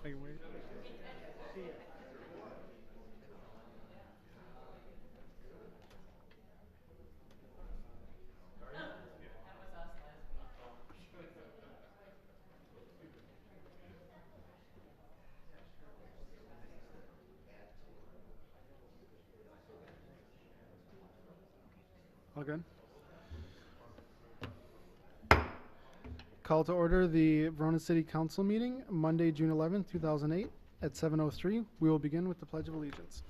I can wait. All good. Call to order the Verona City Council meeting, Monday, June 11th, 2008, at 7:03. We will begin with the Pledge of Allegiance.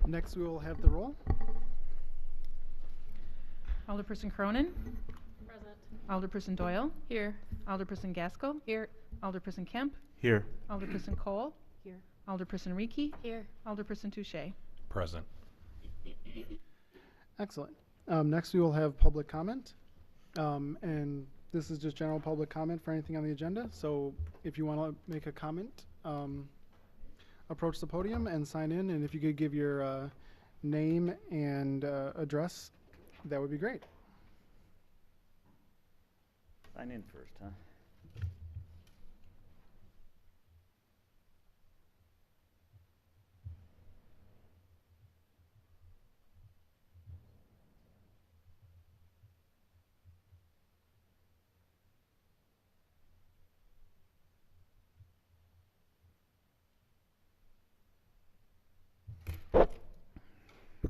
Next, we will have the roll. Alderperson Cronin. Present. Alderperson Doyle. Here. Alderperson Gaskell. Here. Alderperson Kemp. Here. Alderperson Cole. Here. Alderperson Reekie. Here. Alderperson Touche. Present. Excellent. Next, we will have public comment. And this is just general public comment for anything on the agenda. So if you want to make a comment, approach the podium and sign in. And if you could give your name and address, that would be great. Sign in first, huh?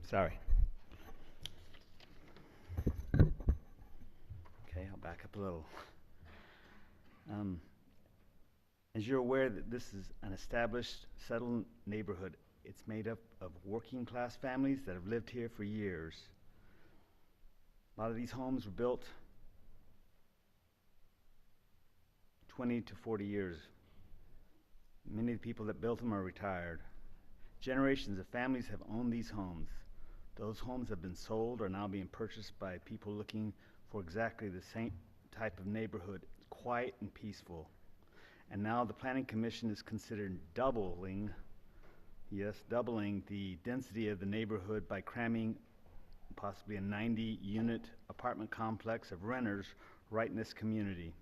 Sorry. Okay, I'll back up a little. As you're aware that this is an established, settled neighborhood, it's made up of working class families that have lived here for years. A lot of these homes were built 20 to 40 years. Many of the people that built them are retired. Generations of families have owned these homes. Those homes have been sold or now being purchased by people looking for exactly the same type of neighborhood, quiet and peaceful. And now the Planning Commission is considering doubling the density of the neighborhood by cramming possibly a 90-unit apartment complex of renters right in this community.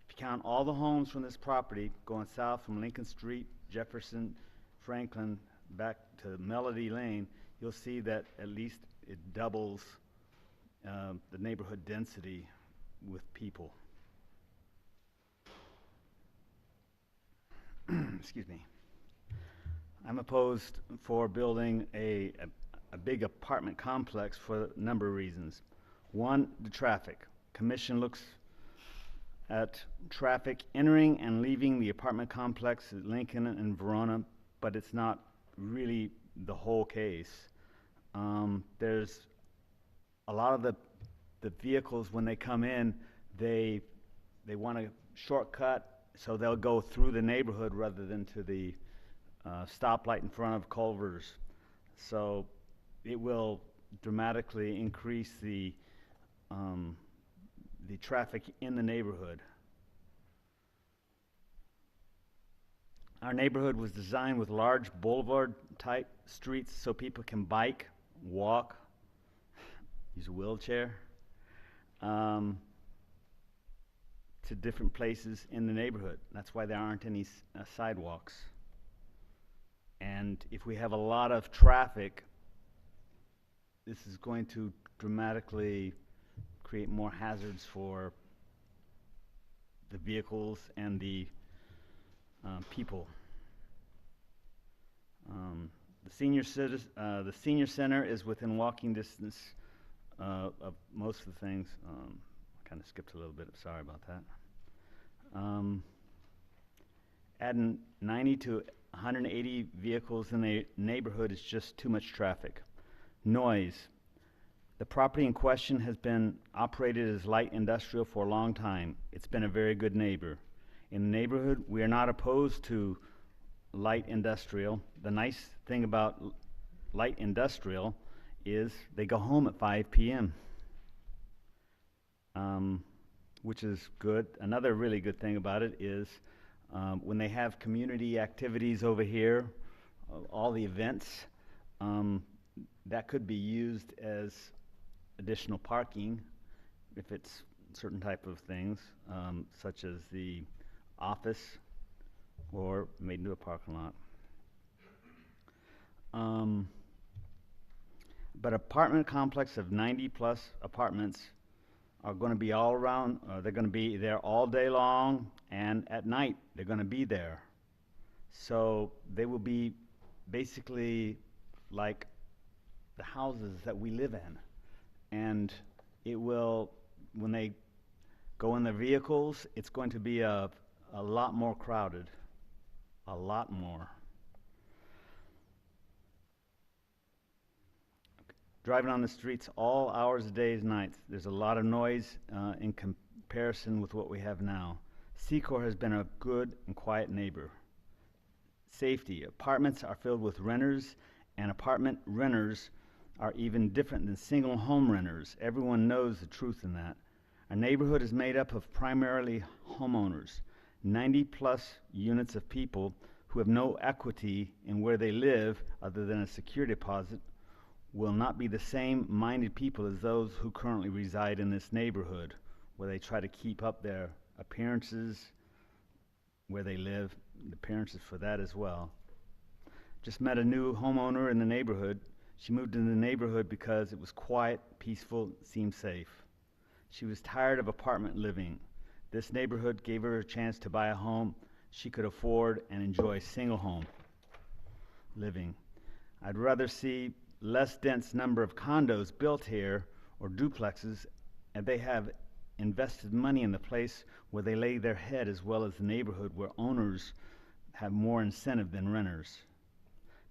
If you count all the homes from this property going south from Lincoln Street, Jefferson, Franklin, back to Melody Lane, you'll see that at least it doubles the neighborhood density with people. Excuse me. I'm opposed for building a big apartment complex for a number of reasons. One, the traffic. Commission looks at traffic entering and leaving the apartment complex at Lincoln and Verona, but it's not really the whole case. There's a lot of the vehicles when they come in, they want to shortcut, so they'll go through the neighborhood rather than to the stoplight in front of Culver's. So it will dramatically increase the traffic in the neighborhood. Our neighborhood was designed with large boulevard-type streets so people can bike, walk, use a wheelchair to different places in the neighborhood. That's why there aren't any sidewalks. And if we have a lot of traffic, this is going to dramatically create more hazards for the vehicles and the people. The senior center is within walking distance of most of the things. I kind of skipped a little bit. Sorry about that. Adding 90 to 180 vehicles in the neighborhood is just too much traffic. Noise. The property in question has been operated as light industrial for a long time. It's been a very good neighbor. In the neighborhood, we are not opposed to light industrial. The nice thing about light industrial is they go home at 5 p.m., which is good. Another really good thing about it is when they have community activities over here, all the events, that could be used as additional parking if it's certain type of things, such as the office or made into a parking lot. But apartment complex of 90 plus apartments are going to be all around, they're going to be there all day long, and at night they're going to be there. So they will be basically like the houses that we live in. And it will, when they go in their vehicles, it's going to be a lot more crowded. A lot more. Driving on the streets all hours of days, nights. There's a lot of noise in comparison with what we have now. Secor has been a good and quiet neighbor. Safety. Apartments are filled with renters, and apartment renters are even different than single home renters. Everyone knows the truth in that. Our neighborhood is made up of primarily homeowners. 90 plus units of people who have no equity in where they live other than a security deposit will not be the same minded people as those who currently reside in this neighborhood, where they try to keep up their appearances where they live, the appearances for that as well. Just met a new homeowner in the neighborhood. She moved in the neighborhood because it was quiet, peaceful, seemed safe. She was tired of apartment living. This neighborhood gave her a chance to buy a home she could afford and enjoy single home living. I'd rather see less dense number of condos built here or duplexes, and they have invested money in the place where they lay their head, as well as the neighborhood where owners have more incentive than renters.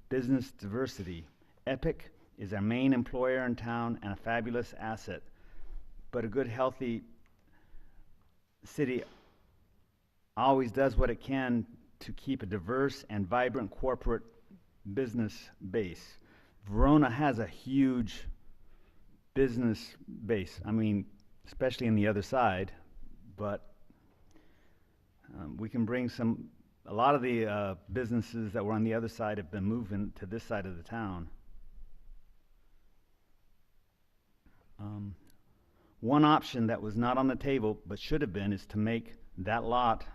Business diversity. Epic is our main employer in town and a fabulous asset, but a good, healthy city always does what it can to keep a diverse and vibrant corporate business base. Verona has a huge business base. I mean, especially in the other side, but we can bring a lot of the businesses that were on the other side have been moving to this side of the town. One option that was not on the table but should have been is to make that lot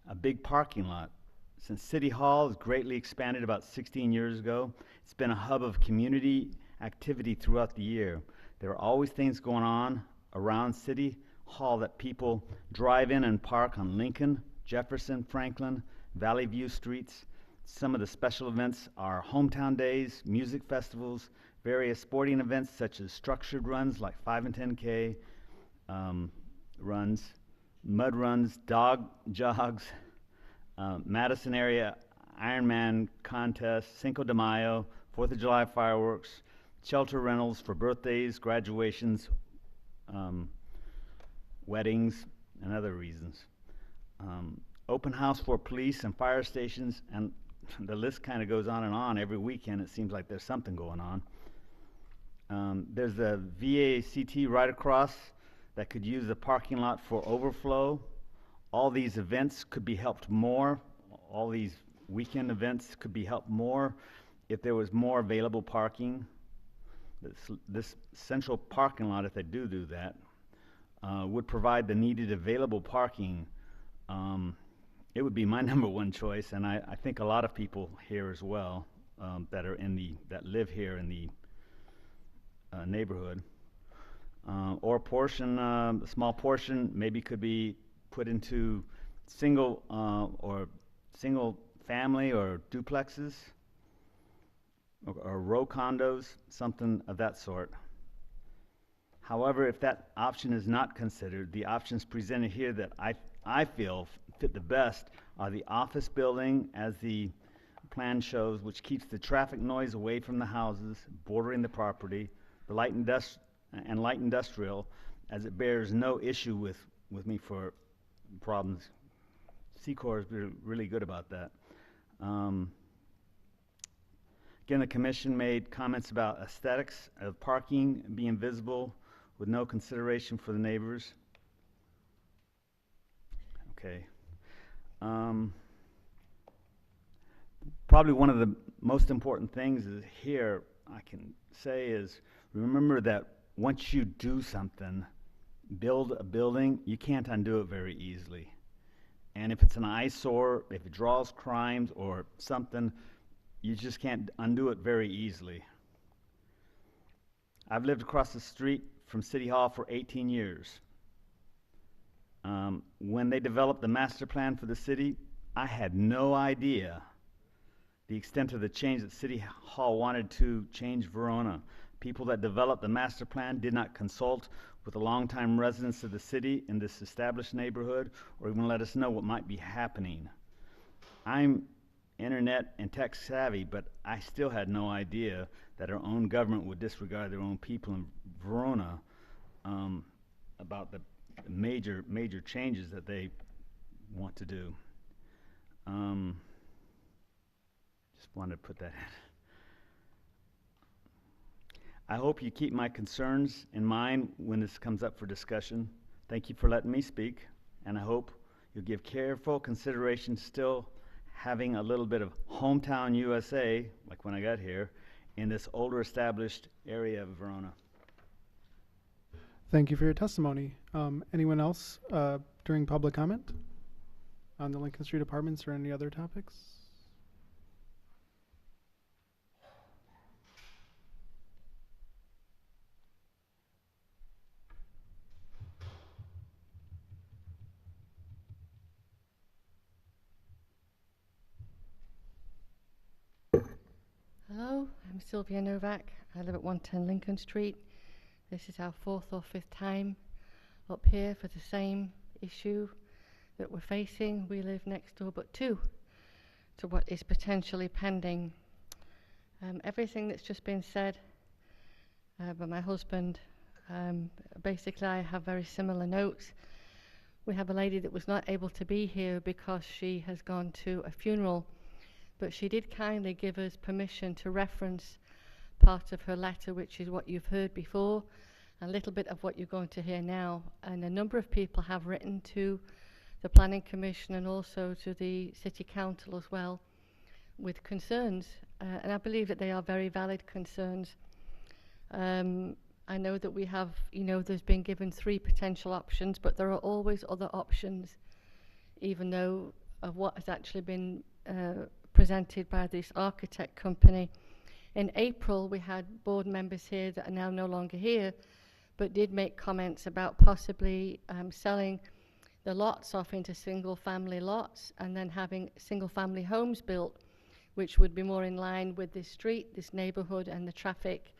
a big parking lot. Since City Hall has greatly expanded about 16 years ago, it's been a hub of community activity throughout the year. There are always things going on around City Hall that people drive in and park on Lincoln, Jefferson, Franklin, Valley View streets. Some of the special events are hometown days, music festivals, various sporting events such as structured runs like 5 and 10K runs, mud runs, dog jogs, Madison area Ironman contest, Cinco de Mayo, 4th of July fireworks, shelter rentals for birthdays, graduations, weddings, and other reasons. Open house for police and fire stations, and the list kind of goes on and on. Every weekend it seems like there's something going on. There's the VACT right across that could use the parking lot for overflow. All these events could be helped more. All these weekend events could be helped more if there was more available parking. This central parking lot, if they do that, would provide the needed available parking. It would be my number one choice, and I think a lot of people here as well that live here in the neighborhood. Or a small portion maybe could be put into single family or duplexes or row condos, something of that sort. However, if that option is not considered, the options presented here that I feel fit the best are the office building, as the plan shows, which keeps the traffic noise away from the houses bordering the property, the light industrial, as it bears no issue with me for problems. Secor is really good about that. Again, the commission made comments about aesthetics of parking being visible with no consideration for the neighbors. Okay. Probably one of the most important things is here I can say is remember that once you do something, build a building, you can't undo it very easily. And if it's an eyesore, if it draws crimes or something, you just can't undo it very easily. I've lived across the street from City Hall for 18 years. When they developed the master plan for the city, I had no idea the extent of the change that City Hall wanted to change Verona. People that developed the master plan did not consult with the longtime residents of the city in this established neighborhood or even let us know what might be happening. I'm internet and tech savvy, but I still had no idea that our own government would disregard their own people in Verona about the major changes that they want to do. Just wanted to put that in. I hope you keep my concerns in mind when this comes up for discussion. Thank you for letting me speak, and I hope you'll give careful consideration still having a little bit of hometown USA, like when I got here, in this older established area of Verona. Thank you for your testimony. Anyone else during public comment on the Lincoln Street Apartments or any other topics? Hello, I'm Sylvia Novak. I live at 110 Lincoln Street. This is our fourth or fifth time up here for the same issue that we're facing. We live next door but two to what is potentially pending. Everything that's just been said by my husband, basically I have very similar notes. We have a lady that was not able to be here because she has gone to a funeral, but she did kindly give us permission to reference part of her letter, which is what you've heard before, a little bit of what you're going to hear now. And a number of people have written to the Planning Commission and also to the City Council as well with concerns. And I believe that they are very valid concerns. I know that we have, there's been given 3 potential options, but there are always other options, even though of what has actually been presented by this architect company. In April, we had board members here that are now no longer here, but did make comments about possibly selling the lots off into single-family lots and then having single-family homes built, which would be more in line with this street, this neighborhood, and the traffic,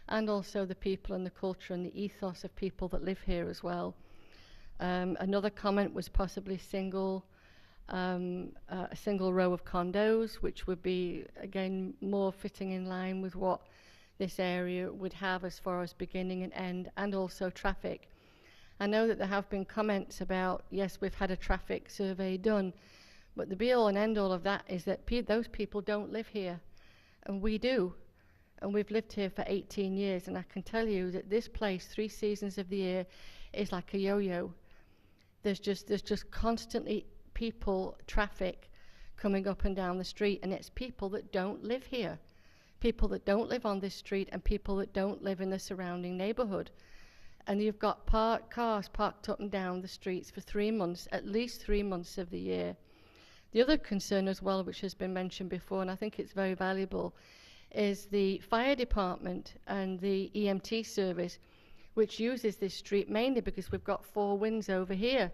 and also the people and the culture and the ethos of people that live here as well. Another comment was possibly a single row of condos, which would be, again, more fitting in line with what this area would have as far as beginning and end, and also traffic. I know that there have been comments about, yes, we've had a traffic survey done, but the be-all and end-all of that is that those people don't live here, and we do. And we've lived here for 18 years, and I can tell you that this place, 3 seasons of the year, is like a yo-yo. There's just constantly people, traffic coming up and down the street, and it's people that don't live here, people that don't live on this street, and people that don't live in the surrounding neighborhood. And you've got cars parked up and down the streets for 3 months, at least 3 months of the year. The other concern as well, which has been mentioned before, and I think it's very valuable, is the fire department and the EMT service, which uses this street mainly because we've got 4 winds over here.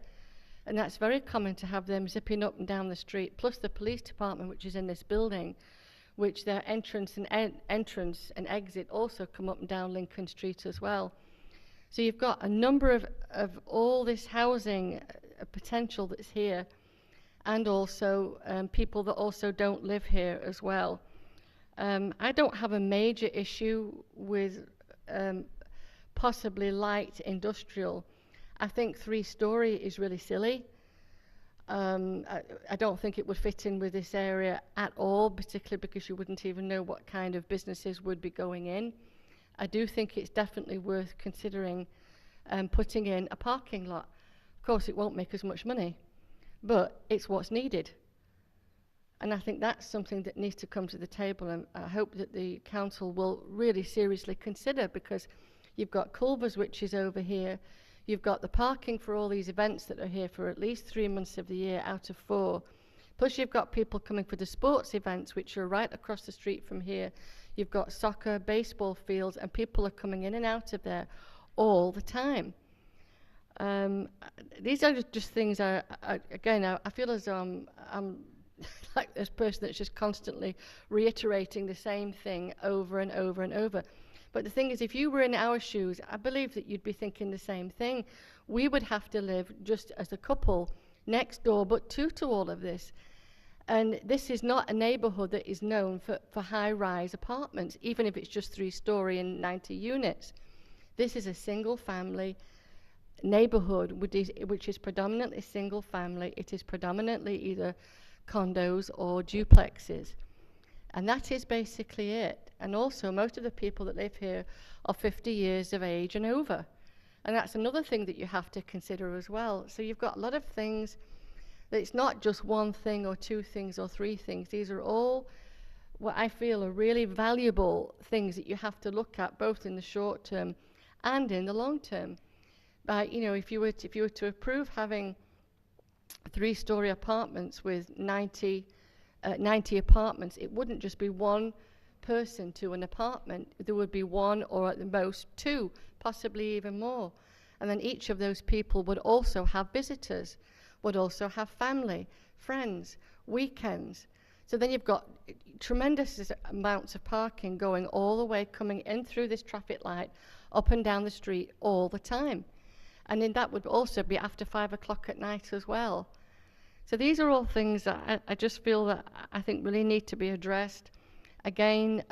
And that's very common to have them zipping up and down the street, plus the police department, which is in this building, which their entrance and exit also come up and down Lincoln Street as well. So you've got a number of all this housing potential that's here, and also people that also don't live here as well. I don't have a major issue with possibly light industrial. I think 3-story is really silly. I don't think it would fit in with this area at all, particularly because you wouldn't even know what kind of businesses would be going in. I do think it's definitely worth considering putting in a parking lot. Of course, it won't make as much money, but it's what's needed. And I think that's something that needs to come to the table, and I hope that the council will really seriously consider, because you've got Culver's, which is over here. You've got the parking for all these events that are here for at least 3 months of the year out of 4. Plus you've got people coming for the sports events, which are right across the street from here. You've got soccer, baseball fields, and people are coming in and out of there all the time. These are just things I feel as though I'm like this person that's just constantly reiterating the same thing over and over and over. But the thing is, if you were in our shoes, I believe that you'd be thinking the same thing. We would have to live just as a couple next door, but two to all of this. And this is not a neighborhood that is known for high-rise apartments, even if it's just 3-story and 90 units. This is a single-family neighborhood, which is predominantly single-family. It is predominantly either condos or duplexes. And that is basically it. And also, most of the people that live here are 50 years of age and over. And that's another thing that you have to consider as well. So you've got a lot of things that it's not just one thing or 2 things or 3 things. These are all what I feel are really valuable things that you have to look at, both in the short term and in the long term. But, you know, if you were to approve having 3-story apartments with 90 apartments, it wouldn't just be one person to an apartment. There would be 1 or at the most 2, possibly even more. And then each of those people would also have visitors, would also have family, friends, weekends. So then you've got tremendous amounts of parking going all the way, coming in through this traffic light, up and down the street all the time. And then that would also be after 5 o'clock at night as well. So these are all things that I just feel that I think really need to be addressed. Again,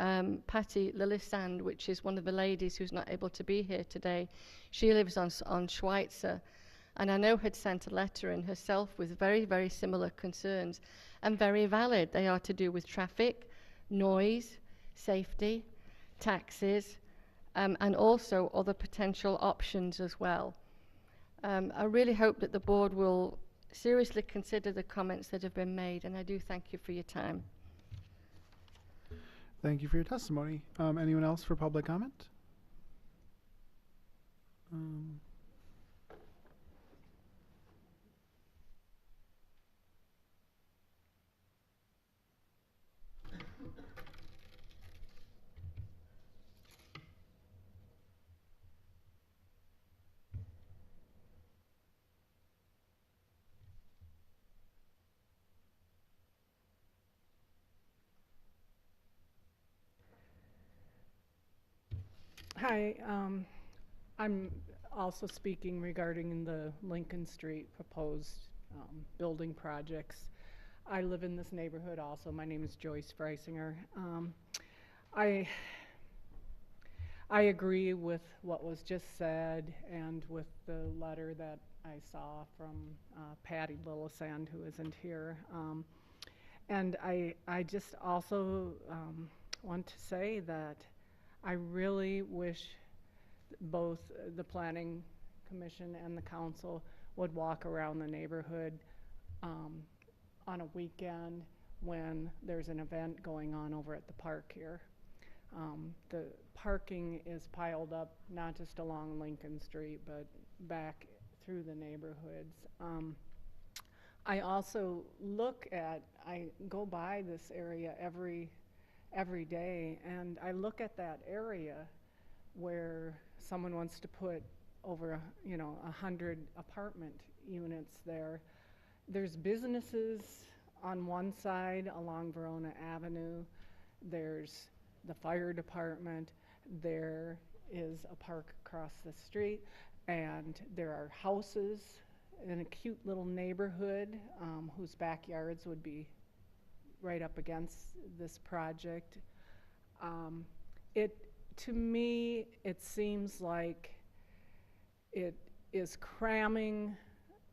Patty Lillesand, which is one of the ladies who's not able to be here today, she lives on Schweitzer, and I know had sent a letter in herself with very, very similar concerns, and very valid. They are to do with traffic, noise, safety, taxes, and also other potential options as well. I really hope that the board will seriously consider the comments that have been made, and I do thank you for your time. Thank you for your testimony. Anyone else for public comment? Hi, I'm also speaking regarding the Lincoln Street proposed building projects. I live in this neighborhood also. My name is Joyce Freisinger. I agree with what was just said and with the letter that I saw from Patty Lillesand, who isn't here. And I just also want to say that I really wish both the Planning Commission and the Council would walk around the neighborhood on a weekend when there's an event going on over at the park here. The parking is piled up not just along Lincoln Street, but back through the neighborhoods. I also I go by this area every day, and I look at that area where someone wants to put over 100 apartment units there. There's businesses on one side along Verona Avenue. There's the fire department. There is a park across the street, and there are houses in a cute little neighborhood whose backyards would be right up against this project. To me, it seems like it is cramming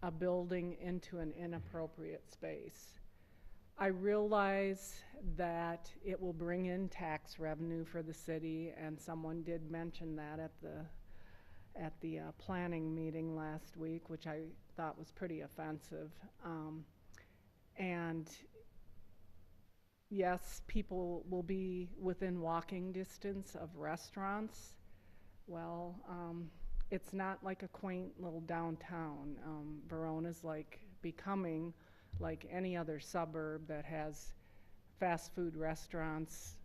a building into an inappropriate space. I realize that it will bring in tax revenue for the city, and someone did mention that at the planning meeting last week, which I thought was pretty offensive. And yes, people will be within walking distance of restaurants. Well, it's not like a quaint little downtown. Verona's like becoming like any other suburb that has fast food restaurants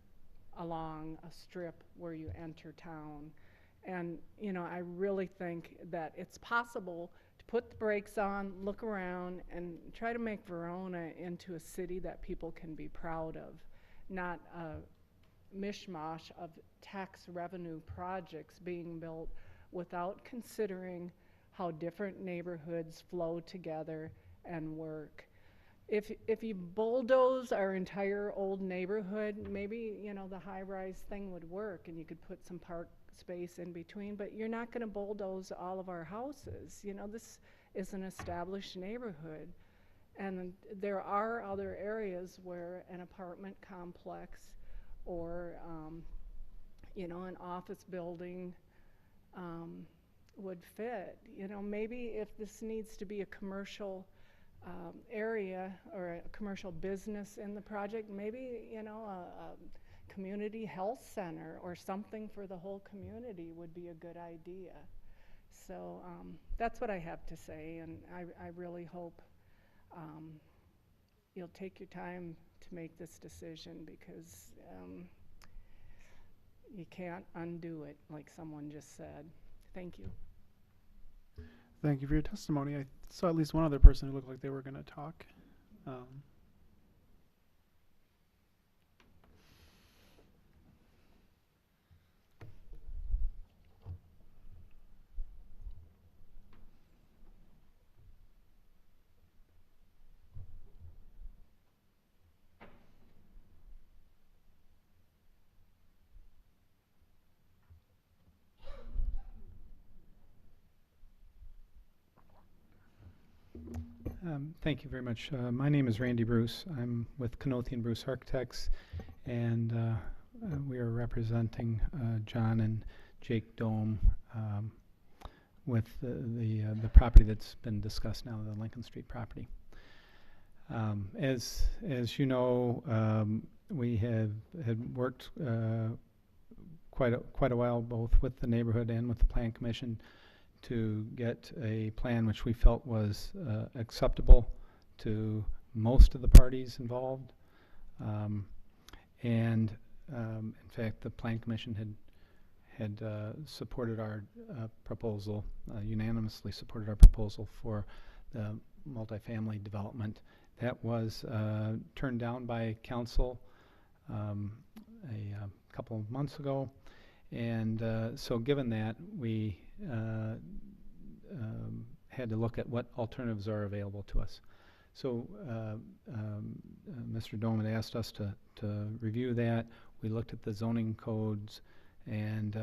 along a strip where you enter town. And, you know, I really think that it's possible to put the brakes on, look around, and try to make Verona into a city that people can be proud of, not a mishmash of tax revenue projects being built without considering how different neighborhoods flow together and work. If you bulldoze our entire old neighborhood, maybe, you know, the high-rise thing would work and you could put some park space in between, but you're not going to bulldoze all of our houses. You know, this is an established neighborhood, and there are other areas where an apartment complex or, you know, an office building would fit. You know, maybe if this needs to be a commercial area or a commercial business in the project, maybe, you know, a community health center or something for the whole community would be a good idea. So that's what I have to say, and I really hope you'll take your time to make this decision, because you can't undo it, like someone just said. Thank you. Thank you for your testimony. I saw at least one other person who looked like they were going to talk. Thank you very much. My name is Randy Bruce. I'm with Knothi and Bruce Architects, and we are representing John and Jake Dome with the property that's been discussed now, the Lincoln Street property. As you know, we had worked quite a while both with the neighborhood and with the Plan Commission to get a plan which we felt was acceptable to most of the parties involved. In fact, the Plan Commission had supported our proposal, unanimously supported our proposal for the multifamily development. That was turned down by council a couple of months ago. And so given that, we had to look at what alternatives are available to us. So Mr. Dome had asked us to review that. We looked at the zoning codes and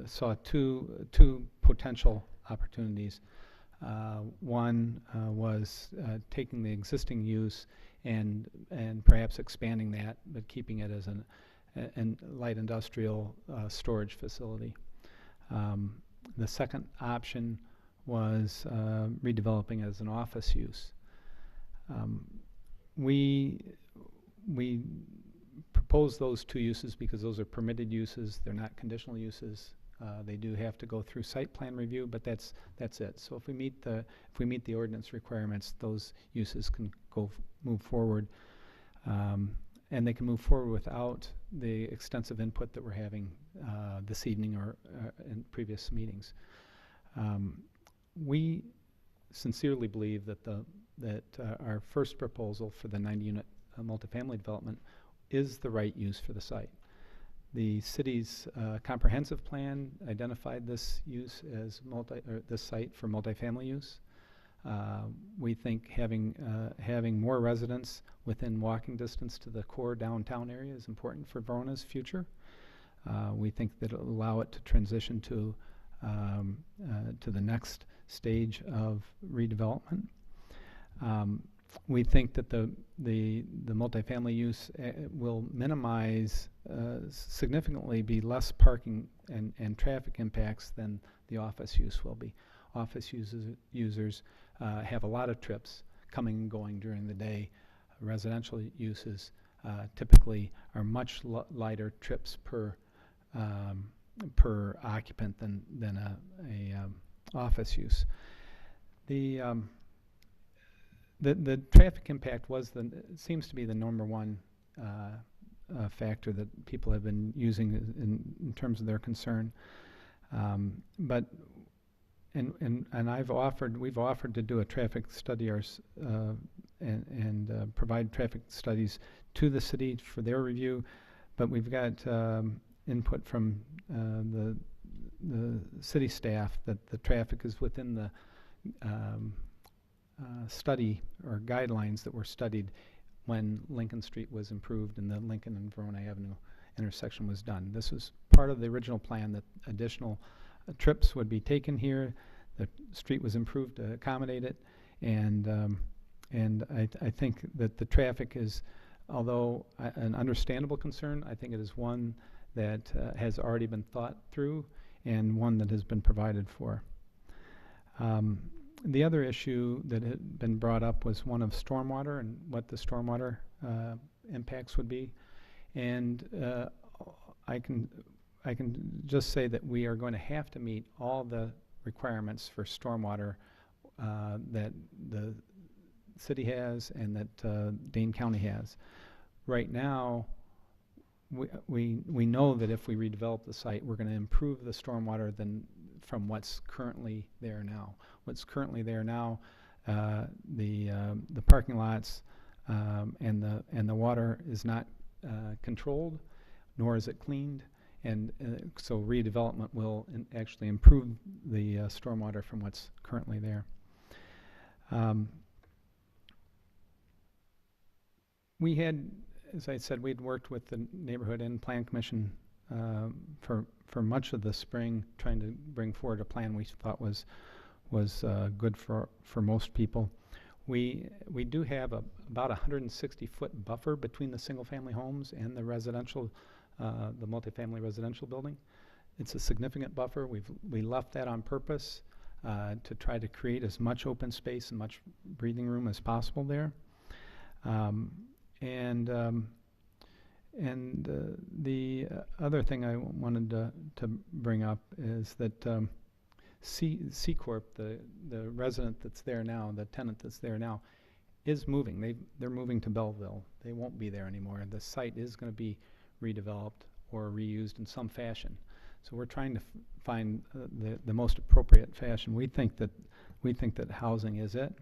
saw two potential opportunities. One was taking the existing use and perhaps expanding that, but keeping it as an light industrial storage facility. The second option was redeveloping as an office use. We proposed those two uses because those are permitted uses. They're not conditional uses. They do have to go through site plan review, but that's it. So if we meet the ordinance requirements, those uses can move forward. And they can move forward without the extensive input that we're having this evening or in previous meetings. We sincerely believe that our first proposal for the 90-unit multifamily development is the right use for the site. The city's comprehensive plan identified this use as this site for multifamily use. We think having more residents within walking distance to the core downtown area is important for Verona's future. We think that it'll allow it to transition to to the next stage of redevelopment. We think that the multifamily use will minimize, significantly be less parking and traffic impacts than the office use will be. Office users have a lot of trips coming and going during the day. Residential uses typically are much lighter trips per occupant than a office use. The traffic impact seems to be the number one factor that people have been using in terms of their concern. But we've offered to do a traffic study and provide traffic studies to the city for their review, but we've got input from the city staff that the traffic is within the study or guidelines that were studied when Lincoln Street was improved and the Lincoln and Verona Avenue intersection was done. This was part of the original plan that additional trips would be taken here. The street was improved to accommodate it, and I think that the traffic is, although an understandable concern, I think it is one that has already been thought through and one that has been provided for. The other issue that had been brought up was one of stormwater and what the stormwater impacts would be. And I can just say that we are going to have to meet all the requirements for stormwater that the city has and that Dane County has. Right now, we know that if we redevelop the site, we're going to improve the stormwater from what's currently there now. What's currently there now, the parking lots and the water is not controlled, nor is it cleaned, and so redevelopment will actually improve the stormwater from what's currently there. We had, as I said, we'd worked with the Neighborhood and Plan Commission for much of the spring, trying to bring forward a plan we thought was good for most people. We do have about 160-foot buffer between the single-family homes and the residential, the multifamily residential building. It's a significant buffer. We left that on purpose to try to create as much open space and much breathing room as possible there. The other thing I wanted to bring up is that C Corp, the resident that's there now, the tenant that's there now, is moving. They're moving to Belleville. They won't be there anymore. The site is going to be redeveloped or reused in some fashion. So we're trying to find the most appropriate fashion. We think that housing is it.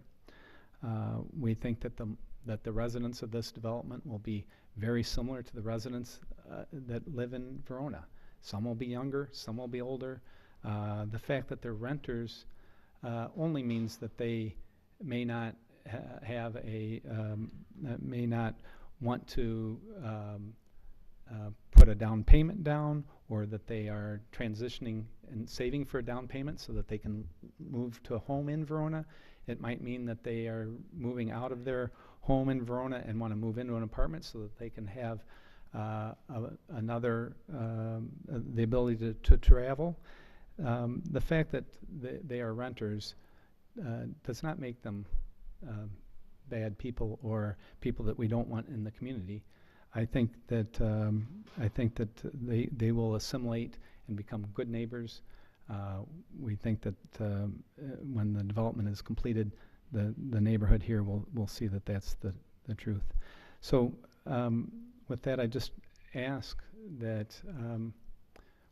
We think that the residents of this development will be very similar to the residents that live in Verona. Some will be younger, some will be older. The fact that they're renters only means that they may not may not want to put a down payment down, or that they are transitioning and saving for a down payment so that they can move to a home in Verona. It might mean that they are moving out of their home in Verona and want to move into an apartment so that they can have the ability to travel. The fact that they are renters does not make them bad people or people that we don't want in the community. I think that they will assimilate and become good neighbors. We think that when the development is completed, the neighborhood here will see that that's the truth. So with that, I just ask that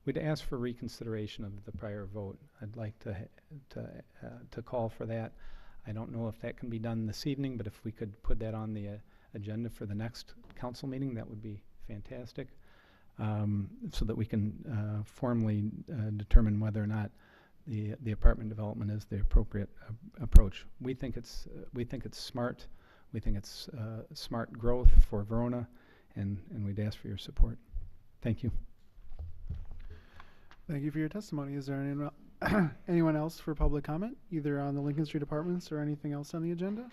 we'd ask for reconsideration of the prior vote. I'd like to call for that. I don't know if that can be done this evening, but if we could put that on the agenda for the next council meeting, that would be fantastic, so that we can formally determine whether or not the apartment development is the appropriate approach. We think it's smart. We think it's smart growth for Verona, and we'd ask for your support. Thank you. Thank you for your testimony. Is there Anyone else for public comment, either on the Lincoln Street Apartments or anything else on the agenda?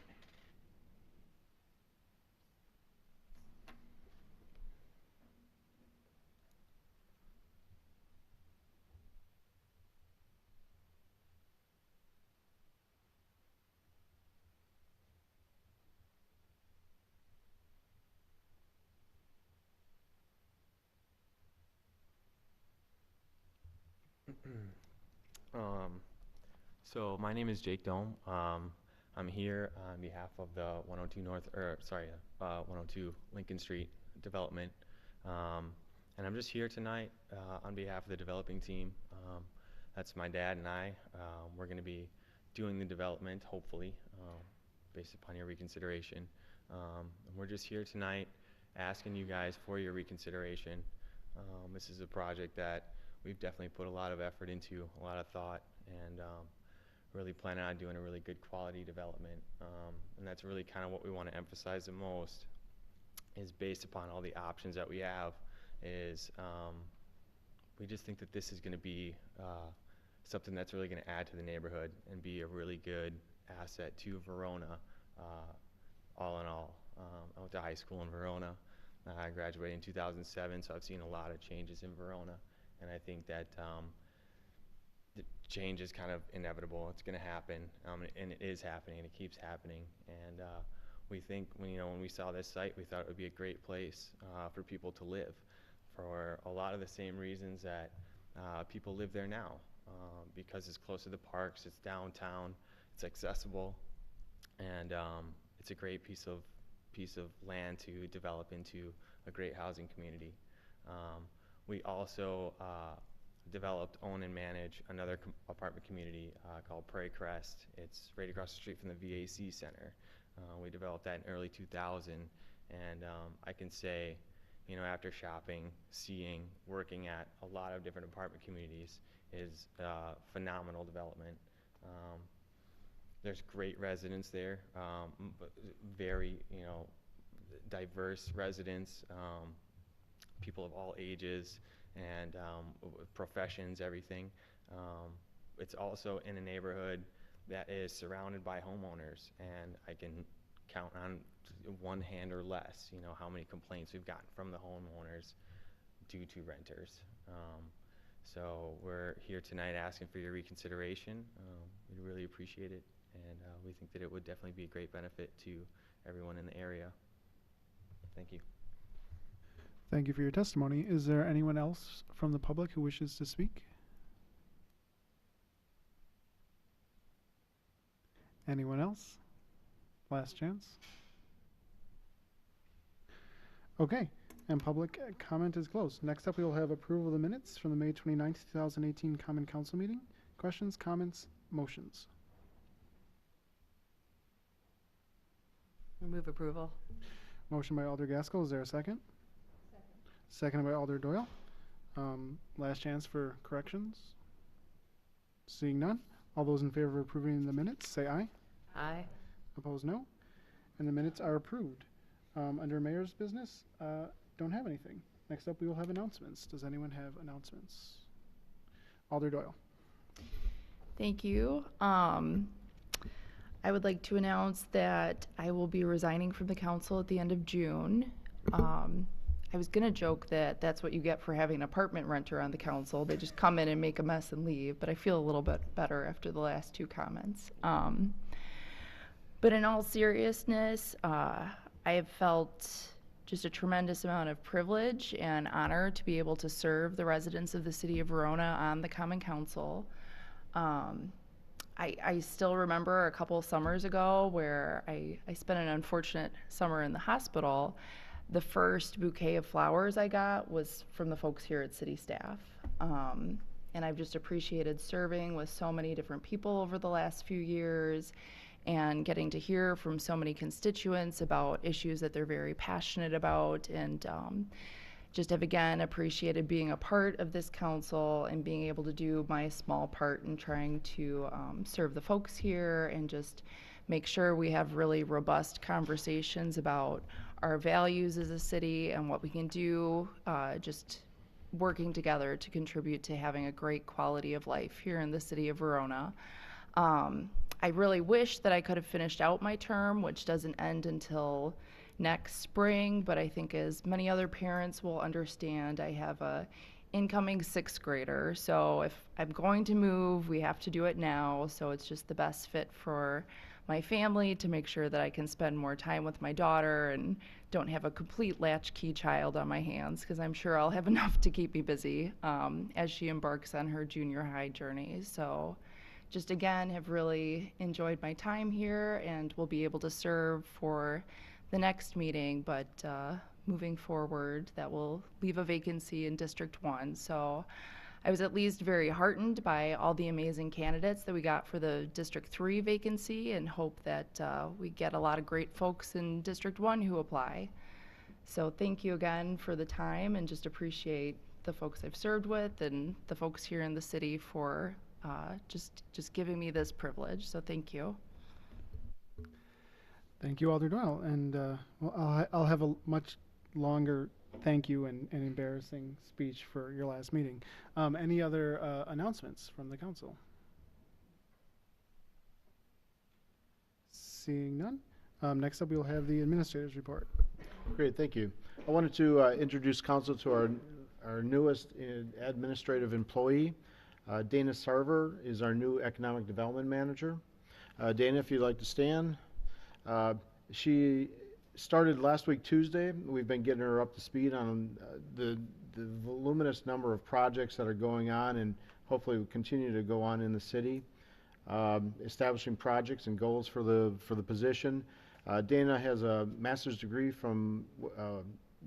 So my name is Jake Dome. I'm here on behalf of the 102 102 Lincoln Street development. And I'm just here tonight on behalf of the developing team. That's my dad and I. We're going to be doing the development, hopefully, based upon your reconsideration. And we're just here tonight asking you guys for your reconsideration. This is a project that we've definitely put a lot of effort into, a lot of thought, and really planning on doing a really good quality development. And that's really kind of what we want to emphasize the most, is based upon all the options that we have, is we just think that this is going to be something that's really going to add to the neighborhood and be a really good asset to Verona, all in all. I went to high school in Verona. I graduated in 2007, so I've seen a lot of changes in Verona. And I think that the change is kind of inevitable. It's going to happen, and it is happening, and it keeps happening. And we think, when we saw this site, we thought it would be a great place for people to live, for a lot of the same reasons that people live there now, because it's close to the parks, it's downtown, it's accessible, and it's a great piece of land to develop into a great housing community. We also developed, own, and manage another apartment community called Prairie Crest. It's right across the street from the VAC Center. We developed that in early 2000, and I can say, after shopping, seeing, working at a lot of different apartment communities, is phenomenal development. There's great residents there, but very, diverse residents, people of all ages and professions, everything. It's also in a neighborhood that is surrounded by homeowners, and I can count on one hand or less, how many complaints we've gotten from the homeowners due to renters. So we're here tonight asking for your reconsideration. We really appreciate it, and we think that it would definitely be a great benefit to everyone in the area. Thank you. Thank you for your testimony. Is there anyone else from the public who wishes to speak? Anyone else? Last chance. Okay, and public comment is closed. Next up, we will have approval of the minutes from the May 29th, 2018 Common Council meeting. Questions, comments, motions? Move approval. Motion by Alder Gaskell. Is there a second? Seconded by Alder Doyle. Last chance for corrections. Seeing none. All those in favor of approving the minutes, say aye. Aye. Opposed, no. And the minutes are approved. Under mayor's business, don't have anything. Next up, we will have announcements. Does anyone have announcements? Alder Doyle. Thank you. I would like to announce that I will be resigning from the council at the end of June. I was gonna joke that that's what you get for having an apartment renter on the council. They just come in and make a mess and leave, but I feel a little bit better after the last two comments. But in all seriousness, I have felt just a tremendous amount of privilege and honor to be able to serve the residents of the city of Verona on the Common Council. I still remember a couple of summers ago where I spent an unfortunate summer in the hospital. The first bouquet of flowers I got was from the folks here at city staff. And I've just appreciated serving with so many different people over the last few years and getting to hear from so many constituents about issues that they're very passionate about, and just have again appreciated being a part of this council and being able to do my small part in trying to serve the folks here and just make sure we have really robust conversations about our values as a city and what we can do just working together to contribute to having a great quality of life here in the city of Verona. I really wish that I could have finished out my term, which doesn't end until next spring, but I think as many other parents will understand, I have a incoming 6th grader, so if I'm going to move, we have to do it now, so it's just the best fit for my family to make sure that I can spend more time with my daughter and don't have a complete latchkey child on my hands, because I'm sure I'll have enough to keep me busy as she embarks on her junior high journey. So just again, have really enjoyed my time here and will be able to serve for the next meeting, but moving forward, that will leave a vacancy in District 1. So I was at least very heartened by all the amazing candidates that we got for the District 3 vacancy, and hope that we get a lot of great folks in District 1 who apply. So thank you again for the time, and just appreciate the folks I've served with and the folks here in the city for just giving me this privilege. So thank you. Thank you, Alder Doyle. And well, I'll have a much longer thank you and embarrassing speech for your last meeting. Any other announcements from the council? Seeing none. Next up, we will have the administrator's report. Great, thank you. I wanted to introduce council to our newest administrative employee. Dana Sarver is our new economic development manager. Dana, if you'd like to stand. She started last week Tuesday. We've been getting her up to speed on the voluminous number of projects that are going on, and hopefully will continue to go on in the city. Establishing projects and goals for the position. Dana has a master's degree from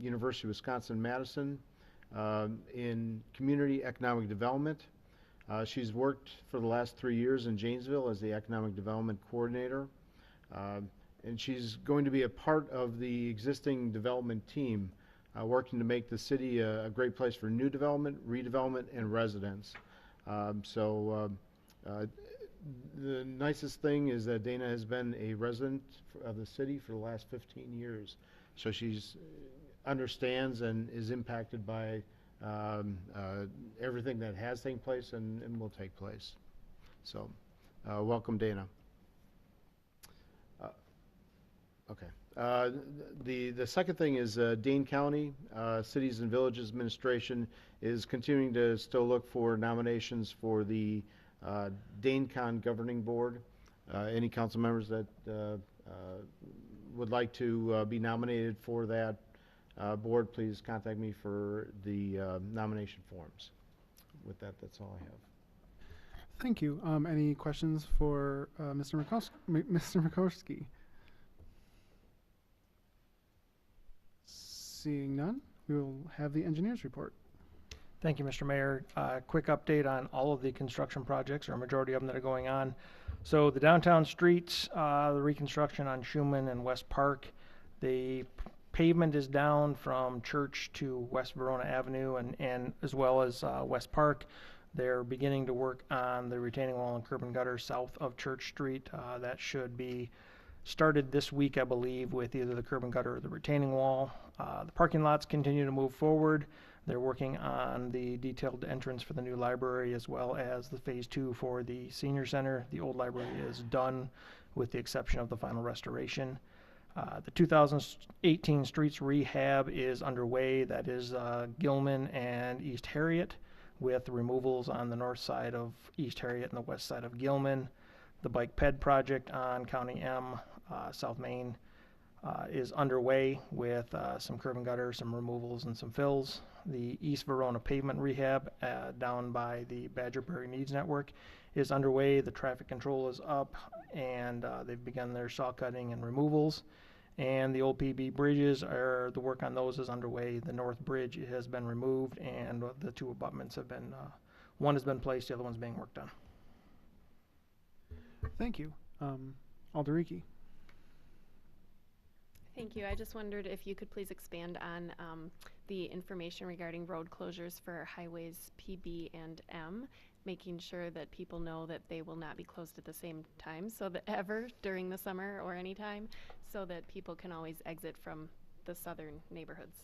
University of Wisconsin-Madison in community economic development. She's worked for the last 3 years in Janesville as the economic development coordinator. And she's going to be a part of the existing development team, working to make the city a great place for new development, redevelopment, and residents. The nicest thing is that Dana has been a resident of the city for the last 15 years. So she's understands and is impacted by everything that has taken place and will take place. So welcome, Dana. Okay. The second thing is Dane County Cities and Villages Administration is continuing to still look for nominations for the DaneCon Governing Board. Any council members that would like to be nominated for that board, please contact me for the nomination forms. With that, that's all I have. Thank you. Any questions for Mr. Mikoski? Seeing none, we will have the engineer's report. Thank you, Mr. Mayor. Quick update on all of the construction projects, or a majority of them that are going on. So the downtown streets, the reconstruction on Schumann and West Park, the pavement is down from Church to West Verona Avenue and as well as West Park. They're beginning to work on the retaining wall and curb and gutter south of Church Street. That should be started this week, I believe, with either the curb and gutter or the retaining wall. The parking lots continue to move forward. They're working on the detailed entrance for the new library as well as the phase 2 for the senior center. The old library is done with the exception of the final restoration. The 2018 streets rehab is underway. That is Gilman and East Harriet, with removals on the north side of East Harriet and the west side of Gilman. The bike ped project on County M, South Main, is underway with some curb and gutter, some removals, and some fills. The East Verona pavement rehab down by the Badgerberry Needs Network is underway. The traffic control is up, and they've begun their saw cutting and removals. And the old PB bridges, the work on those is underway. The north bridge has been removed, and the two abutments have been, one has been placed, the other one's being worked on. Thank you. Alderiki. Thank you. I just wondered if you could please expand on the information regarding road closures for highways PB and M, making sure that people know that they will not be closed at the same time, so that ever during the summer or any time, so that people can always exit from the southern neighborhoods.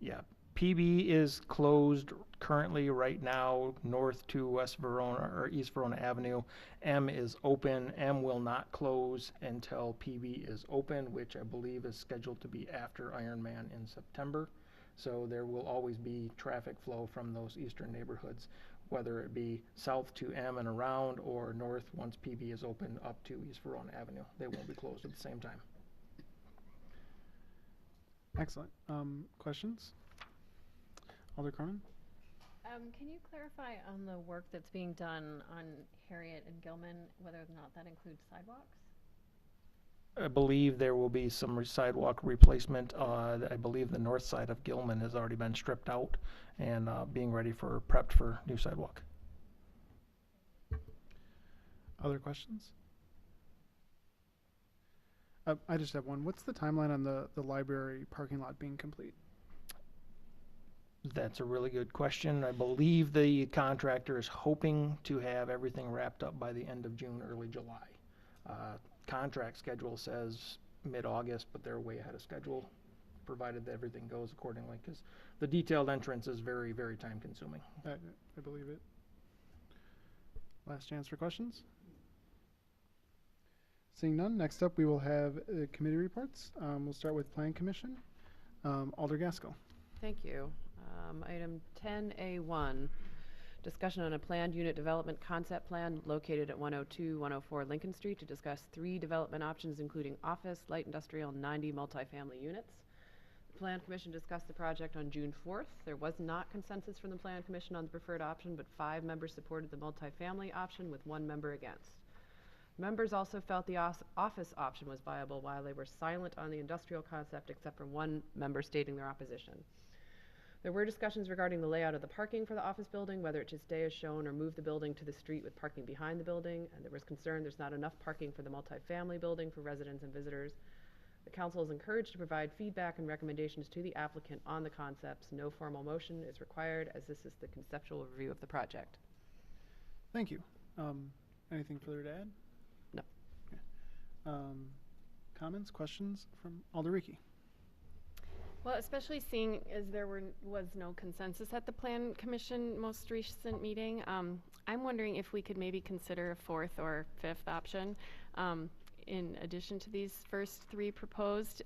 Yeah, PB is closed currently, right now, north to West Verona or East Verona Avenue, M is open. M will not close until PB is open, which I believe is scheduled to be after Ironman in September. So there will always be traffic flow from those eastern neighborhoods, whether it be south to M and around, or north once PB is open up to East Verona Avenue. They won't be closed at the same time. Excellent. Questions? Alder Cronin? Can you clarify on the work that's being done on Harriet and Gilman, whether or not that includes sidewalks? I believe there will be some sidewalk replacement. I believe the north side of Gilman has already been stripped out and being ready for prepped for new sidewalk. Other questions? I just have one. What's the timeline on the library parking lot being complete? That's a really good question. I believe the contractor is hoping to have everything wrapped up by the end of June, early July. Contract schedule says mid-August, but they're way ahead of schedule, provided that everything goes accordingly, because the detailed entrance is very, very time consuming. I believe it. Last chance for questions? Seeing none, next up we will have committee reports. We'll start with Plan Commission. Alder Gaskell. Thank you. Item 10A1, discussion on a planned unit development concept plan located at 102-104 Lincoln Street to discuss 3 development options, including office, light industrial, 90 multifamily units. The Plan Commission discussed the project on June 4th. There was not consensus from the Plan Commission on the preferred option, but 5 members supported the multifamily option with 1 member against. Members also felt the office option was viable, while they were silent on the industrial concept, except for 1 member stating their opposition. There were discussions regarding the layout of the parking for the office building, whether it should stay as shown or move the building to the street with parking behind the building, and there was concern there's not enough parking for the multifamily building for residents and visitors. The council is encouraged to provide feedback and recommendations to the applicant on the concepts. No formal motion is required, as this is the conceptual review of the project. Thank you. Anything further to add? No. Okay. Comments, questions from Alder Ricky? Well, especially seeing as there was no consensus at the Plan Commission most recent meeting, I'm wondering if we could maybe consider a 4th or 5th option in addition to these first 3 proposed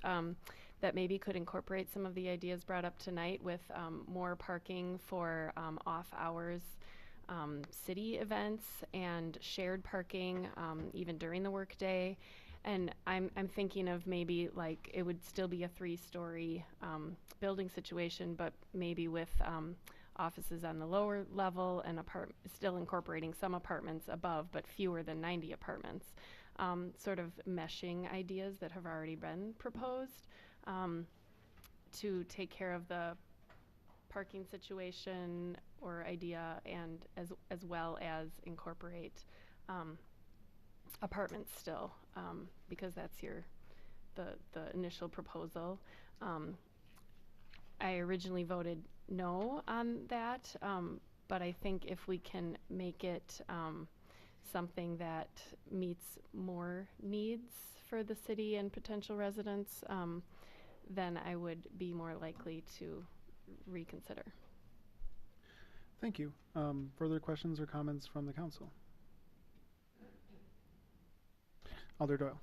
that maybe could incorporate some of the ideas brought up tonight with more parking for off-hours city events and shared parking even during the workday. And I'm thinking of maybe like it would still be a 3-story building situation, but maybe with offices on the lower level and still incorporating some apartments above, but fewer than 90 apartments. Sort of meshing ideas that have already been proposed to take care of the parking situation or idea, and as well as incorporate apartments still, because that's the initial proposal. I originally voted no on that, but I think if we can make it something that meets more needs for the city and potential residents, then I would be more likely to reconsider. Thank you. Further questions or comments from the council? Alder Doyle.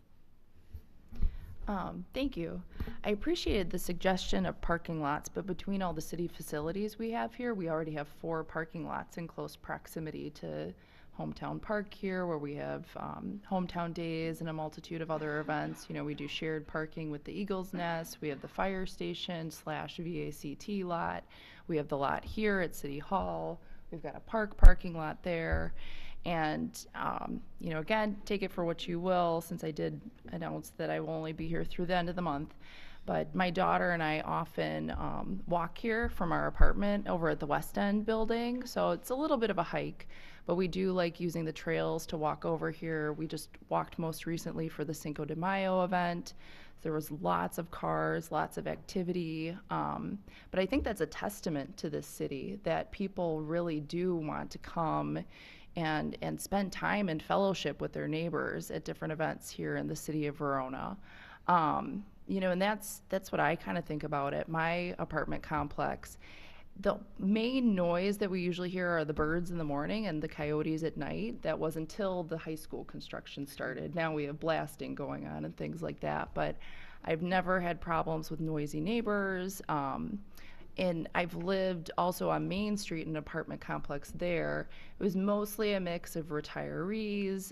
Thank you. I appreciated the suggestion of parking lots, but between all the city facilities we have here, we already have 4 parking lots in close proximity to Hometown Park here, where we have Hometown Days and a multitude of other events. You know, we do shared parking with the Eagles Nest. We have the fire station / VACT lot. We have the lot here at City Hall. We've got a parking lot there. And, you know, again, take it for what you will, since I did announce that I will only be here through the end of the month. But my daughter and I often walk here from our apartment over at the West End building. So it's a little bit of a hike, but we do like using the trails to walk over here. We just walked most recently for the Cinco de Mayo event. There was lots of cars, lots of activity. But I think that's a testament to this city, that people really do want to come and spend time and fellowship with their neighbors at different events here in the city of Verona. You know, and that's what I kind of think about at my apartment complex. the main noise that we usually hear are the birds in the morning and the coyotes at night. That was until the high school construction started. Now we have blasting going on and things like that, but I've never had problems with noisy neighbors. And I've lived also on Main Street in an apartment complex there. It was mostly a mix of retirees,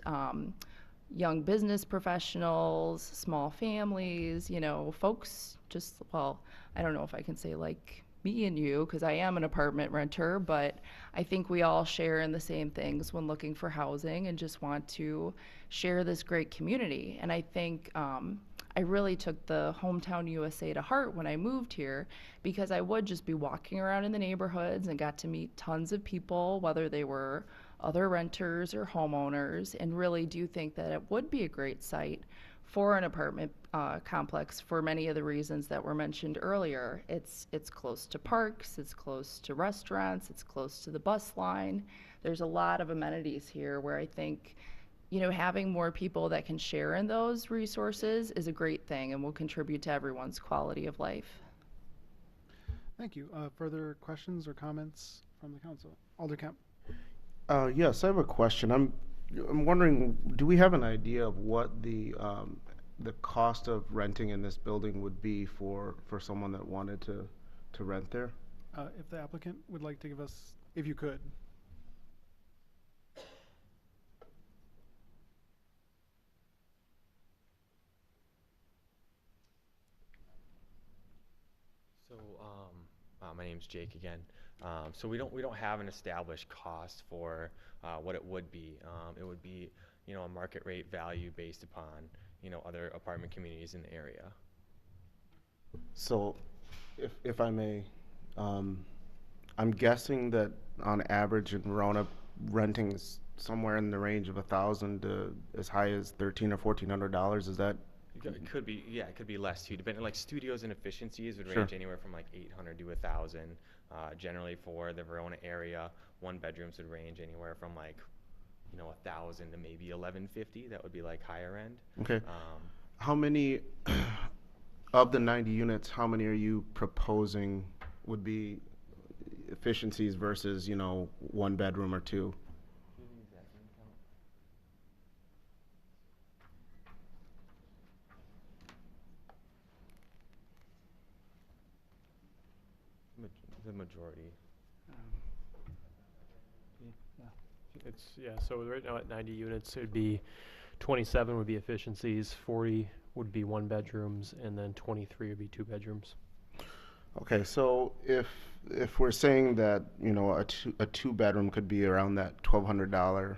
young business professionals, small families, you know, folks just, well, I don't know if I can say like me and you, because I am an apartment renter, but I think we all share in the same things when looking for housing and just want to share this great community. And I think I really took the Hometown USA to heart when I moved here, because I would just be walking around in the neighborhoods and got to meet tons of people, whether they were other renters or homeowners, and really do think that it would be a great site for an apartment complex for many of the reasons that were mentioned earlier. It's close to parks, it's close to restaurants, it's close to the bus line. There's a lot of amenities here where I think, you know, having more people that can share in those resources is a great thing and will contribute to everyone's quality of life. Thank you. Further questions or comments from the council? Alder Kemp. Yes, I have a question. I'm wondering, do we have an idea of what the cost of renting in this building would be for someone that wanted to rent there? If the applicant would like to give us, if you could. So, my name's Jake again. So we don't have an established cost for what it would be. It would be, you know, a market rate value based upon, you know, other apartment communities in the area. So, if I may, I'm guessing that on average in Verona, renting is somewhere in the range of $1,000 to as high as $1,300 or $1,400. Is that? It could be, yeah, it could be less too. Depending, like studios and efficiencies would Sure. range anywhere from like 800 to 1,000. Generally for the Verona area, one bedrooms would range anywhere from like, you know, 1,000 to maybe 1,150. That would be like higher end. Okay. How many of the 90 units, how many are you proposing would be efficiencies versus, you know, one bedroom or two? The majority. So right now at 90 units, it would be 27 would be efficiencies, 40 would be one bedrooms, and then 23 would be two bedrooms. Okay, so if we're saying that, you know, a two bedroom could be around that $1,200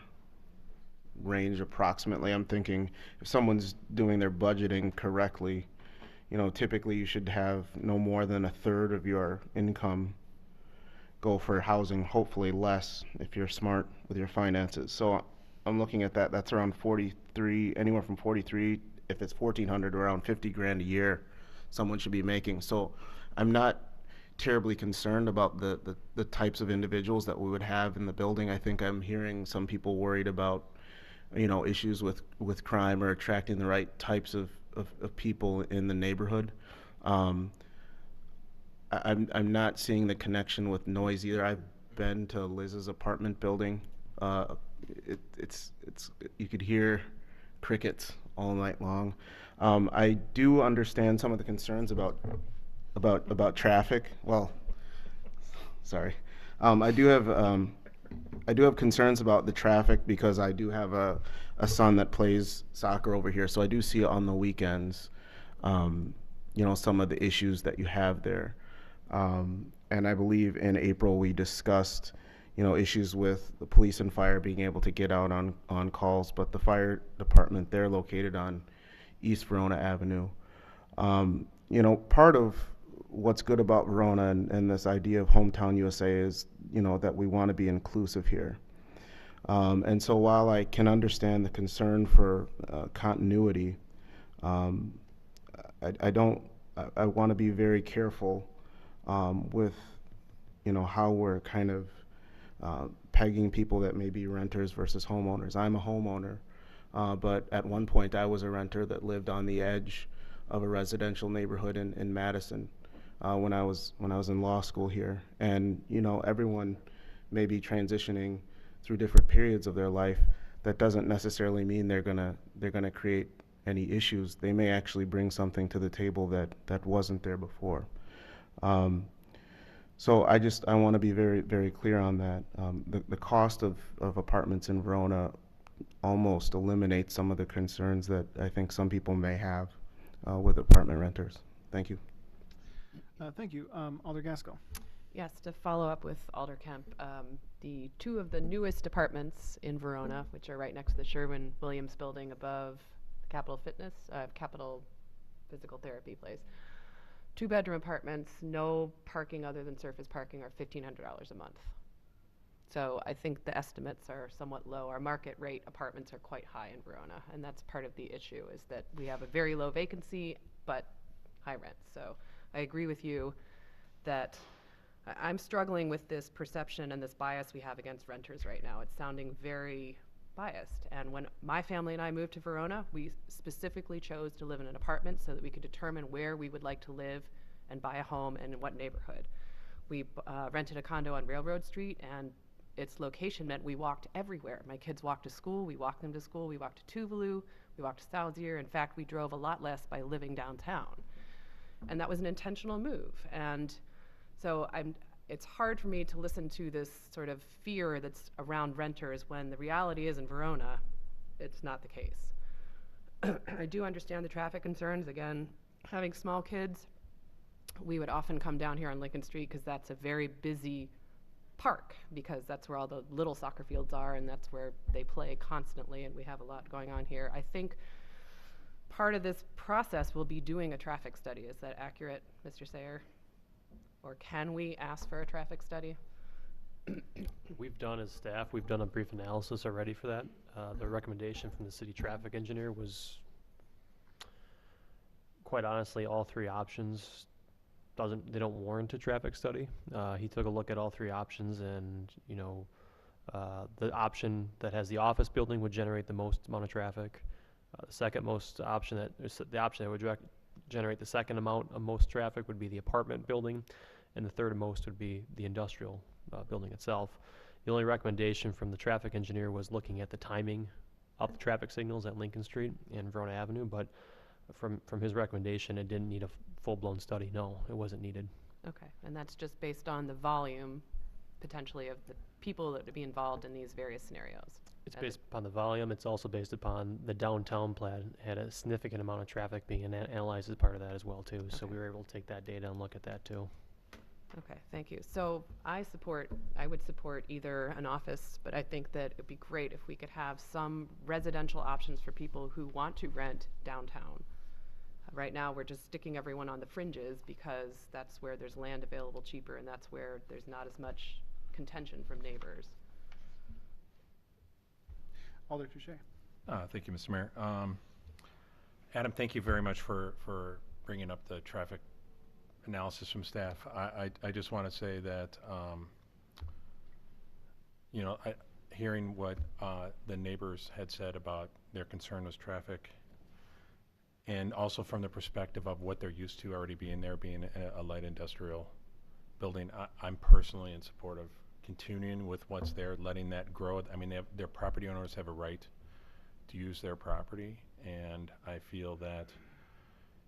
range approximately, I'm thinking if someone's doing their budgeting correctly, you know, typically you should have no more than a third of your income go for housing, hopefully less if you're smart with your finances. So I'm looking at that, that's around 43, anywhere from 43, if it's 1,400, around 50 grand a year someone should be making. So I'm not terribly concerned about the types of individuals that we would have in the building. I think I'm hearing some people worried about, you know, issues with crime or attracting the right types of people in the neighborhood. I'm not seeing the connection with noise either. I've been to Liz's apartment building. It's you could hear crickets all night long. I do understand some of the concerns about traffic. Well, sorry. I do have concerns about the traffic because I do have a son that plays soccer over here, so I do see on the weekends, you know, some of the issues that you have there. And I believe in April we discussed, you know, issues with the police and fire being able to get out on calls, but the fire department, they're located on East Verona Avenue. You know, part of what's good about Verona and this idea of Hometown USA is, you know, that we want to be inclusive here. And so while I can understand the concern for continuity, I want to be very careful with, you know, how we're kind of pegging people that may be renters versus homeowners. I'm a homeowner, but at one point I was a renter that lived on the edge of a residential neighborhood in Madison. when I was in law school here. And you know, everyone may be transitioning through different periods of their life. That doesn't necessarily mean they're gonna create any issues. They may actually bring something to the table that wasn't there before. So I want to be very, very clear on that. The cost of apartments in Verona almost eliminates some of the concerns that I think some people may have with apartment renters. Thank you. Thank you. Alder Gaskell. Yes, to follow up with Alder Kemp, the two of the newest apartments in Verona, which are right next to the Sherwin-Williams building above Capital Capital Physical Therapy place. 2-bedroom apartments, no parking other than surface parking, are $1,500 a month. So I think the estimates are somewhat low. Our market rate apartments are quite high in Verona, and that's part of the issue, is that we have a very low vacancy but high rent. So I agree with you that I'm struggling with this perception and this bias we have against renters right now. It's sounding very biased. And when my family and I moved to Verona, we specifically chose to live in an apartment so that we could determine where we would like to live and buy a home and in what neighborhood. We rented a condo on Railroad Street, and its location meant we walked everywhere. My kids walked to school, we walked them to school, we walked to Tuvalu, we walked to Salzier. In fact, we drove a lot less by living downtown. And that was an intentional move. And so it's hard for me to listen to this sort of fear that's around renters when the reality is in Verona, it's not the case. I do understand the traffic concerns. Again, having small kids, we would often come down here on Lincoln Street because that's a very busy park, because that's where all the little soccer fields are and that's where they play constantly, and we have a lot going on here. I think part of this process will be doing a traffic study. Is that accurate, Mr. Sayer? Or can we ask for a traffic study? We've done, as staff, we've done a brief analysis already for that. The recommendation from the city traffic engineer was, quite honestly, all three options they don't warrant a traffic study. He took a look at all three options, and you know, the option that has the office building would generate the most amount of traffic. The second most option the option that would generate the second amount of most traffic would be the apartment building, and the third most would be the industrial building itself. The only recommendation from the traffic engineer was looking at the timing of the traffic signals at Lincoln Street and Verona Avenue, but from his recommendation, it didn't need a full-blown study. No, it wasn't needed. Okay, and that's just based on the volume, potentially, of the people that would be involved in these various scenarios. It's based upon the volume. It's also based upon the downtown plan had a significant amount of traffic being analyzed as part of that as well, too. So we were able to take that data and look at that, too. Okay, thank you. So I would support either an office, but I think that it'd be great if we could have some residential options for people who want to rent downtown. Right now, we're just sticking everyone on the fringes because that's where there's land available cheaper, and that's where there's not as much contention from neighbors. Alder Touche. Thank you, Mr. Mayor. Adam, thank you very much for bringing up the traffic analysis from staff. I just want to say that, you know, hearing what the neighbors had said about their concern was traffic, and also from the perspective of what they're used to already being there, being a light industrial building, I'm personally in support of continuing with what's there, letting that grow. I mean, their property owners have a right to use their property, and I feel that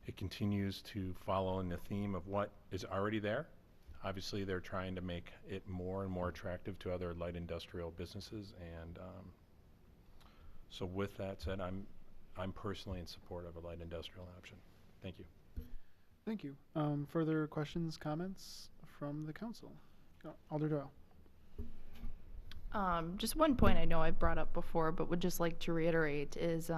it continues to follow in the theme of what is already there. Obviously, they're trying to make it more and more attractive to other light industrial businesses, and so with that said, I'm personally in support of a light industrial option. Thank you. Thank you. Further questions, comments from the council? Alder Doyle. Just one point I know I brought up before, but would just like to reiterate is,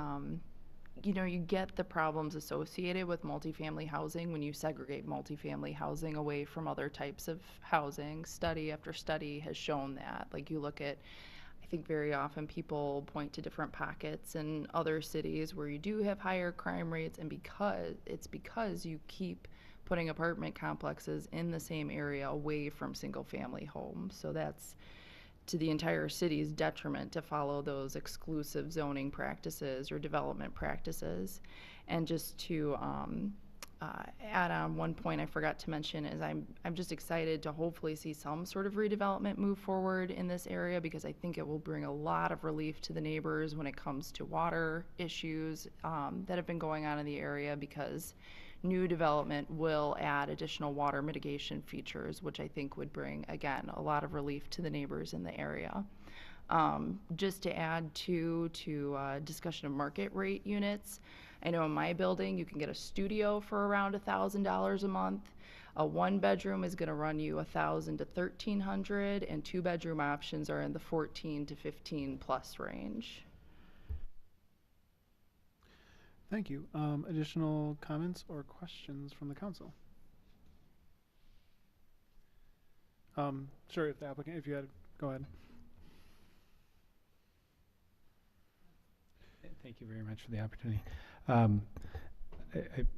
you know, you get the problems associated with multifamily housing when you segregate multifamily housing away from other types of housing. Study after study has shown that. Like, you look at, I think very often people point to different pockets in other cities where you do have higher crime rates, and because you keep putting apartment complexes in the same area away from single family homes. So that's to the entire city's detriment to follow those exclusive zoning practices or development practices. And just to add on one point I forgot to mention is I'm just excited to hopefully see some sort of redevelopment move forward in this area, because I think it will bring a lot of relief to the neighbors when it comes to water issues that have been going on in the area, because new development will add additional water mitigation features, which I think would bring, again, a lot of relief to the neighbors in the area. Just to add to discussion of market rate units, I know in my building you can get a studio for around $1,000 a month. A one bedroom is going to run you $1,000 to $1,300, and two bedroom options are in the 14 to 15 plus range. Thank you. Additional comments or questions from the council? Sure, if the applicant, if you had, go ahead. Thank you very much for the opportunity. I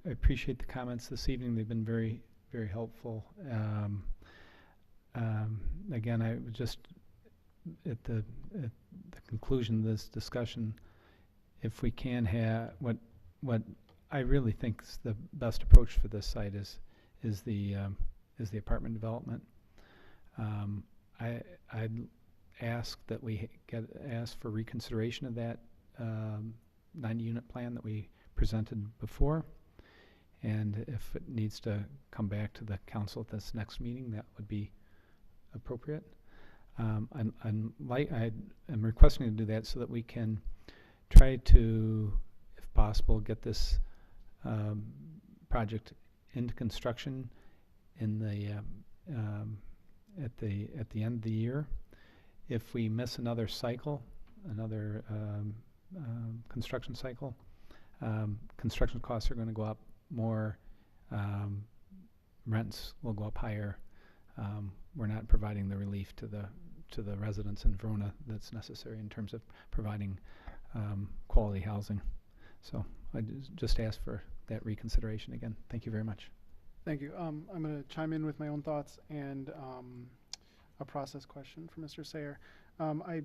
appreciate the comments this evening. They've been very, very helpful. Again, I would just, at the conclusion of this discussion, if we can have, what I really think is the best approach for this site is the apartment development. I'd ask that we ask for reconsideration of that 90-unit plan that we presented before, and if it needs to come back to the council at this next meeting, that would be appropriate. I'm requesting to do that so that we can try to, if possible, get this project into construction in the at the end of the year. If we miss another cycle, another construction cycle, construction costs are going to go up more, rents will go up higher. We're not providing the relief to the residents in Verona that's necessary in terms of providing quality housing. So I just ask for that reconsideration again. Thank you very much. Thank you. I'm going to chime in with my own thoughts and a process question for Mr. Sayer. I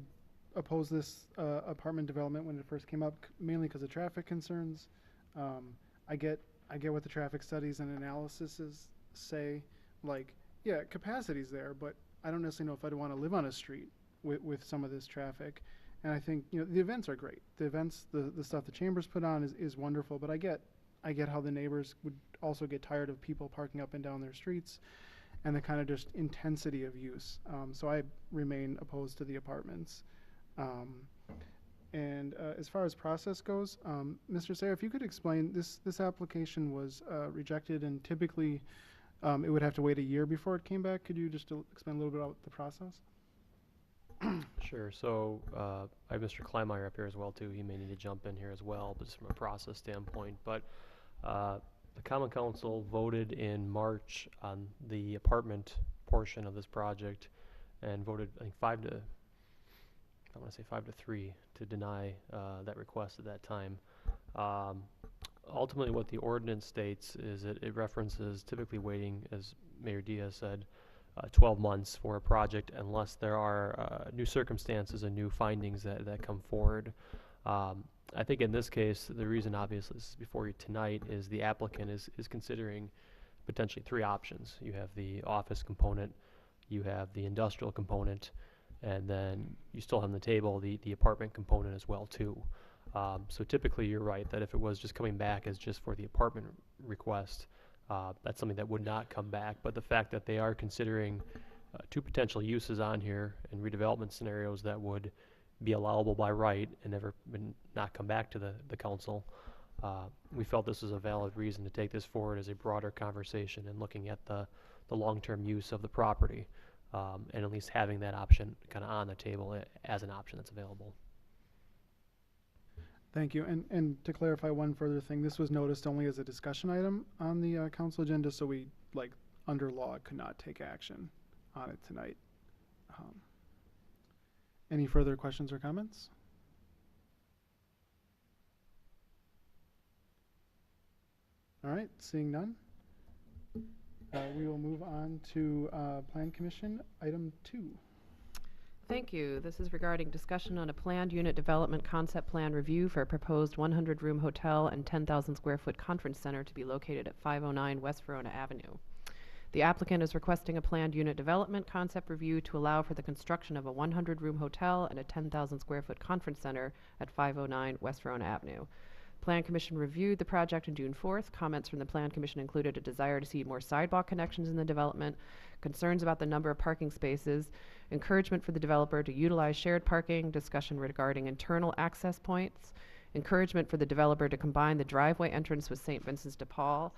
opposed this apartment development when it first came up, mainly because of traffic concerns. I get what the traffic studies and analyses say, like, yeah, capacity's there, but I don't necessarily know if I'd want to live on a street with some of this traffic. And I think, you know, the events are great. The events, the stuff the Chambers put on is wonderful, but I get how the neighbors would also get tired of people parking up and down their streets and the kind of just intensity of use. So I remain opposed to the apartments. As far as process goes, Mr. Sayer, if you could explain, this application was rejected, and typically it would have to wait a year before it came back. Could you just explain a little bit about the process? Sure. So I have Mr. Kleinmeyer up here as well too. He may need to jump in here as well, but just from a process standpoint. But the Common Council voted in March on the apartment portion of this project, and voted, I think, 5-3 to deny that request at that time. Ultimately, what the ordinance states is that it references typically waiting, as Mayor Diaz said, 12 months for a project unless there are new circumstances and new findings that come forward. I think in this case, the reason obviously this is before you tonight is the applicant is considering potentially three options. You have the office component, you have the industrial component, and then you still have on the table the apartment component as well too. So typically you're right that if it was just coming back as just for the apartment request, that's something that would not come back. But the fact that they are considering two potential uses on here and redevelopment scenarios that would be allowable by right and never not come back to the council, we felt this was a valid reason to take this forward as a broader conversation and looking at the long-term use of the property, and at least having that option kind of on the table as an option that's available. Thank you. And to clarify one further thing, this was noticed only as a discussion item on the council agenda, so we, like, under law, could not take action on it tonight. Any further questions or comments? All right, seeing none, we will move on to Plan Commission, item 2. Thank you. This is regarding discussion on a planned unit development concept plan review for a proposed 100-room hotel and 10,000 square foot conference center to be located at 509 West Verona Avenue. The applicant is requesting a planned unit development concept review to allow for the construction of a 100-room hotel and a 10,000 square foot conference center at 509 West Verona Avenue. Plan Commission reviewed the project on June 4th. Comments from the Plan Commission included a desire to see more sidewalk connections in the development, concerns about the number of parking spaces, encouragement for the developer to utilize shared parking, discussion regarding internal access points, encouragement for the developer to combine the driveway entrance with St. Vincent's de Paul,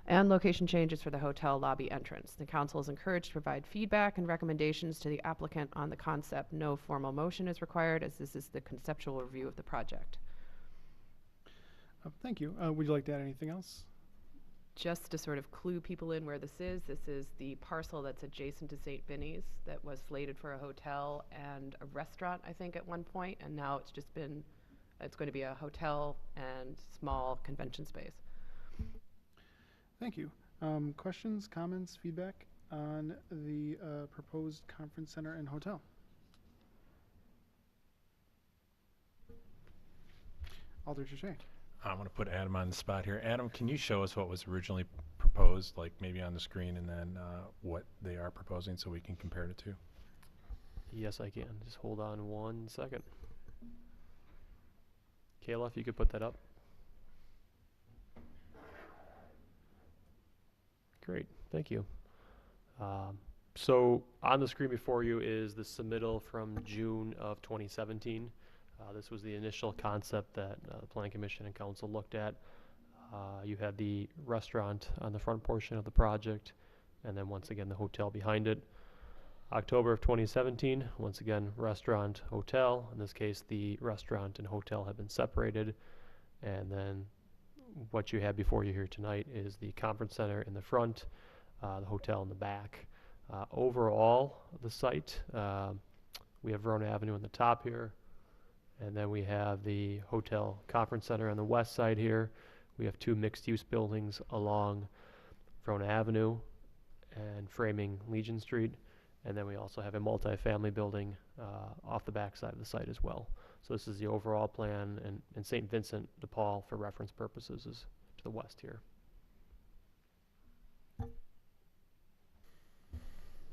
and location changes for the hotel lobby entrance. The council is encouraged to provide feedback and recommendations to the applicant on the concept. No formal motion is required, as this is the conceptual review of the project. Thank you. Would you like to add anything else? Just to sort of clue people in where this is the parcel that's adjacent to St. Vinny's that was slated for a hotel and a restaurant, I think, at one point, and now it's going to be a hotel and small convention space. Thank you. Questions, comments, feedback on the proposed conference center and hotel? Alder Touche. I'm going to put Adam on the spot here. Adam, can you show us what was originally proposed, like maybe on the screen, and then what they are proposing so we can compare the two? Yes, I can. Just hold on 1 second. Kayla, if you could put that up. Great, thank you. So on the screen before you is the submittal from June of 2017. This was the initial concept that the Planning Commission and Council looked at. You had the restaurant on the front portion of the project, and then once again the hotel behind it. October of 2017, once again restaurant, hotel. In this case, the restaurant and hotel have been separated, and then what you have before you here tonight is the conference center in the front, the hotel in the back. Overall, the site, we have Verona Avenue on the top here, and then we have the hotel conference center on the west side here. We have two mixed-use buildings along Verona Avenue and framing Legion Street, and then we also have a multifamily building off the back side of the site as well. So this is the overall plan, and St. Vincent de Paul, for reference purposes, is to the west here.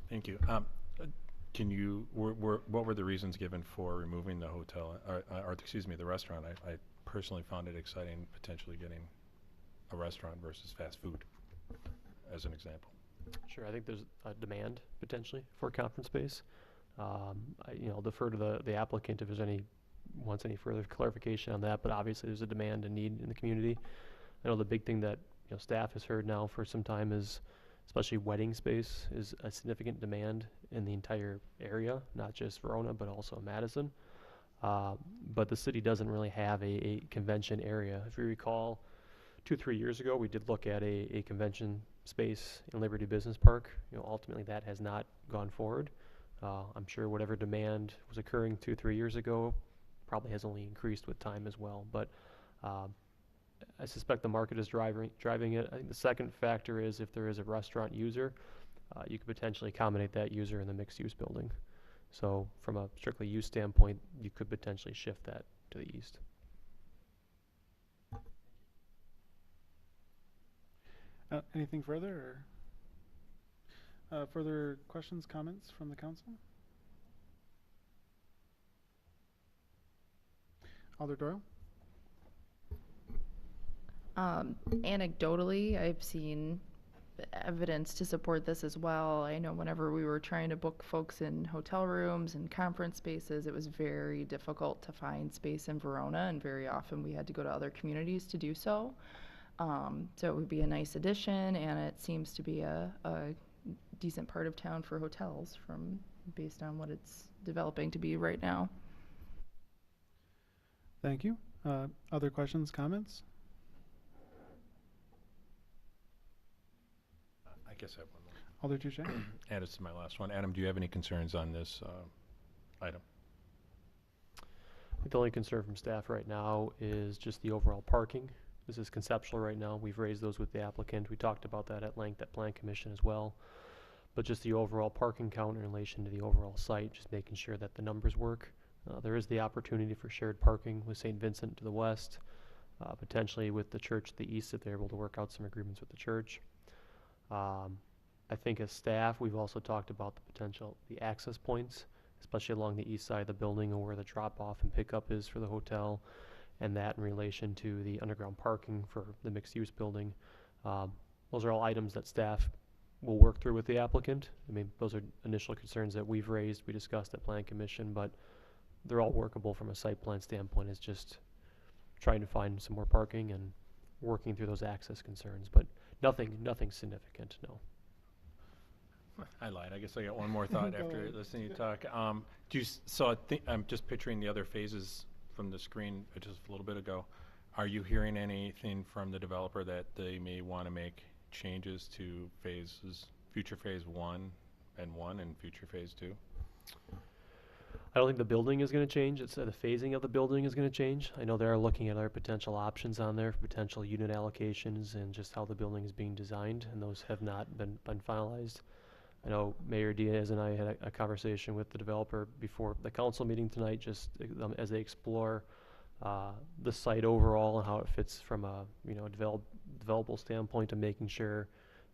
Thank you. What were the reasons given for removing the hotel, or excuse me, the restaurant? I personally found it exciting, potentially getting a restaurant versus fast food, as an example. Sure, I think there's a demand potentially for a conference space. I'll defer to the applicant if there's wants any further clarification on that, but obviously there's a demand and need in the community. I know the big thing that staff has heard now for some time is, especially wedding space, is a significant demand in the entire area, not just Verona, but also Madison. But the city doesn't really have a convention area. If you recall, 2-3 years ago, we did look at a convention space in Liberty Business Park. Ultimately that has not gone forward. I'm sure whatever demand was occurring 2-3 years ago probably has only increased with time as well. But I suspect the market is driving it. I think the second factor is if there is a restaurant user, you could potentially accommodate that user in the mixed-use building. So from a strictly use standpoint, you could potentially shift that to the east. Anything further? Or, further questions, comments from the council? Alder Doyle? Anecdotally, I've seen evidence to support this as well. I know whenever we were trying to book folks in hotel rooms and conference spaces, it was very difficult to find space in Verona, and very often we had to go to other communities to do so. So it would be a nice addition, and it seems to be a decent part of town for hotels based on what it's developing to be right now. Thank you. Other questions, comments? I guess I have one more. Alder Touche? Add it to my last one. Adam, do you have any concerns on this item? I think the only concern from staff right now is just the overall parking. This is conceptual right now. We've raised those with the applicant. We talked about that at length at Plan Commission as well. but just the overall parking count in relation to the overall site, just making sure that the numbers work. There is the opportunity for shared parking with St. Vincent to the west, potentially with the church to the east if they're able to work out some agreements with the church. I think as staff, we've also talked about the potential, the access points, especially along the east side of the building and where the drop-off and pickup is for the hotel, and that in relation to the underground parking for the mixed-use building. Those are all items that staff will work through with the applicant. I mean, those are initial concerns that we've raised, we discussed at Plan Commission, but they're all workable from a site plan standpoint. It's just trying to find some more parking and working through those access concerns, but nothing significant, no. I lied. I guess I got one more thought after listening to you talk. So I'm just picturing the other phases from the screen just a little bit ago. Are you hearing anything from the developer that they may want to make changes to phases, future phase 1 and future phase 2? I don't think the building is going to change. It's the phasing of the building is going to change. I know they are looking at other potential options on there for potential unit allocations and just how the building is being designed, and those have not been finalized. I know Mayor Diaz and I had a conversation with the developer before the council meeting tonight, just as they explore the site overall and how it fits from a developable standpoint, and making sure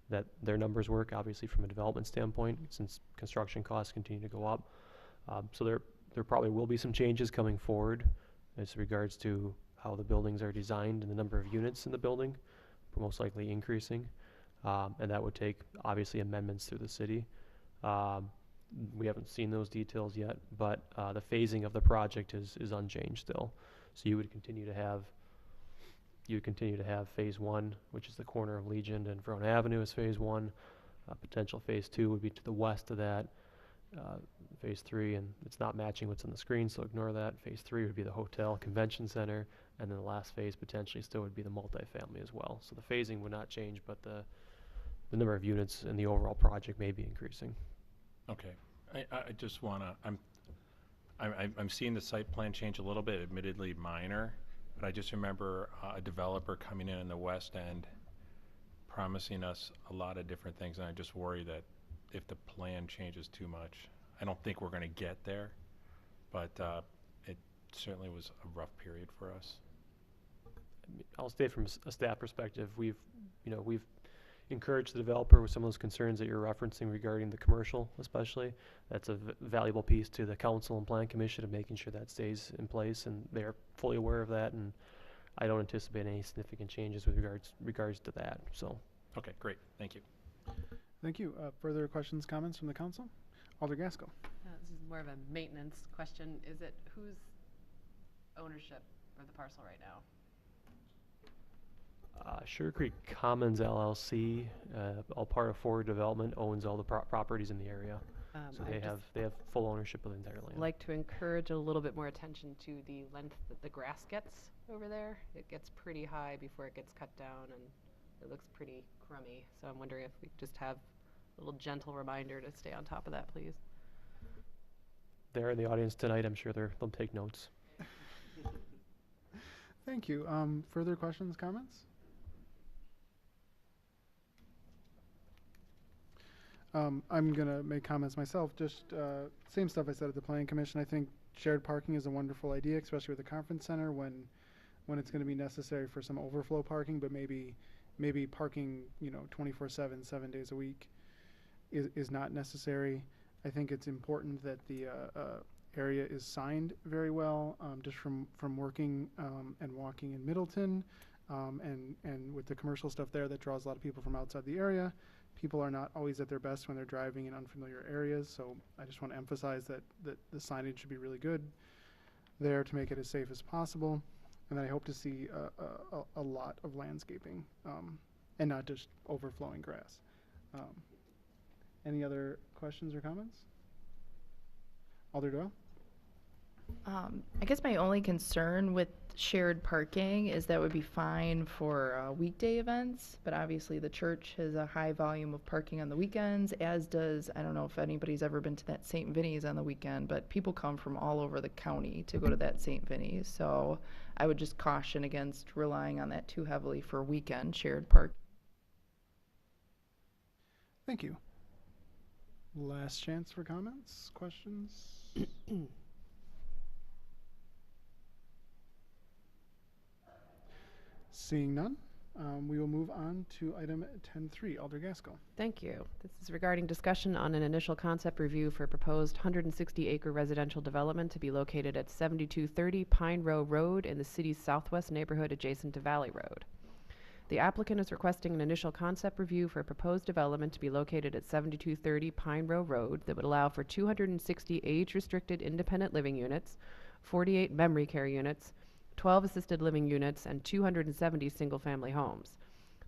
that their numbers work. Obviously, from a development standpoint, since construction costs continue to go up, so there probably will be some changes coming forward as regards to how the buildings are designed and the number of units in the building, most likely increasing. And that would take, obviously, amendments through the city. We haven't seen those details yet, but the phasing of the project is unchanged still. So you would continue to have phase 1, which is the corner of Legion and Verona Avenue as phase 1. Potential phase 2 would be to the west of that. Phase 3, and it's not matching what's on the screen, so ignore that. Phase 3 would be the hotel convention center, and then the last phase potentially still would be the multifamily as well. So the phasing would not change, but the number of units in the overall project may be increasing. Okay. I just want to, I'm seeing the site plan change a little bit, admittedly minor, but I just remember a developer coming in the west end promising us a lot of different things, and I just worry that if the plan changes too much, I don't think we're going to get there, but it certainly was a rough period for us. I'll state from a staff perspective, we've encouraged the developer with some of those concerns that you're referencing regarding the commercial, especially. That's a valuable piece to the council and plan commission of making sure that stays in place, and they're fully aware of that, and I don't anticipate any significant changes with regards to that. So. Okay, great. Thank you. Thank you. Further questions, comments from the council? Alder Gaskell. This is more of a maintenance question. Is it whose ownership of the parcel right now? Sugar Creek Commons LLC, all part of Forward Development, owns all the properties in the area. So they have full ownership of the entire land. I'd like to encourage a little bit more attention to the length that the grass gets over there. It gets pretty high before it gets cut down, and it looks pretty crummy. So I'm wondering if we could just have a little gentle reminder to stay on top of that, please. They're in the audience tonight. I'm sure they'll take notes. Thank you. Further questions, comments? I'm going to make comments myself. Just same stuff I said at the Planning Commission. I think shared parking is a wonderful idea, especially with the conference center when it's going to be necessary for some overflow parking, but maybe parking 24/7, 7 days a week is not necessary. I think it's important that the area is signed very well, just from working and walking in Middleton, and with the commercial stuff there that draws a lot of people from outside the area. People are not always at their best when they're driving in unfamiliar areas, so I just want to emphasize that the signage should be really good there to make it as safe as possible. And then I hope to see a lot of landscaping, and not just overflowing grass. Any other questions or comments? Alder Doyle? I guess my only concern with shared parking is that would be fine for weekday events, but obviously the church has a high volume of parking on the weekends, as does, I don't know if anybody's ever been to that St. Vinny's on the weekend, but people come from all over the county to go to that St. Vinny's. So I would just caution against relying on that too heavily for weekend shared park. Thank you. Last chance for comments, questions? Seeing none, we will move on to item 10.3. Alder Gaskell. Thank you. This is regarding discussion on an initial concept review for proposed 160-acre residential development to be located at 7230 Pine Row Road in the city's southwest neighborhood adjacent to Valley Road. The applicant is requesting an initial concept review for a proposed development to be located at 7230 Pine Row Road that would allow for 260 age-restricted independent living units, 48 memory care units, 12 assisted living units, and 270 single-family homes.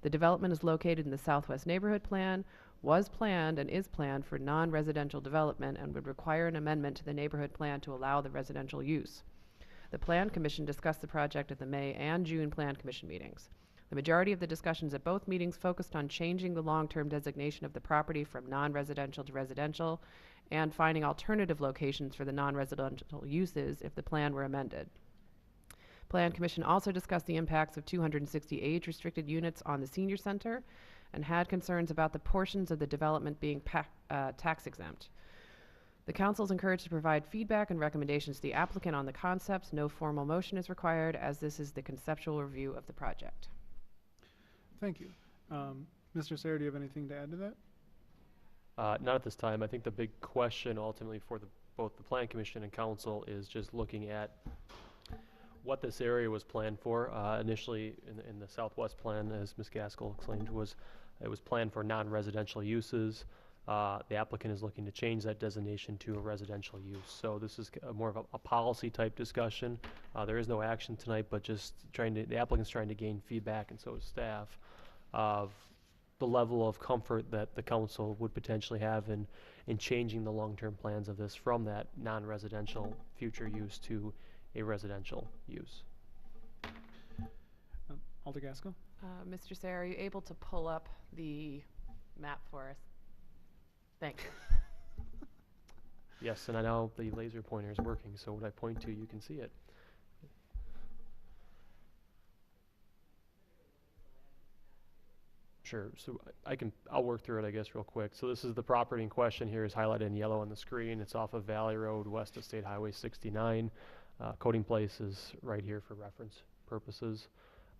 The development is located in the Southwest Neighborhood Plan, was planned and is planned for non-residential development, and would require an amendment to the neighborhood plan to allow the residential use. The Plan Commission discussed the project at the May and June Plan Commission meetings. The majority of the discussions at both meetings focused on changing the long-term designation of the property from non-residential to residential and finding alternative locations for the non-residential uses if the plan were amended. Plan Commission also discussed the impacts of 260 age-restricted units on the senior center and had concerns about the portions of the development being tax exempt. The council is encouraged to provide feedback and recommendations to the applicant on the concepts. No formal motion is required, as this is the conceptual review of the project. Thank you. Mr. Sayre, do you have anything to add to that? Not at this time. I think the big question ultimately for both the Plan Commission and Council is just looking at what this area was planned for. Initially, in the Southwest Plan, as Ms. Gaskell explained, it was planned for non-residential uses. The applicant is looking to change that designation to a residential use. So this is more of a policy type discussion. There is no action tonight, but just the applicant's trying to gain feedback, and so is staff, of the level of comfort that the council would potentially have in changing the long-term plans of this from that non-residential future use to a residential use. Alder Gaskell? Mr. Sayre, are you able to pull up the map for us? Thank you. Yes, and I know the laser pointer is working, so when I point to, you can see it. Sure, so I'll work through it, I guess, real quick. So this is the property in question here, is highlighted in yellow on the screen. It's off of Valley Road, west of State Highway 69. Coding place is right here for reference purposes.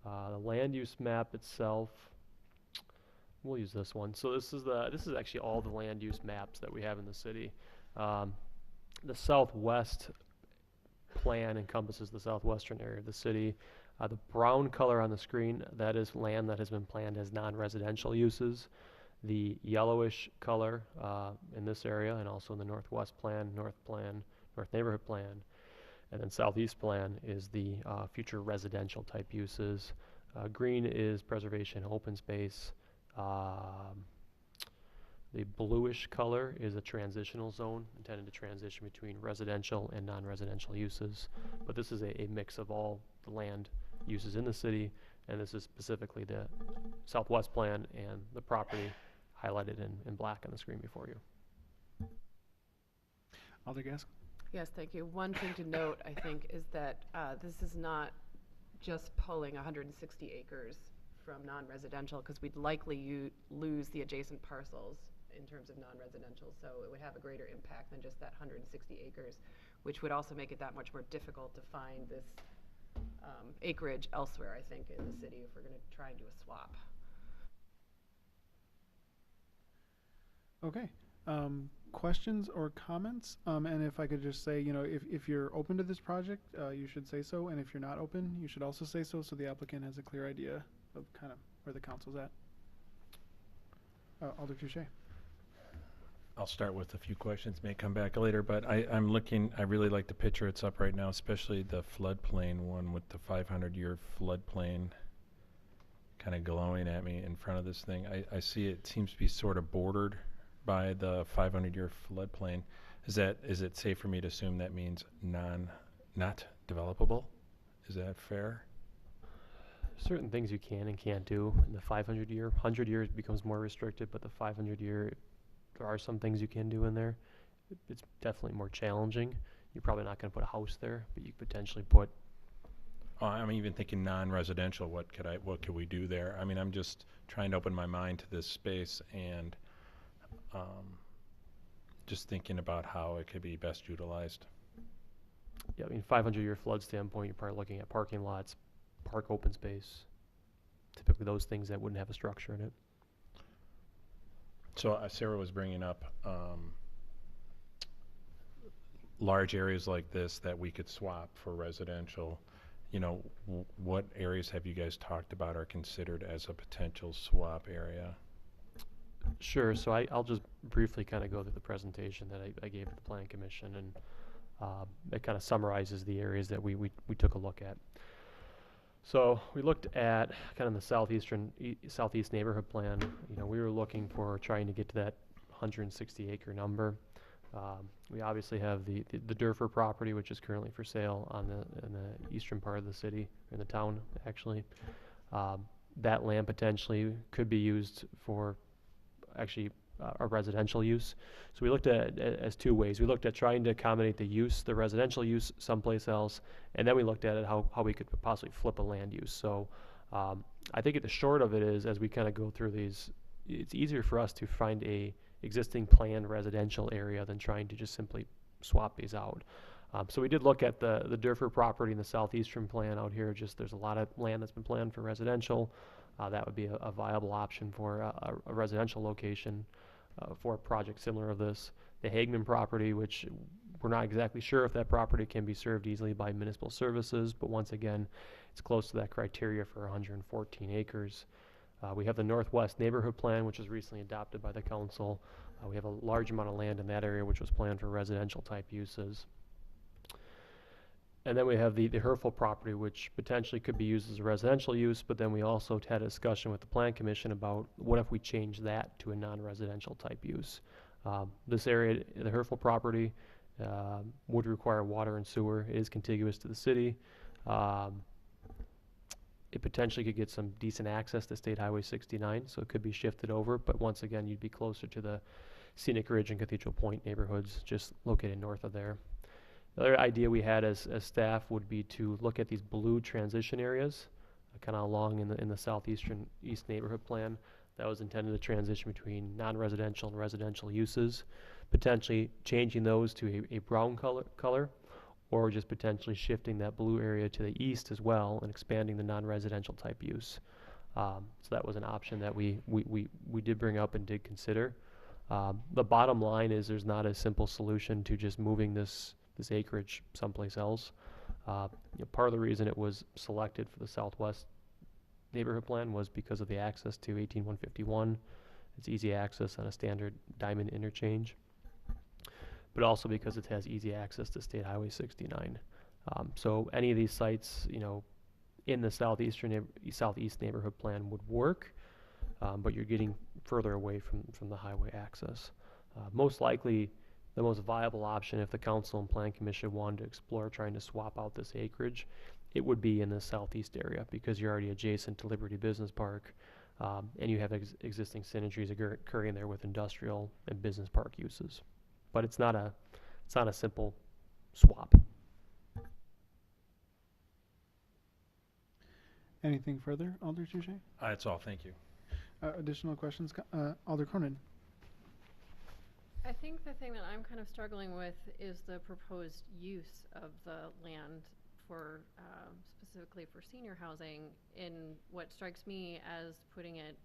The land use map itself, we'll use this one. So this is actually all the land use maps that we have in the city. The southwest plan encompasses the southwestern area of the city. The brown color on the screen, that is land that has been planned as non-residential uses. The yellowish color in this area, and also in the northwest plan, north neighborhood plan, and then southeast plan is the future residential type uses. Green is preservation, open space. The bluish color is a transitional zone intended to transition between residential and non-residential uses. But this is a mix of all the land uses in the city, and this is specifically the southwest plan and the property highlighted in black on the screen before you. Alder Gaskell? Yes, thank you. One thing to note, I think, is that this is not just pulling 160 acres from non-residential, because we'd likely lose the adjacent parcels in terms of non-residential, so it would have a greater impact than just that 160 acres, which would also make it that much more difficult to find this acreage elsewhere, I think, in the city if we're going to try and do a swap. Okay. Questions or comments? And if I could just say, if you're open to this project, you should say so, and if you're not open, you should also say so the applicant has a clear idea of kind of where the council's at. Alder Touche. I'll start with a few questions, may come back later, but I really like the picture it's up right now, especially the floodplain one with the 500-year floodplain kind of glowing at me in front of this thing. I see it seems to be sort of bordered by the 500-year floodplain. Is it safe for me to assume that means not developable? Is that fair? Certain things you can and can't do. In the 500-year, 100 years becomes more restricted, but the 500-year, there are some things you can do in there. It's definitely more challenging. You're probably not going to put a house there, but you could potentially put. I'm even thinking non-residential. What could we do there? I mean, I'm just trying to open my mind to this space, and just thinking about how it could be best utilized. Yeah, I mean, 500-year flood standpoint, you're probably looking at parking lots, park open space, typically those things that wouldn't have a structure in it. So Sarah was bringing up large areas like this that we could swap for residential. You know, what areas have you guys talked about or considered as a potential swap area? Sure, so I'll just briefly kind of go through the presentation that I gave to the Plan Commission, and it kind of summarizes the areas that we took a look at. So we looked at kind of the southeast neighborhood plan. You know, we were looking for trying to get to that 160 acre number. We obviously have the Durford property, which is currently for sale in the eastern part of the city, or in the town actually. That land potentially could be used for actually a residential use. So we looked at it as two ways. We looked at trying to accommodate the residential use someplace else, and then we looked at it how we could possibly flip a land use. So I think at the short of it is, as we kind of go through these, it's easier for us to find a existing planned residential area than trying to just simply swap these out. So we did look at the Durford property in the southeastern plan out here. Just there's a lot of land that's been planned for residential. That would be a viable option for a residential location for a project similar to this. The Hagman property, which we're not exactly sure if that property can be served easily by municipal services, but once again, it's close to that criteria for 114 acres. We have the Northwest Neighborhood Plan, which was recently adopted by the council. We have a large amount of land in that area, which was planned for residential type uses. And then we have the Herfel property, which potentially could be used as a residential use, but then we also had a discussion with the Plan Commission about what if we change that to a non-residential type use. This area, the Herfel property, would require water and sewer. It is contiguous to the city. It potentially could get some decent access to State Highway 69, so it could be shifted over, but once again, you'd be closer to the Scenic Ridge and Cathedral Point neighborhoods, just located north of there. The other idea we had as staff would be to look at these blue transition areas, kind of along in the southeastern east neighborhood plan. That was intended to transition between non-residential and residential uses, potentially changing those to a brown color, or just potentially shifting that blue area to the east as well and expanding the non-residential type use. So that was an option that we did bring up and did consider. The bottom line is there's not a simple solution to just moving this acreage someplace else. Part of the reason it was selected for the Southwest neighborhood plan was because of the access to 18151. It's easy access on a standard diamond interchange, but also because it has easy access to State Highway 69. So any of these sites, in the southeast neighborhood plan would work, but you're getting further away from the highway access. Most likely, the most viable option, if the council and plan commission wanted to explore trying to swap out this acreage, it would be in the southeast area because you're already adjacent to Liberty Business Park, and you have existing synergies occurring there with industrial and business park uses. But it's not a simple swap. Anything further, Alder Touche? That's all, thank you. Additional questions, Alder Cronin? I think the thing that I'm kind of struggling with is the proposed use of the land for specifically for senior housing, in what strikes me as putting it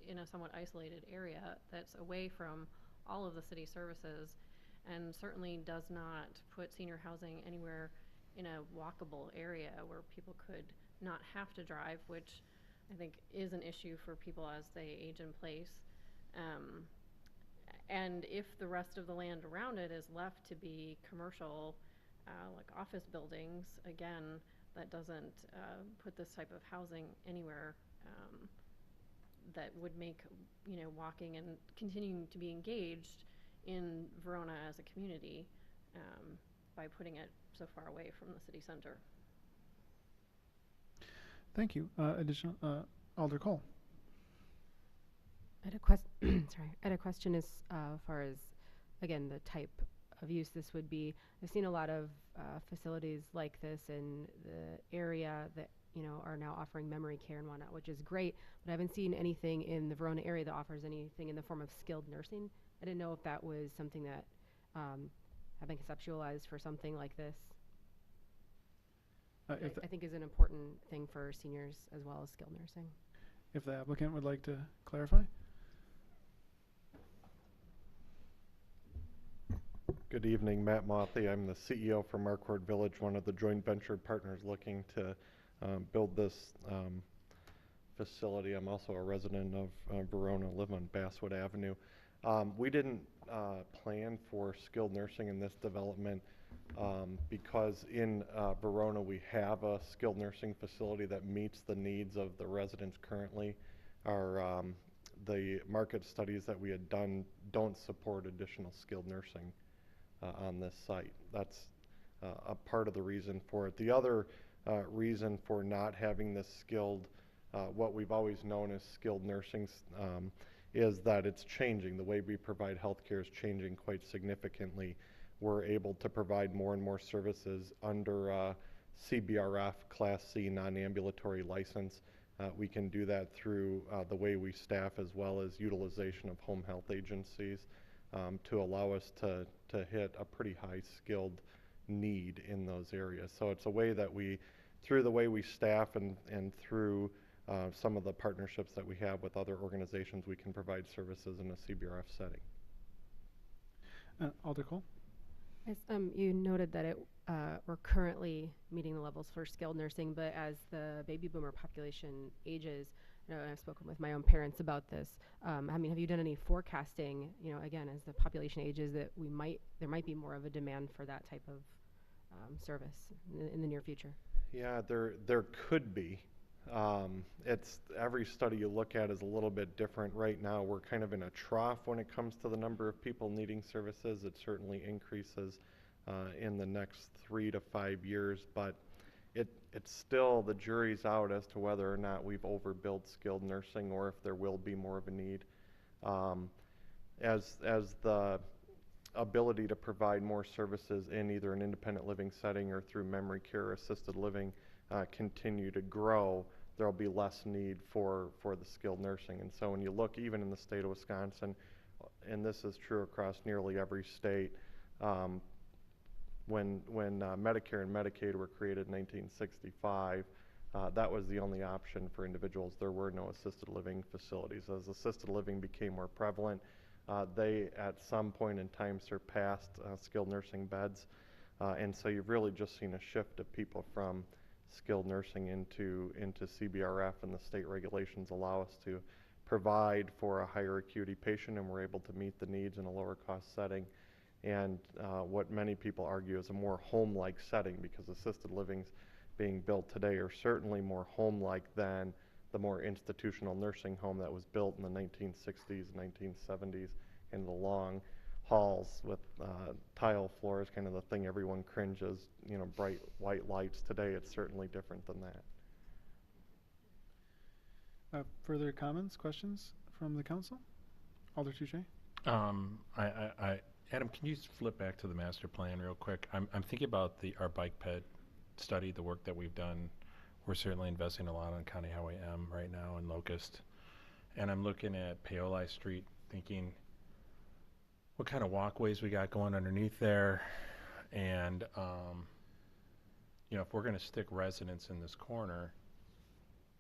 in a somewhat isolated area that's away from all of the city services, and certainly does not put senior housing anywhere in a walkable area where people could not have to drive, which I think is an issue for people as they age in place. And if the rest of the land around it is left to be commercial, like office buildings, again, that doesn't put this type of housing anywhere that would make walking and continuing to be engaged in Verona as a community by putting it so far away from the city center. Thank you. Additional, Alder Cole. I had a question as far as, again, the type of use this would be. I've seen a lot of facilities like this in the area that are now offering memory care and whatnot, which is great, but I haven't seen anything in the Verona area that offers anything in the form of skilled nursing. I didn't know if that was something that have been conceptualized for something like this. If I think is an important thing for seniors as well as skilled nursing. If the applicant would like to clarify? Good evening, Matt Motley. I'm the CEO for Marquardt Village, one of the joint venture partners looking to build this facility. I'm also a resident of Verona, live on Basswood Avenue. We didn't plan for skilled nursing in this development because in Verona we have a skilled nursing facility that meets the needs of the residents currently. The market studies that we had done don't support additional skilled nursing on this site. That's a part of the reason for it. The other reason for not having this skilled, what we've always known as skilled nursing, is that it's changing. The way we provide healthcare is changing quite significantly. We're able to provide more and more services under CBRF Class C non-ambulatory license. We can do that through the way we staff as well as utilization of home health agencies to allow us to hit a pretty high skilled need in those areas. So it's a way that we, through the way we staff and through some of the partnerships that we have with other organizations, we can provide services in a CBRF setting. Alder Cole? Yes, you noted that we're currently meeting the levels for skilled nursing, but as the baby boomer population ages, and I've spoken with my own parents about this. I mean, have you done any forecasting? You know, again, as the population ages, that there might be more of a demand for that type of service in the near future. Yeah, there could be. It's every study you look at is a little bit different. Right now, we're kind of in a trough when it comes to the number of people needing services. It certainly increases in the next 3 to 5 years, but it's still, the jury's out as to whether or not we've overbuilt skilled nursing or if there will be more of a need. As the ability to provide more services in either an independent living setting or through memory care or assisted living continue to grow, there'll be less need for the skilled nursing. And so when you look even in the state of Wisconsin, and this is true across nearly every state, when Medicare and Medicaid were created in 1965, that was the only option for individuals. There were no assisted living facilities. As assisted living became more prevalent, they at some point in time surpassed skilled nursing beds. And so you've really just seen a shift of people from skilled nursing into CBRF, and the state regulations allow us to provide for a higher acuity patient, and we're able to meet the needs in a lower cost setting. And what many people argue is a more home-like setting, because assisted livings being built today are certainly more home-like than the more institutional nursing home that was built in the 1960s, 1970s, in the long halls with tile floors, kind of the thing everyone cringes, you know, bright white lights. Today it's certainly different than that. Further comments, questions from the council? Alder Touche? Adam, can you flip back to the master plan real quick? I'm thinking about our bike ped study, the work that we've done. We're certainly investing a lot on County Highway M right now in Locust. And I'm looking at Paoli Street thinking what kind of walkways we got going underneath there. And, you know, if we're going to stick residents in this corner,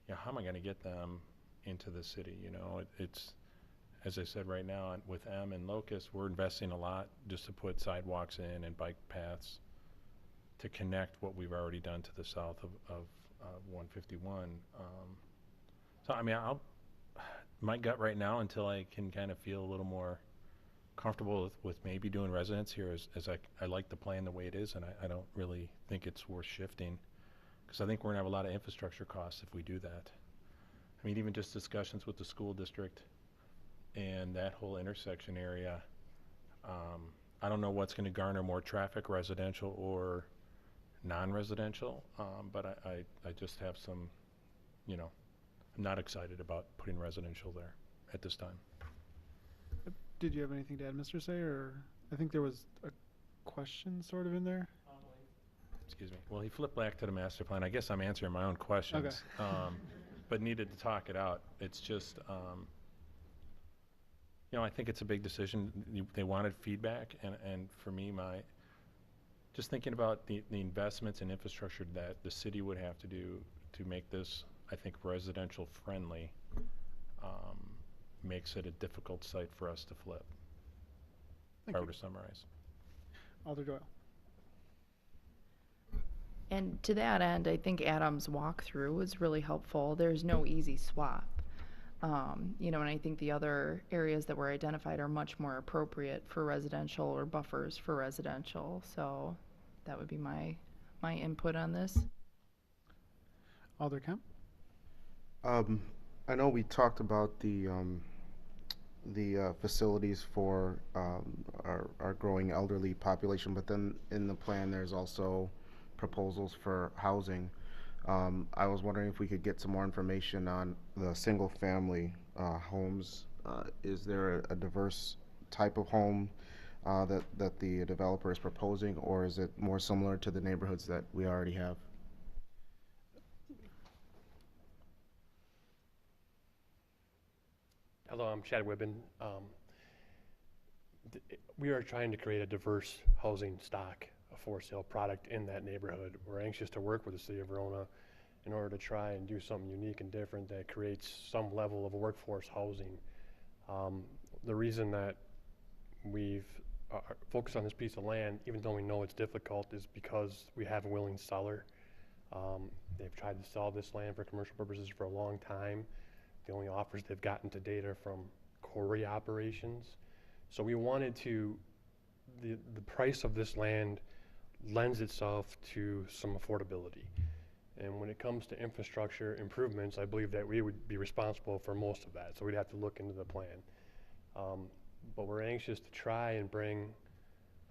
you know, how am I going to get them into the city? You know, it's, as I said right now, with M and Locust, we're investing a lot just to put sidewalks in and bike paths to connect what we've already done to the south of 151. So, I mean, my gut right now, until I can kind of feel a little more comfortable with maybe doing residents here, is I like the plan the way it is, and I don't really think it's worth shifting, because I think we're going to have a lot of infrastructure costs if we do that. I mean, even just discussions with the school district and that whole intersection area, I don't know what's going to garner more traffic, residential or non-residential, but I just have some, you know, I'm not excited about putting residential there at this time. Did you have anything to add, Mr. Say, or I think there was a question sort of in there? Excuse me. Well, he flipped back to the master plan. I guess I'm answering my own questions, but needed to talk it out. It's just, you know, I think it's a big decision. They wanted feedback, and for me, just thinking about the investments and infrastructure that the city would have to do to make this, I think, residential friendly, makes it a difficult site for us to flip. If I were to summarize. Alder Doyle. And to that end, I think Adam's walkthrough was really helpful. There's no easy swap. You know, and I think the other areas that were identified are much more appropriate for residential or buffers for residential. So that would be my input on this. Alder Kemp. I know we talked about the facilities for our growing elderly population, but then in the plan there's also proposals for housing. I was wondering if we could get some more information on the single-family homes. Is there a diverse type of home that the developer is proposing, or is it more similar to the neighborhoods that we already have? Hello, I'm Chad Wibben. We are trying to create a diverse housing stock, a for-sale product in that neighborhood. We're anxious to work with the city of Verona in order to try and do something unique and different that creates some level of workforce housing. The reason that we've focused on this piece of land, even though we know it's difficult, is because we have a willing seller. They've tried to sell this land for commercial purposes for a long time. The only offers they've gotten to date are from quarry operations. So we wanted to, the price of this land lends itself to some affordability. And when it comes to infrastructure improvements, I believe that we would be responsible for most of that. So we'd have to look into the plan. But we're anxious to try and bring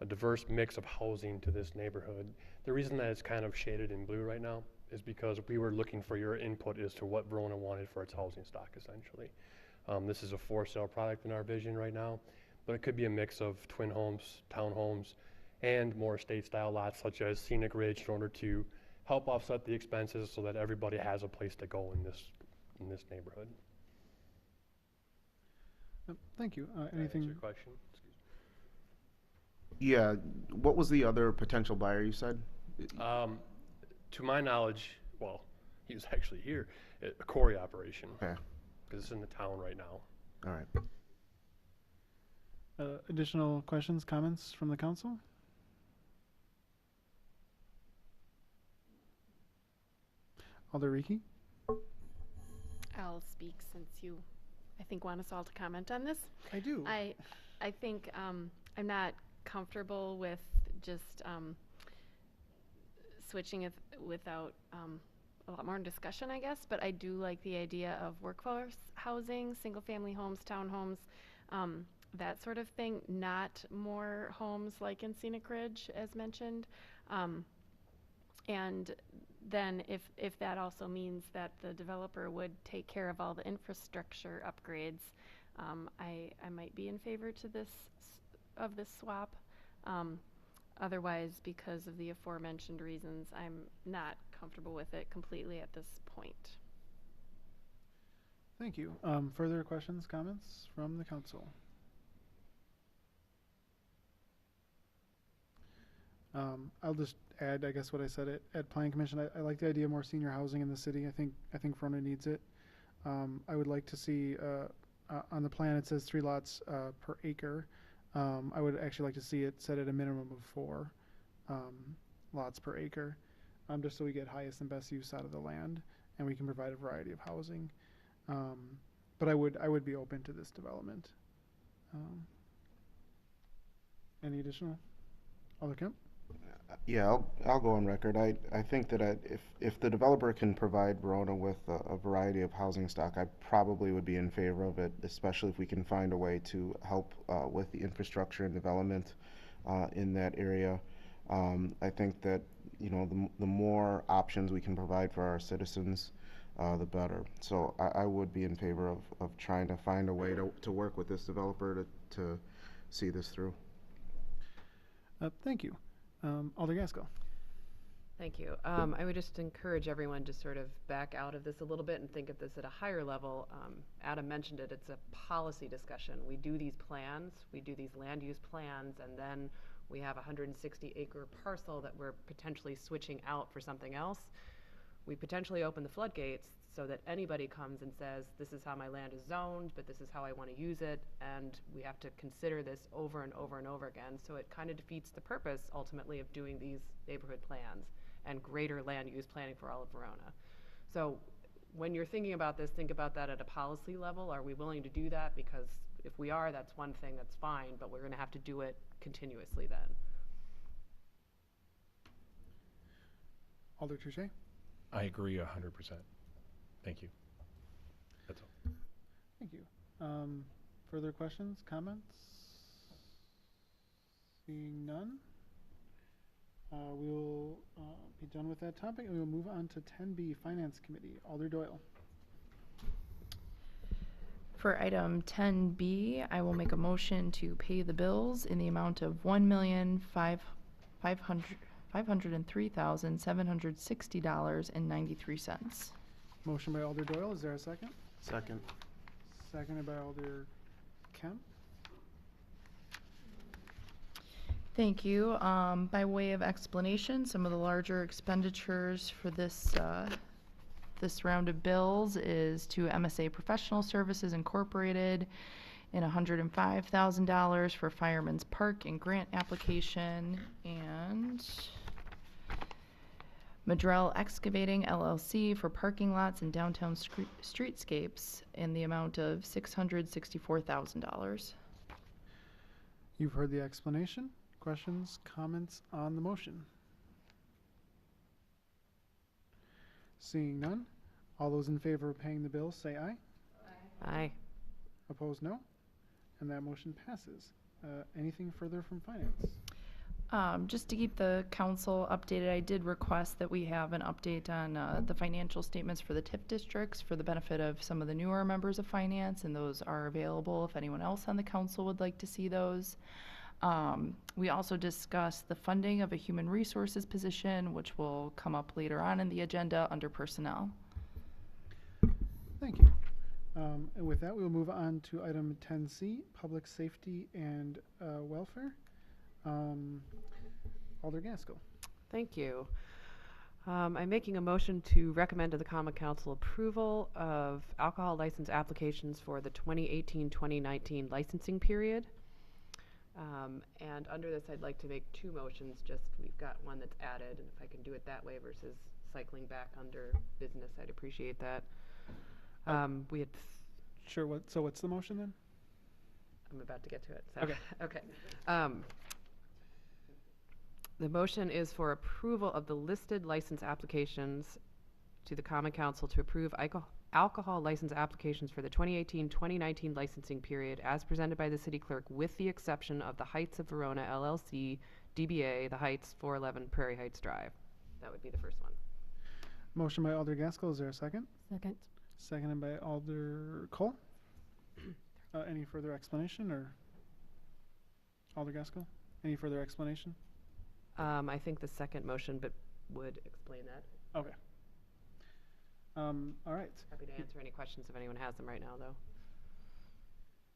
a diverse mix of housing to this neighborhood. The reason that it's kind of shaded in blue right now is because we were looking for your input as to what Verona wanted for its housing stock, essentially. This is a for-sale product in our vision right now, but it could be a mix of twin homes, townhomes, and more estate-style lots such as Scenic Ridge in order to help offset the expenses so that everybody has a place to go in this neighborhood. Thank you. Did I Anything? answer your question? Yeah, what was the other potential buyer you said? To my knowledge, well, he was actually here, a quarry operation. Okay. Because it's in the town right now. All right. Additional questions, comments from the council? Alder Ricky? I'll speak since you, I think, want us all to comment on this. I do. I think I'm not comfortable with just switching it without a lot more discussion, I guess. But I do like the idea of workforce housing, single-family homes, townhomes, that sort of thing. Not more homes like in Scenic Ridge, as mentioned. And then if that also means that the developer would take care of all the infrastructure upgrades, I might be in favor to this swap. Otherwise, because of the aforementioned reasons, I'm not comfortable with it completely at this point. Thank you. Further questions, comments from the council? I'll just add, I guess, what I said at Planning Commission. I like the idea of more senior housing in the city. I think Verona needs it. I would like to see on the plan it says 3 lots per acre. I would actually like to see it set at a minimum of 4 lots per acre, just so we get highest and best use out of the land, and we can provide a variety of housing. But I would be open to this development. Any additional? Alder Kemp? Yeah, I'll go on record. I think that if the developer can provide Verona with a variety of housing stock, I probably would be in favor of it, especially if we can find a way to help with the infrastructure and development in that area. I think that, you know, the more options we can provide for our citizens, the better. So I would be in favor of trying to find a way to work with this developer to see this through. Thank you. Alder Gaskell. Thank you. I would just encourage everyone to sort of back out of this a little bit and think of this at a higher level. Adam mentioned it, it's a policy discussion. We do these plans, we do these land use plans, and then we have a 160-acre parcel that we're potentially switching out for something else. We potentially open the floodgates so that anybody comes and says, this is how my land is zoned, but this is how I want to use it, and we have to consider this over and over and over again. So it kind of defeats the purpose, ultimately, of doing these neighborhood plans and greater land use planning for all of Verona. So when you're thinking about this, think about that at a policy level. Are we willing to do that? Because if we are, that's one thing, that's fine, but we're going to have to do it continuously then. Alder Touche? I agree 100%. Thank you. That's all. Thank you. Further questions, comments? Seeing none, we will be done with that topic, and we will move on to 10B, Finance Committee. Alder Doyle. For item 10B, I will make a motion to pay the bills in the amount of $1,503,760.93. Motion by Alder Doyle. Is there a second? Second. Seconded by Alder Kemp. Thank you. By way of explanation, some of the larger expenditures for this round of bills is to MSA Professional Services Incorporated in $105,000 for Fireman's Park and grant application, and Madrell Excavating LLC for parking lots and downtown streetscapes in the amount of $664,000. You've heard the explanation. Questions, comments on the motion? Seeing none, all those in favor of paying the bills say aye. Aye. Opposed, no. And that motion passes. Anything further from finance? Just to keep the council updated, I did request that we have an update on the financial statements for the TIF districts for the benefit of some of the newer members of finance, and those are available if anyone else on the council would like to see those. We also discussed the funding of a human resources position, which will come up later on in the agenda under personnel. Thank you. And with that, we will move on to item 10C, Public Safety and Welfare. Alder Gaskell. Thank you. I'm making a motion to recommend to the Common Council approval of alcohol license applications for the 2018-2019 licensing period. And under this, I'd like to make two motions. Just we've got one that's added, and if I can do it that way versus cycling back under business, I'd appreciate that. We had. Sure. So what's the motion then? I'm about to get to it. So. Okay. Okay. The motion is for approval of the listed license applications to the Common Council to approve alcohol license applications for the 2018-2019 licensing period as presented by the City Clerk, with the exception of the Heights of Verona LLC, DBA, the Heights, 411 Prairie Heights Drive. That would be the first one. Motion by Alder Gaskell. Is there a second? Second. Seconded by Alder Cole. Any further explanation, or Alder Gaskell? Any further explanation? I think the second motion, but would explain that. Okay. All right. Happy to answer any questions if anyone has them right now,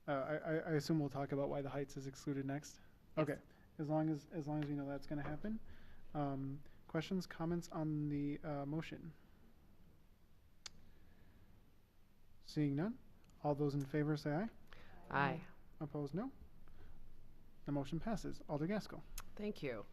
though. I assume we'll talk about why the Heights is excluded next. Yes. Okay. As long as we know that's going to happen. Questions, comments on the motion? Seeing none, all those in favor say aye. Aye. Opposed, no. The motion passes. Alder Gaskell. Thank you.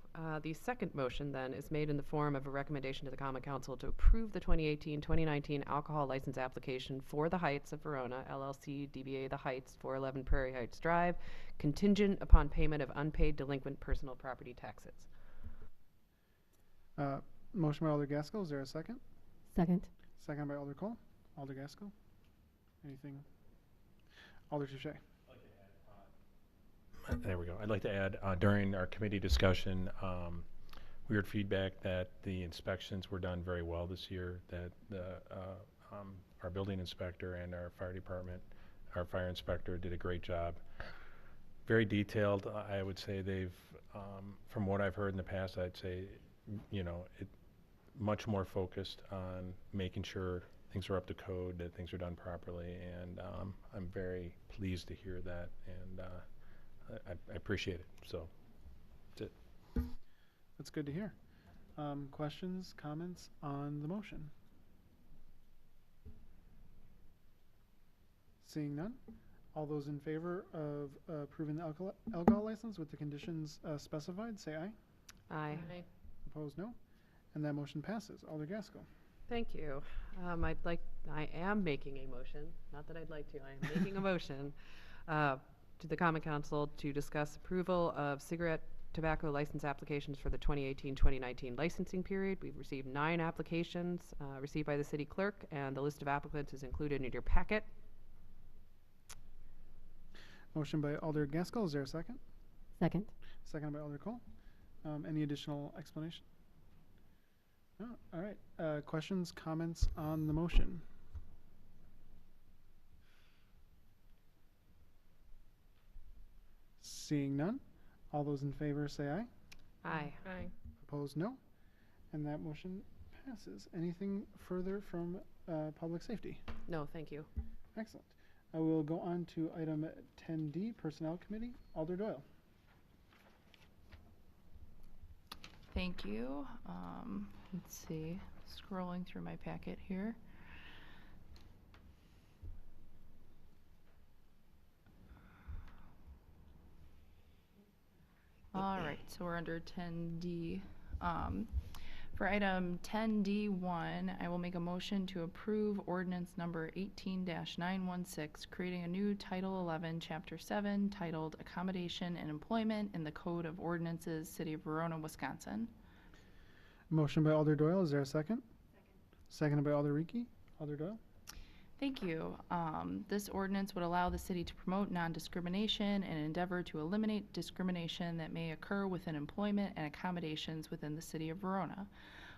The second motion then is made in the form of a recommendation to the Common Council to approve the 2018-2019 alcohol license application for the Heights of Verona, LLC, DBA The Heights, 411 Prairie Heights Drive, contingent upon payment of unpaid delinquent personal property taxes. Motion by Alder Gaskell. Is there a second? Second. Second by Alder Cole. Alder Gaskell. Anything? Alder Touche. There we go. I'd like to add, during our committee discussion, we heard feedback that the inspections were done very well this year, that our building inspector and our fire department, our fire inspector did a great job. Very detailed. I would say they've, from what I've heard in the past, I'd say, you know, much more focused on making sure things are up to code, that things are done properly, and I'm very pleased to hear that, and I appreciate it. So that's it. That's good to hear. Questions, comments on the motion? Seeing none, all those in favor of approving the alcohol license with the conditions specified, say aye. Aye. Opposed, no. And that motion passes. Alder Gaskell. Thank you. I am making a motion, not that I'd like to, I am making a motion to the Common Council to discuss approval of cigarette tobacco license applications for the 2018-2019 licensing period. We've received 9 applications received by the city clerk, and the list of applicants is included in your packet. Motion by Alder Gaskell. Is there a second? Second. Second by Alder Cole. Any additional explanation? No? All right. Questions, comments on the motion? Seeing none, all those in favor say aye. Aye. Aye. Opposed, no. And that motion passes. Anything further from public safety? No, thank you. Excellent. I will go on to item 10D, Personnel Committee. Alder Doyle. Thank you. Let's see, scrolling through my packet here. All right, so we're under 10D. For item 10D1, I will make a motion to approve ordinance number 18-916, creating a new Title 11, Chapter 7, titled Accommodation and Employment in the Code of Ordinances, City of Verona, Wisconsin. Motion by Alder Doyle. Is there a second? Seconded by Alder Rieke. Alder Doyle. Thank you. This ordinance would allow the city to promote non-discrimination and endeavor to eliminate discrimination that may occur within employment and accommodations within the city of Verona.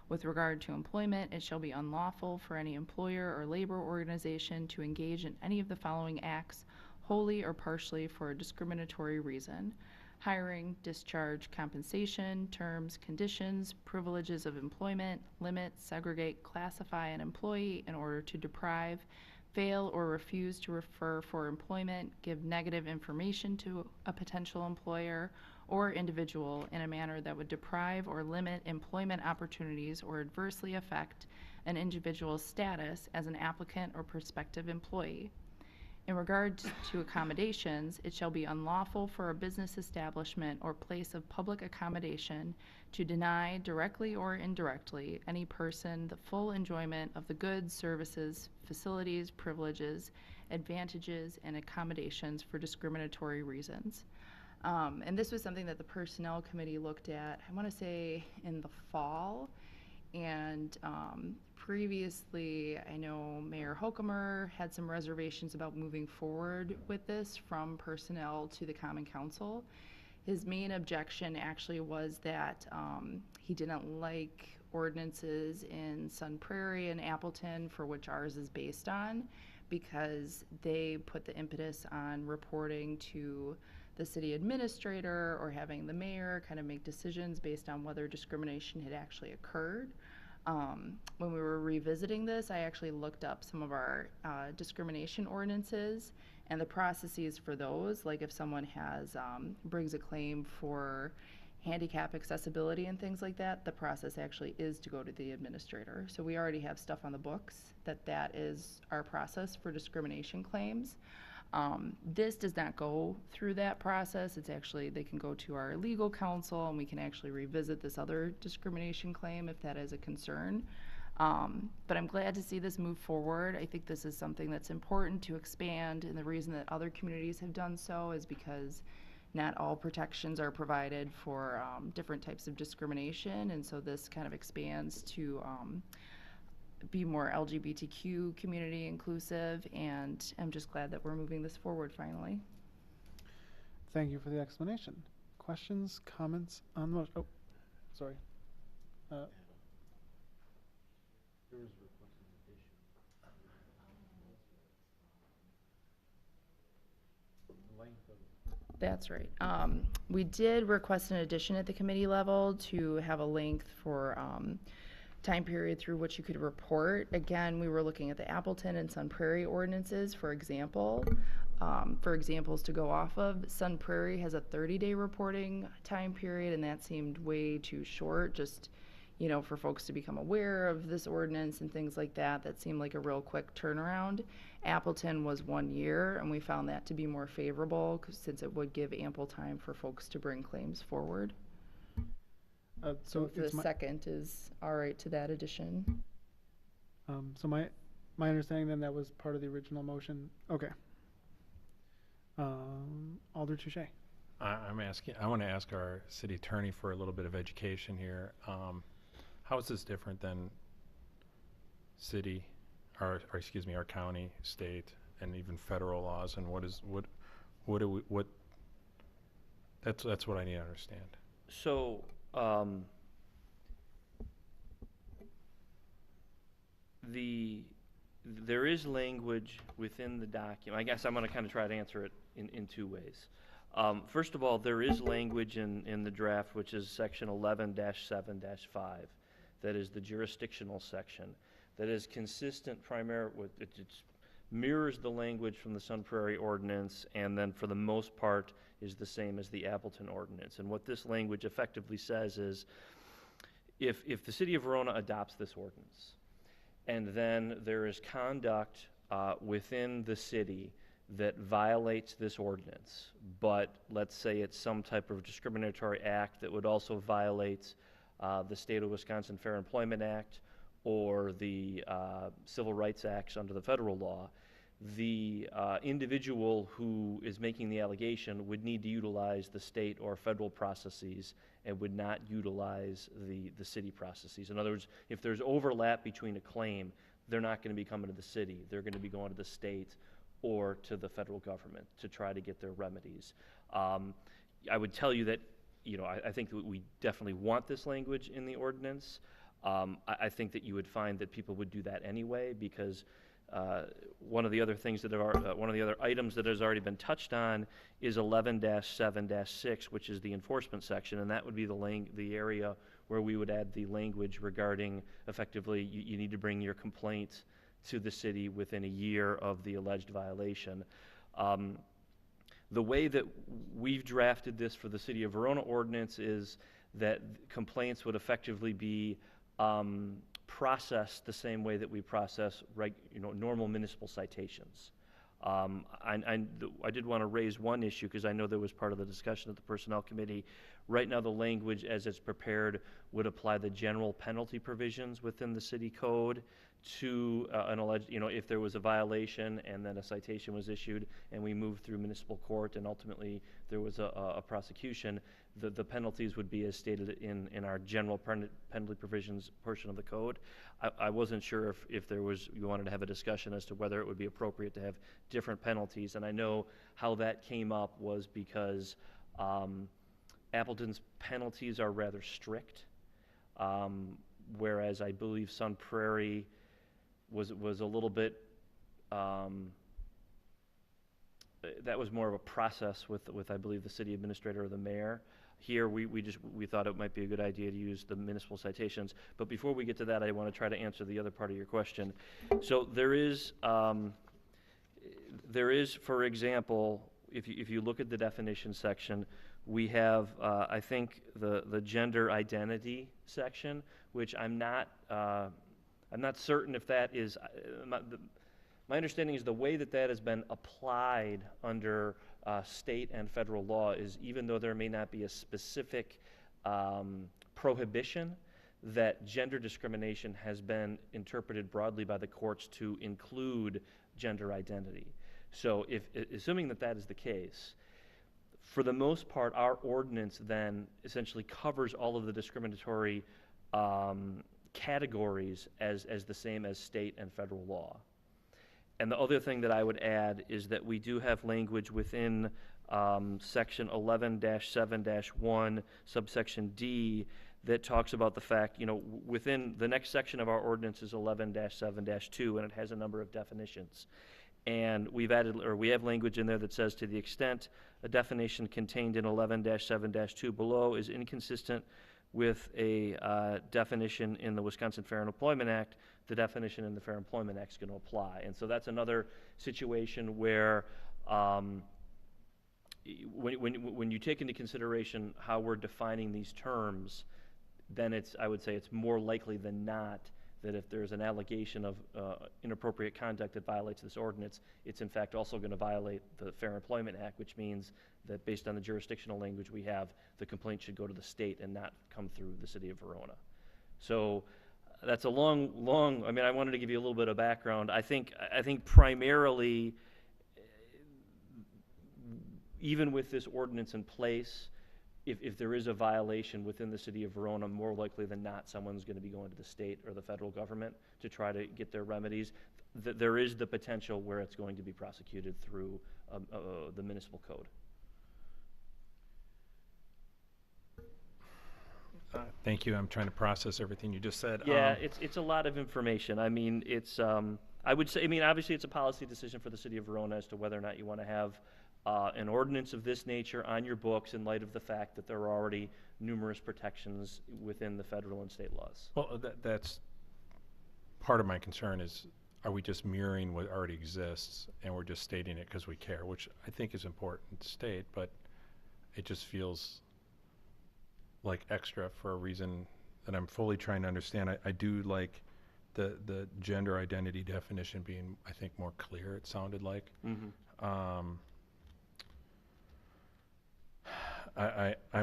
With regard to employment, it shall be unlawful for any employer or labor organization to engage in any of the following acts wholly or partially for a discriminatory reason: hiring, discharge, compensation, terms, conditions, privileges of employment, limit, segregate, classify an employee in order to deprive, fail, or refuse to refer for employment, give negative information to a potential employer or individual in a manner that would deprive or limit employment opportunities or adversely affect an individual's status as an applicant or prospective employee. In regard to accommodations, it shall be unlawful for a business establishment or place of public accommodation to deny, directly or indirectly, any person the full enjoyment of the goods, services, facilities, privileges, advantages, and accommodations for discriminatory reasons. And this was something that the Personnel Committee looked at, I want to say, in the fall. And previously, I know Mayor Hokumer had some reservations about moving forward with this from personnel to the Common Council. His main objection actually was that he didn't like ordinances in Sun Prairie and Appleton, for which ours is based on, because they put the impetus on reporting to the city administrator or having the mayor kind of make decisions based on whether discrimination had actually occurred. When we were revisiting this, I actually looked up some of our discrimination ordinances and the processes for those. Like if someone has brings a claim for handicap accessibility and things like that, the process actually is to go to the administrator. So we already have stuff on the books that is our process for discrimination claims. This does not go through that process. It's actually, they can go to our legal counsel and we can actually revisit this other discrimination claim if that is a concern. But I'm glad to see this move forward. I think this is something that's important to expand, and the reason that other communities have done so is because not all protections are provided for different types of discrimination, and so this kind of expands to be more LGBTQ community inclusive, and I'm just glad that we're moving this forward finally. Thank you for the explanation. Questions, comments on the motion? Oh, sorry. That's right. We did request an addition at the committee level to have a length for time period through which you could report. Again, we were looking at the Appleton and Sun Prairie ordinances, for example. For examples to go off of, Sun Prairie has a 30-day reporting time period, and that seemed way too short, just, you know, for folks to become aware of this ordinance and things like that. That seemed like a real quick turnaround. Appleton was 1 year, and we found that to be more favorable since it would give ample time for folks to bring claims forward. So if the second is all right to that addition. So my understanding then that was part of the original motion. Okay. Alder Touche. I want to ask our city attorney for a little bit of education here. How is this different than city, or excuse me, our county, state, and even federal laws? And that's what I need to understand. So, there is language within the document. I guess I'm going to kind of try to answer it in two ways. First of all, there is language in the draft, which is section 11-7-5, that is the jurisdictional section, that is consistent with, it mirrors the language from the Sun Prairie ordinance, and then for the most part is the same as the Appleton ordinance. And what this language effectively says is, if the city of Verona adopts this ordinance, and then there is conduct within the city that violates this ordinance, but let's say it's some type of discriminatory act that would also violate the State of Wisconsin Fair Employment Act or the Civil Rights Acts under the federal law, the individual who is making the allegation would need to utilize the state or federal processes and would not utilize the city processes. In other words, if there's overlap between a claim, they're not going to be coming to the city. They're going to be going to the state or to the federal government to try to get their remedies. I would tell you that, you know, I think that we definitely want this language in the ordinance. I think that you would find that people would do that anyway, because one of the other things that one of the other items that has already been touched on is 11-7-6, which is the enforcement section, and that would be the area where we would add the language regarding effectively you need to bring your complaint to the city within a year of the alleged violation. The way that we've drafted this for the City of Verona ordinance is that complaints would effectively be processed the same way that we process normal municipal citations. I did want to raise one issue because I know there was part of the discussion at the Personnel Committee. Right now, the language as it's prepared would apply the general penalty provisions within the city code to an alleged, if there was a violation and then a citation was issued and we moved through municipal court and ultimately there was a prosecution, the penalties would be as stated in our general penalty provisions portion of the code. I wasn't sure if you wanted to have a discussion as to whether it would be appropriate to have different penalties, and I know how that came up was because Appleton's penalties are rather strict, whereas I believe Sun Prairie was a little bit, that was more of a process with I believe the city administrator or the mayor. Here we thought it might be a good idea to use the municipal citations. But before we get to that, I want to try to answer the other part of your question. So there is, for example, if you look at the definition section, we have I think the gender identity section, which I'm not certain if that is, my understanding is the way that has been applied under state and federal law is, even though there may not be a specific prohibition, that gender discrimination has been interpreted broadly by the courts to include gender identity. So assuming that is the case, for the most part, our ordinance then essentially covers all of the discriminatory categories as the same as state and federal law. And the other thing that I would add is that we do have language within section 11-7-1, subsection D, that talks about the fact, within the next section of our ordinance is 11-7-2, and it has a number of definitions. And we have language in there that says, to the extent a definition contained in 11-7-2 below is inconsistent with a definition in the Wisconsin Fair Employment Act, the definition in the Fair Employment Act is going to apply. And so that's another situation where when you take into consideration how we're defining these terms, then I would say it's more likely than not that if there's an allegation of inappropriate conduct that violates this ordinance, it's in fact also going to violate the Fair Employment Act, which means that based on the jurisdictional language we have, the complaint should go to the state and not come through the city of Verona. So that's a long, I mean, I wanted to give you a little bit of background. I think primarily, even with this ordinance in place, if there is a violation within the city of Verona, more likely than not, someone's going to be going to the state or the federal government to try to get their remedies. There is the potential where it's going to be prosecuted through the municipal code. Thank you. I'm trying to process everything you just said. Yeah, it's a lot of information. I mean, it's I would say, I mean, obviously it's a policy decision for the city of Verona as to whether or not you want to have an ordinance of this nature on your books in light of the fact that there are already numerous protections within the federal and state laws. Well, that's part of my concern is, are we just mirroring what already exists and we're just stating it because we care, which I think is important to state, but it just feels like extra for a reason that I'm fully trying to understand. I do like the gender identity definition being, I think, more clear, it sounded like. Mm-hmm.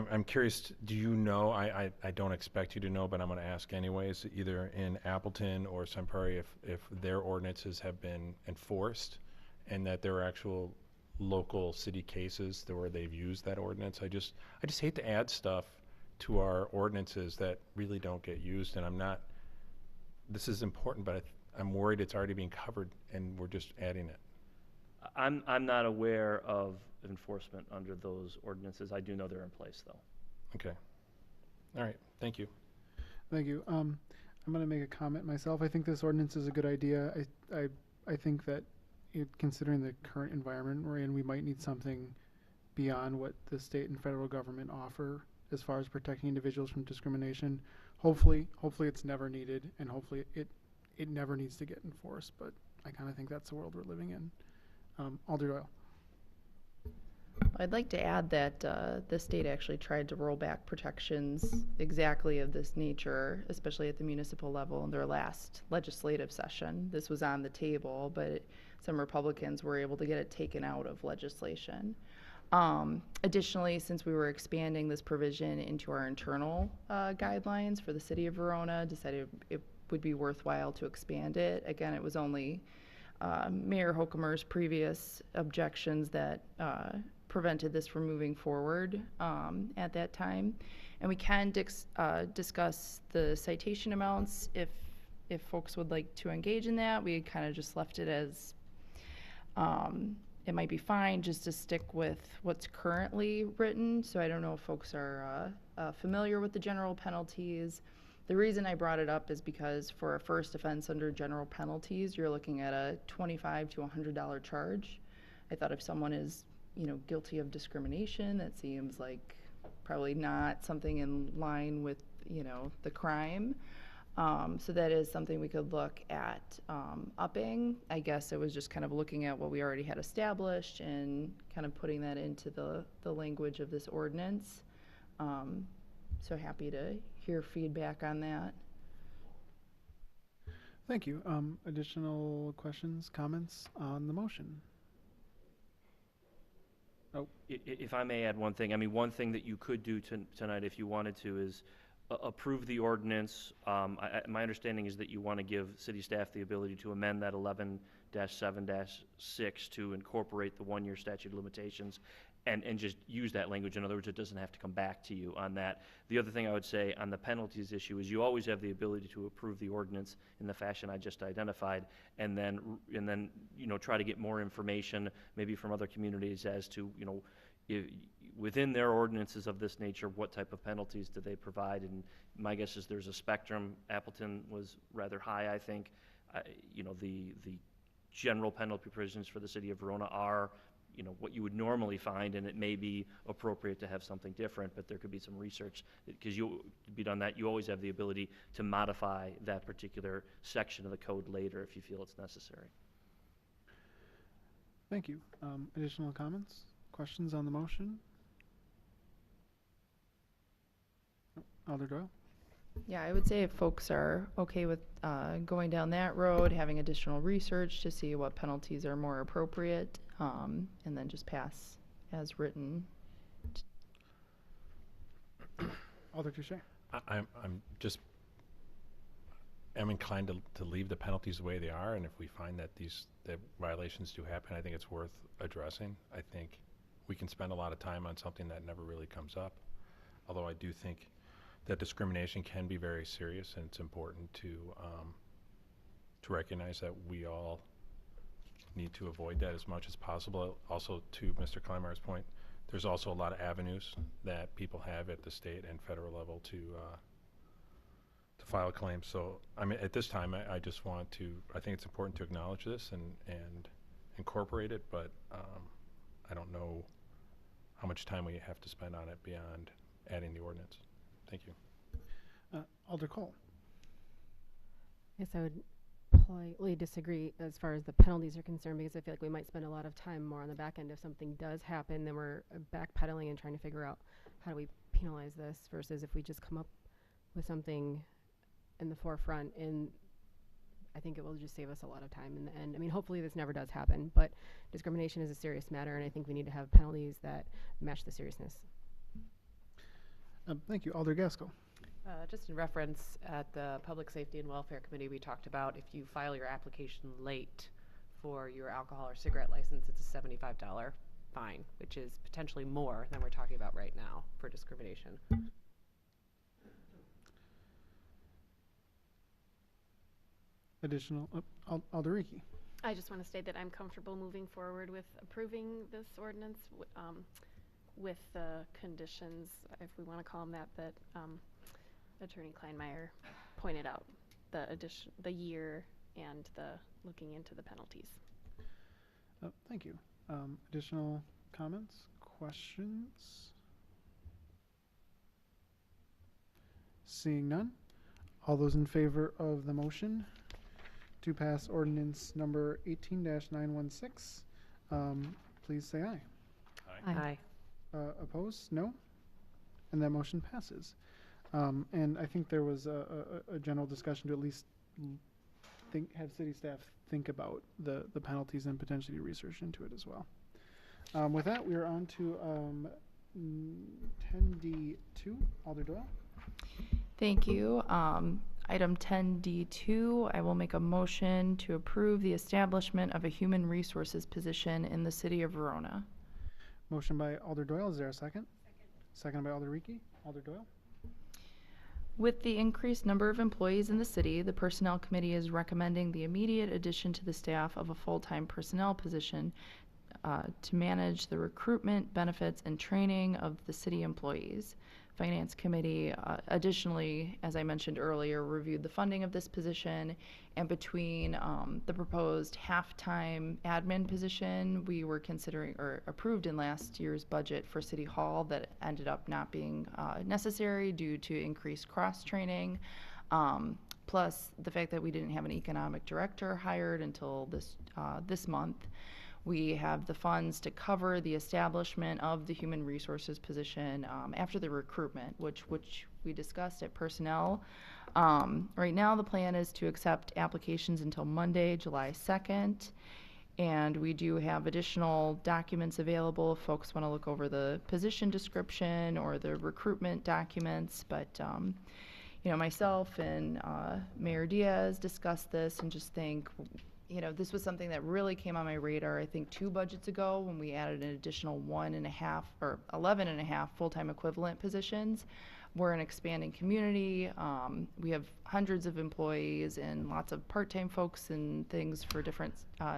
I'm curious, do you know, I don't expect you to know, but I'm going to ask anyways, either in Appleton or Sun Prairie, if their ordinances have been enforced and that there are actual local city cases where they've used that ordinance. I just hate to add stuff to our ordinances that really don't get used, and this is important, but I'm worried it's already being covered and we're just adding it. I'm not aware of enforcement under those ordinances. I do know they're in place, though. Okay. All right. Thank you. Thank you. I'm going to make a comment myself. I think this ordinance is a good idea. I think that considering the current environment we're in, we might need something beyond what the state and federal government offer as far as protecting individuals from discrimination. Hopefully it's never needed, and hopefully it never needs to get enforced, but I kind of think that's the world we're living in. Alder Doyle. I'd like to add that the state actually tried to roll back protections exactly of this nature, especially at the municipal level in their last legislative session. This was on the table, but some Republicans were able to get it taken out of legislation. Additionally, since we were expanding this provision into our internal guidelines for the city of Verona, decided it would be worthwhile to expand it. Again, it was only Mayor Hokumer's previous objections that prevented this from moving forward at that time. And we can discuss the citation amounts if folks would like to engage in that. We kind of just left it as it might be fine just to stick with what's currently written. So I don't know if folks are familiar with the general penalties. The reason I brought it up is because for a first offense under general penalties, you're looking at a $25 to $100 charge. I thought if someone is, guilty of discrimination, that seems like probably not something in line with, the crime. So that is something we could look at upping. I guess it was just kind of looking at what we already had established and kind of putting that into the language of this ordinance. So happy to hear feedback on that. Thank you. Additional questions, comments on the motion? Oh. If I may add one thing, I mean, one thing that you could do tonight if you wanted to is approve the ordinance. My understanding is that you want to give city staff the ability to amend that 11-7-6 to incorporate the one-year statute of limitations and just use that language. In other words, it doesn't have to come back to you on that. The other thing I would say on the penalties issue is you always have the ability to approve the ordinance in the fashion I just identified, and then try to get more information maybe from other communities as to within their ordinances of this nature, what type of penalties do they provide? And my guess is there's a spectrum. Appleton was rather high, I think. The general penalty provisions for the city of Verona are what you would normally find, and it may be appropriate to have something different, but there could be some research, because to be done that, you always have the ability to modify that particular section of the code later if you feel it's necessary. Thank you. Additional comments, questions on the motion? Alder Doyle? Yeah, I would say if folks are okay with going down that road, having additional research to see what penalties are more appropriate, and then just pass as written. Alder Touche? I'm inclined to leave the penalties the way they are, and if we find that that violations do happen, I think it's worth addressing. I think we can spend a lot of time on something that never really comes up, although I do think that discrimination can be very serious, and it's important to recognize that we all need to avoid that as much as possible. Also, to Mr. Kleinmeier's point, there's also a lot of avenues that people have at the state and federal level to file claims. So, I mean, at this time, I just want to, I think it's important to acknowledge this and incorporate it, but I don't know how much time we have to spend on it beyond adding the ordinance. Thank you. Alder Cole? Yes, I would politely disagree as far as the penalties are concerned, because I feel like we might spend a lot of time more on the back end. If something does happen, then we're backpedaling and trying to figure out how do we penalize this, versus if we just come up with something in the forefront, and I think it will just save us a lot of time in the end. I mean, hopefully this never does happen, but discrimination is a serious matter, and I think we need to have penalties that match the seriousness. Thank you. Alder Gaskell? Just in reference, at the Public Safety and Welfare Committee, we talked about if you file your application late for your alcohol or cigarette license, it's a $75 fine, which is potentially more than we're talking about right now for discrimination. Additional, Alder Ricky? I just want to state that I'm comfortable moving forward with approving this ordinance with the conditions, if we want to call them that Attorney Kleinmeier pointed out, the year and the looking into the penalties. Thank you. Additional comments, questions? Seeing none, all those in favor of the motion to pass ordinance number 18-916, please say aye. Aye. Opposed? No? And that motion passes. And I think there was a general discussion to at least have city staff think about the penalties and potentially research into it as well. With that, we are on to 10D2. Alder Doyle? Thank you. Item 10D2, I will make a motion to approve the establishment of a human resources position in the city of Verona. Motion by Alder Doyle. Is there a second? Second by Alder Ricky. Alder Doyle? With the increased number of employees in the city, the Personnel Committee is recommending the immediate addition to the staff of a full-time personnel position to manage the recruitment, benefits, and training of the city employees. Finance Committee additionally, as I mentioned earlier, reviewed the funding of this position, and between the proposed half-time admin position we were considering or approved in last year's budget for City Hall that ended up not being necessary due to increased cross-training, plus the fact that we didn't have an economic director hired until this month. We have the funds to cover the establishment of the human resources position after the recruitment, which we discussed at personnel. Right now, the plan is to accept applications until Monday, July 2nd. And we do have additional documents available if folks want to look over the position description or the recruitment documents. But, you know, myself and Mayor Diaz discussed this and just think, you know, this was something that really came on my radar, I think, 2 budgets ago when we added an additional 1.5 or 11.5 full-time equivalent positions. We're an expanding community. We have hundreds of employees and lots of part-time folks and things for different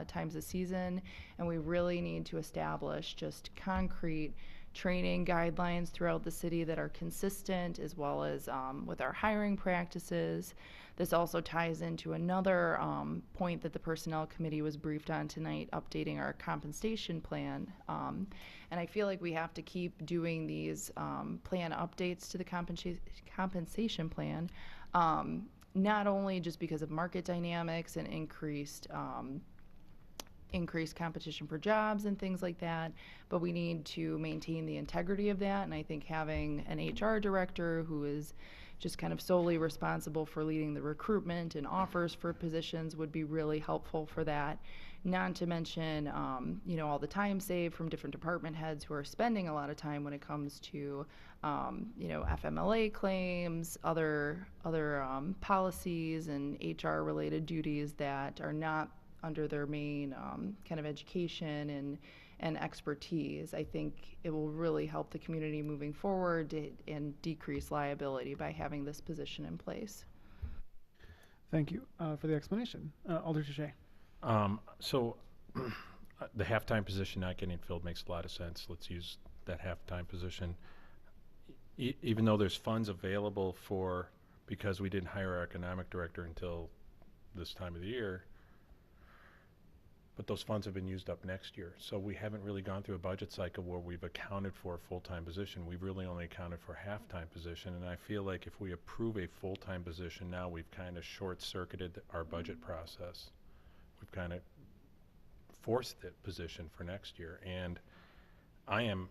times of season. And we really need to establish just concrete training guidelines throughout the city that are consistent, as well as with our hiring practices. This also ties into another point that the Personnel Committee was briefed on tonight, updating our compensation plan. And I feel like we have to keep doing these plan updates to the compensation plan, not only just because of market dynamics and increased competition for jobs and things like that, but we need to maintain the integrity of that. And I think having an HR director who is just kind of solely responsible for leading the recruitment and offers for positions would be really helpful for that. Not to mention, you know, all the time saved from different department heads who are spending a lot of time when it comes to, you know, FMLA claims, other policies and HR related duties that are not under their main kind of education and expertise. I think it will really help the community moving forward and decrease liability by having this position in place. Thank you for the explanation. Alder Touche. So the halftime position not getting filled makes a lot of sense. Let's use that halftime position. Even though there's funds available because we didn't hire our economic director until this time of the year, but those funds have been used up next year. So we haven't really gone through a budget cycle where we've accounted for a full-time position. We've really only accounted for a half-time position. And I feel like if we approve a full-time position now, we've kind of short-circuited our budget process. We've kind of forced the position for next year. And I'm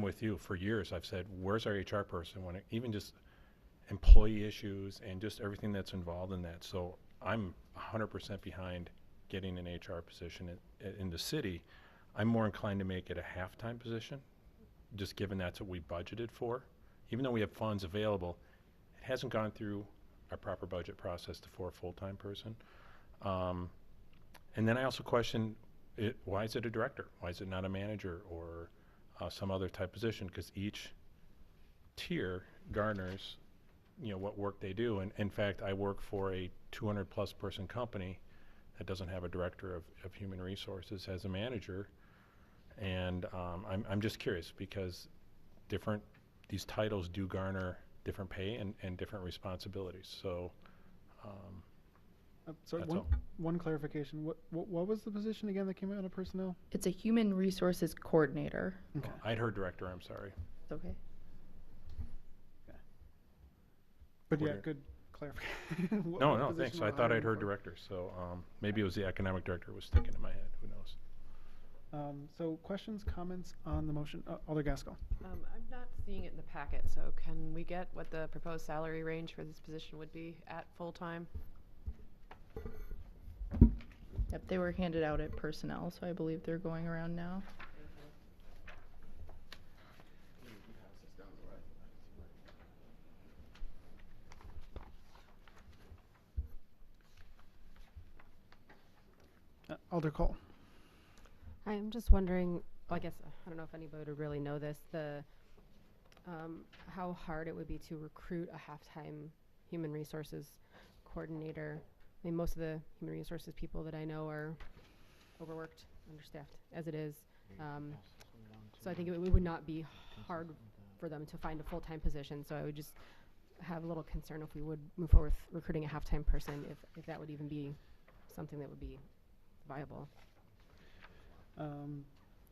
with you. For years I've said, where's our HR person when even just employee issues and just everything that's involved in that. So I'm 100% behind getting an HR position in the city. I'm more inclined to make it a half-time position, just given that's what we budgeted for. Even though we have funds available, it hasn't gone through our proper budget process for a full-time person. And then I also question, why is it a director? Why is it not a manager or some other type position? Because each tier garners, you know, what work they do. And in fact, I work for a 200+ person company that doesn't have a director of human resources as a manager. And I'm just curious because these titles do garner different pay and different responsibilities. So sorry, that's all. one clarification. What was the position again that came out of personnel? It's a human resources coordinator. Okay. I'd heard director, I'm sorry. It's okay. But yeah, Coordinator. good clarification. No, thanks. I thought I'd heard director. So maybe it was the economic director was sticking in my head. Who knows? So questions, comments on the motion? Alder Gaskell. I'm not seeing it in the packet, so can we get what the proposed salary range for this position would be at full-time? Yep, they were handed out at personnel, so I believe they're going around now. Alder Cole. I'm just wondering, well, I guess, I don't know if anybody would really know this, how hard it would be to recruit a half-time human resources coordinator. I mean, most of the human resources people that I know are overworked, understaffed as it is. So I think it would not be hard for them to find a full-time position. So I would just have a little concern if we would move forward with recruiting a half-time person, if that would even be something that would be viable.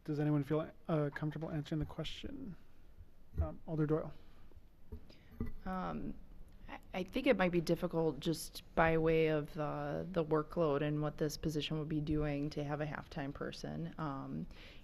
Does anyone feel comfortable answering the question? Alder Doyle. I think it might be difficult just by way of the workload and what this position would be doing to have a half-time person.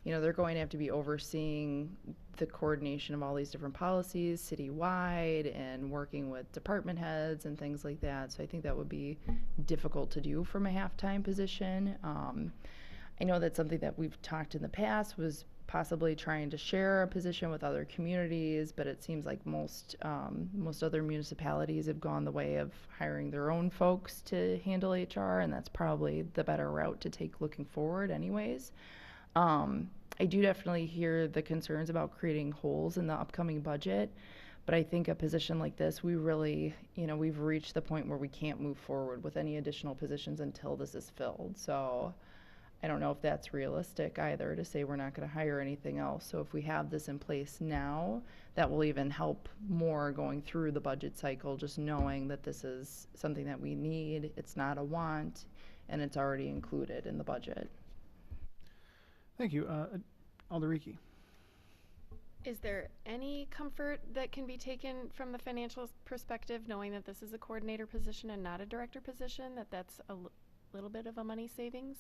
You know, they're going to have to be overseeing the coordination of all these different policies citywide and working with department heads and things like that. So I think that would be difficult to do from a half-time position. I know that's something that we've talked in the past was possibly trying to share a position with other communities, but it seems like most other municipalities have gone the way of hiring their own folks to handle HR, and that's probably the better route to take looking forward anyways. I do definitely hear the concerns about creating holes in the upcoming budget, but I think a position like this, we really, you know, we've reached the point where we can't move forward with any additional positions until this is filled. So I don't know if that's realistic either, to say we're not gonna hire anything else. So if we have this in place now, that will even help more going through the budget cycle, just knowing that this is something that we need, it's not a want, and it's already included in the budget. Thank you. Alderiki. Is there any comfort that can be taken from the financial perspective, knowing that this is a coordinator position and not a director position, that's a little bit of a money savings?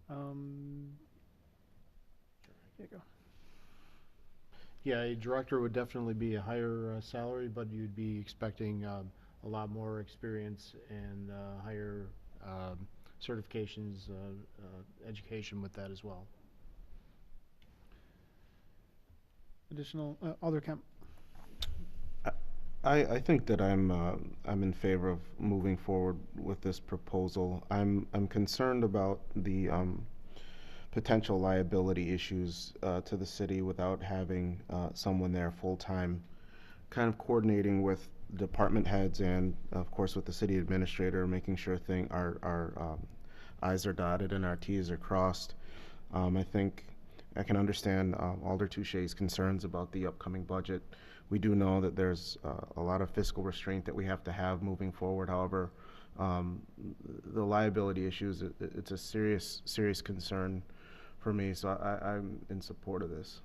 There you go. Yeah, a director would definitely be a higher salary, but you'd be expecting a lot more experience and higher certifications, education with that as well. Additional, Alder Kemp. I think that I'm in favor of moving forward with this proposal. I'm concerned about the potential liability issues to the city without having someone there full time, kind of coordinating with department heads and of course with the city administrator, making sure our I's are dotted and our T's are crossed. I think I can understand Alder Touche's concerns about the upcoming budget. We do know that there's a lot of fiscal restraint that we have to have moving forward. However, the liability issues, it's a serious concern for me, so I'm in support of this.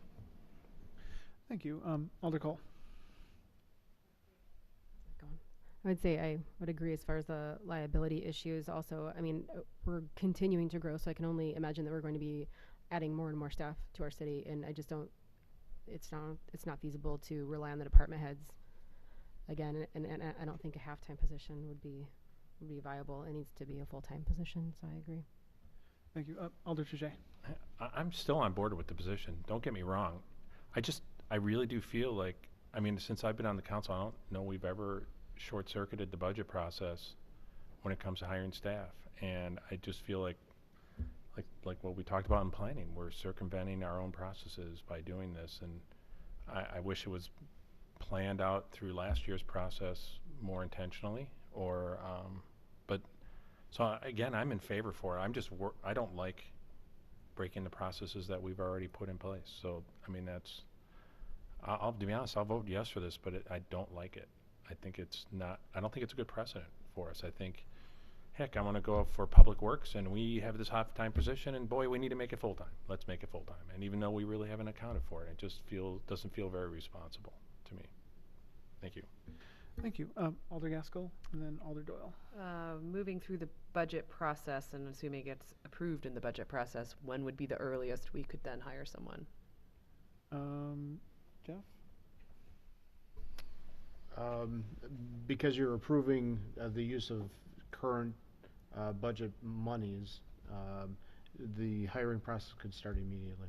Thank you. Alder Cole. I would say I would agree as far as the liability issues. Also, I mean, we're continuing to grow, so I can only imagine that we're going to be adding more and more staff to our city, and I just don't, it's not feasible to rely on the department heads again, and I don't think a half-time position would be viable. It needs to be a full-time position, so I agree. Thank you. Alder Touche. I'm still on board with the position. Don't get me wrong. I really do feel like, I mean, since I've been on the council, I don't know we've ever short-circuited the budget process when it comes to hiring staff. And I just feel like what we talked about in planning, we're circumventing our own processes by doing this. And I wish it was planned out through last year's process more intentionally, or, so again, I'm in favor for it. I don't like breaking the processes that we've already put in place. So, I mean, to be honest, I'll vote yes for this, but I don't like it. I don't think it's a good precedent for us. I think, heck, I'm gonna go for Public Works and we have this half-time position and boy, we need to make it full-time. Let's make it full-time. And even though we really haven't accounted for it, it just doesn't feel very responsible to me. Thank you. Thank you. Alder Gaskell and then Alder Doyle. Moving through the budget process and assuming it's approved in the budget process, when would be the earliest we could then hire someone? Jeff? Because you're approving the use of current budget monies, the hiring process could start immediately.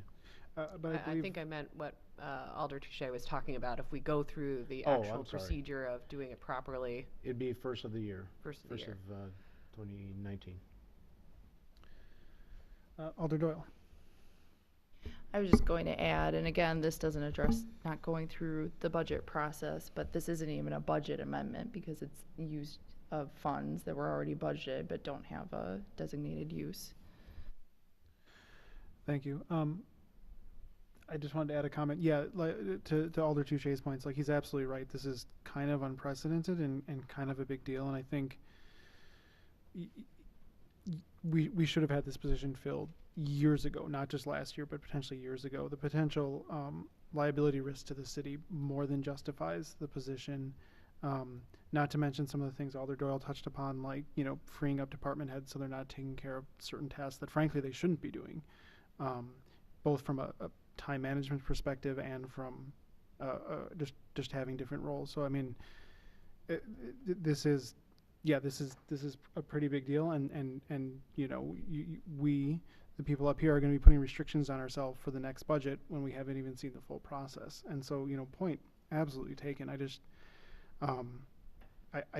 But I think I meant what Alder Touche was talking about. If we go through the Oh, actual I'm sorry. procedure of doing it properly. It'd be first of the year. First of the year. 2019. Alder Doyle. I was just going to add, and again, this doesn't address not going through the budget process, but this isn't even a budget amendment because it's use of funds that were already budgeted but don't have a designated use. Thank you. I just wanted to add a comment. Yeah, to Alder Touche's points, he's absolutely right. This is kind of unprecedented and kind of a big deal, and I think we should have had this position filled years ago, not just last year, but potentially years ago. The potential liability risk to the city more than justifies the position. Not to mention some of the things Alder Doyle touched upon, like, freeing up department heads so they're not taking care of certain tasks that frankly they shouldn't be doing, both from a time management perspective and from just having different roles. So I mean, this is a pretty big deal, and we, the people up here, are going to be putting restrictions on ourselves for the next budget when we haven't even seen the full process. And so, point absolutely taken. I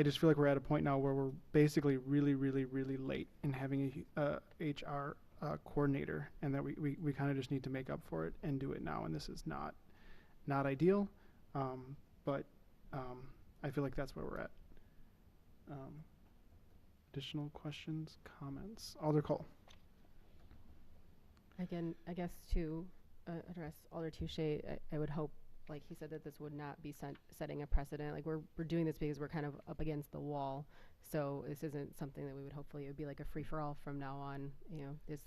just feel like we're at a point now where we're basically really, really, really late in having a HR coordinator, and that we kind of just need to make up for it and do it now. And this is not ideal, but I feel like that's where we're at. Additional questions, comments? Alder Cole. Again, I guess to address Alder Touche, I would hope, like he said, that this would not be setting a precedent. Like we're doing this because we're kind of up against the wall. So this isn't something that we would hopefully, it would be like a free for all from now on. You know, we're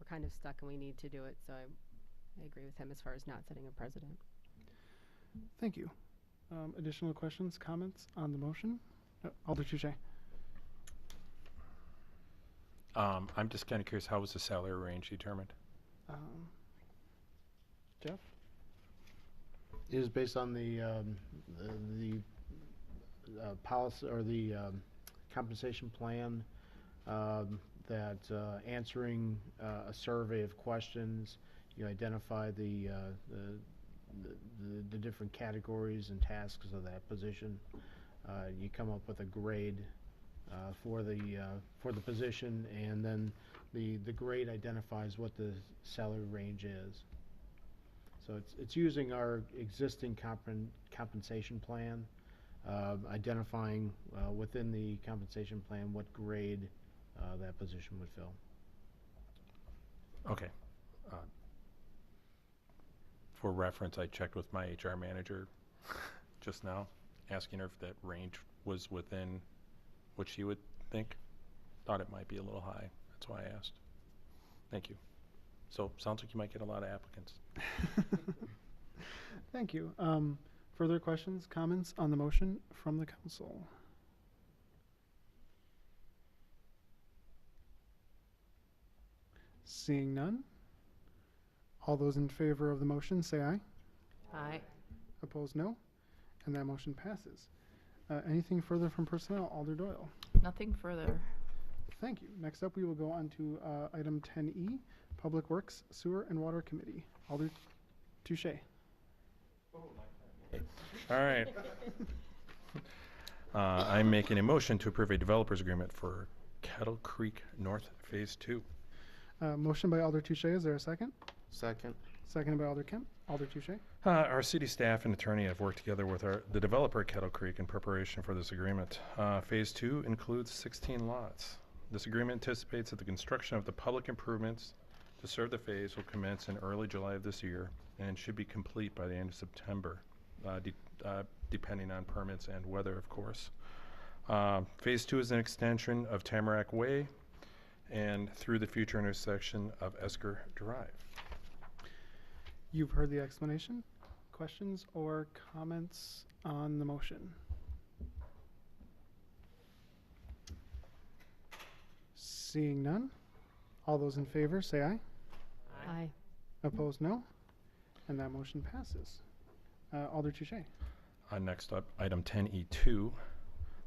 kind of stuck and we need to do it. So I agree with him as far as not setting a precedent. Thank you. Additional questions, comments on the motion? Alder Touche. I'm just kind of curious, how was the salary range determined? Jeff? It is based on the policy or the compensation plan that answering a survey of questions, you identify the different categories and tasks of that position. You come up with a grade for the position, and then the grade identifies what the salary range is. So it's using our existing compensation plan, identifying within the compensation plan what grade that position would fill. Okay. For reference, I checked with my HR manager just now, asking her if that range was within what she would think. Thought it might be a little high. That's why I asked. Thank you. So, sounds like you might get a lot of applicants. Thank you. Further questions, comments on the motion from the council? Seeing none. All those in favor of the motion say aye. Aye. Opposed, no. And that motion passes. Anything further from personnel? Alder Doyle. Nothing further. Thank you. Next up, we will go on to item 10E, Public Works, Sewer, and Water Committee. Alder Touche. All right. I'm making a motion to approve a developer's agreement for Kettle Creek North Phase 2. Motion by Alder Touche. Is there a second? Second. Seconded by Alder Kemp. Alder Touche. Our city staff and attorney have worked together with the developer at Kettle Creek in preparation for this agreement. Phase 2 includes 16 lots. This agreement anticipates that the construction of the public improvements to serve the phase will commence in early July of this year and should be complete by the end of September, depending on permits and weather, of course. Phase 2 is an extension of Tamarack Way and through the future intersection of Esker Drive. You've heard the explanation. Questions or comments on the motion? Seeing none. All those in favor say aye. Aye. Opposed, no. And that motion passes. Alder Touche. Next up, item 10E2.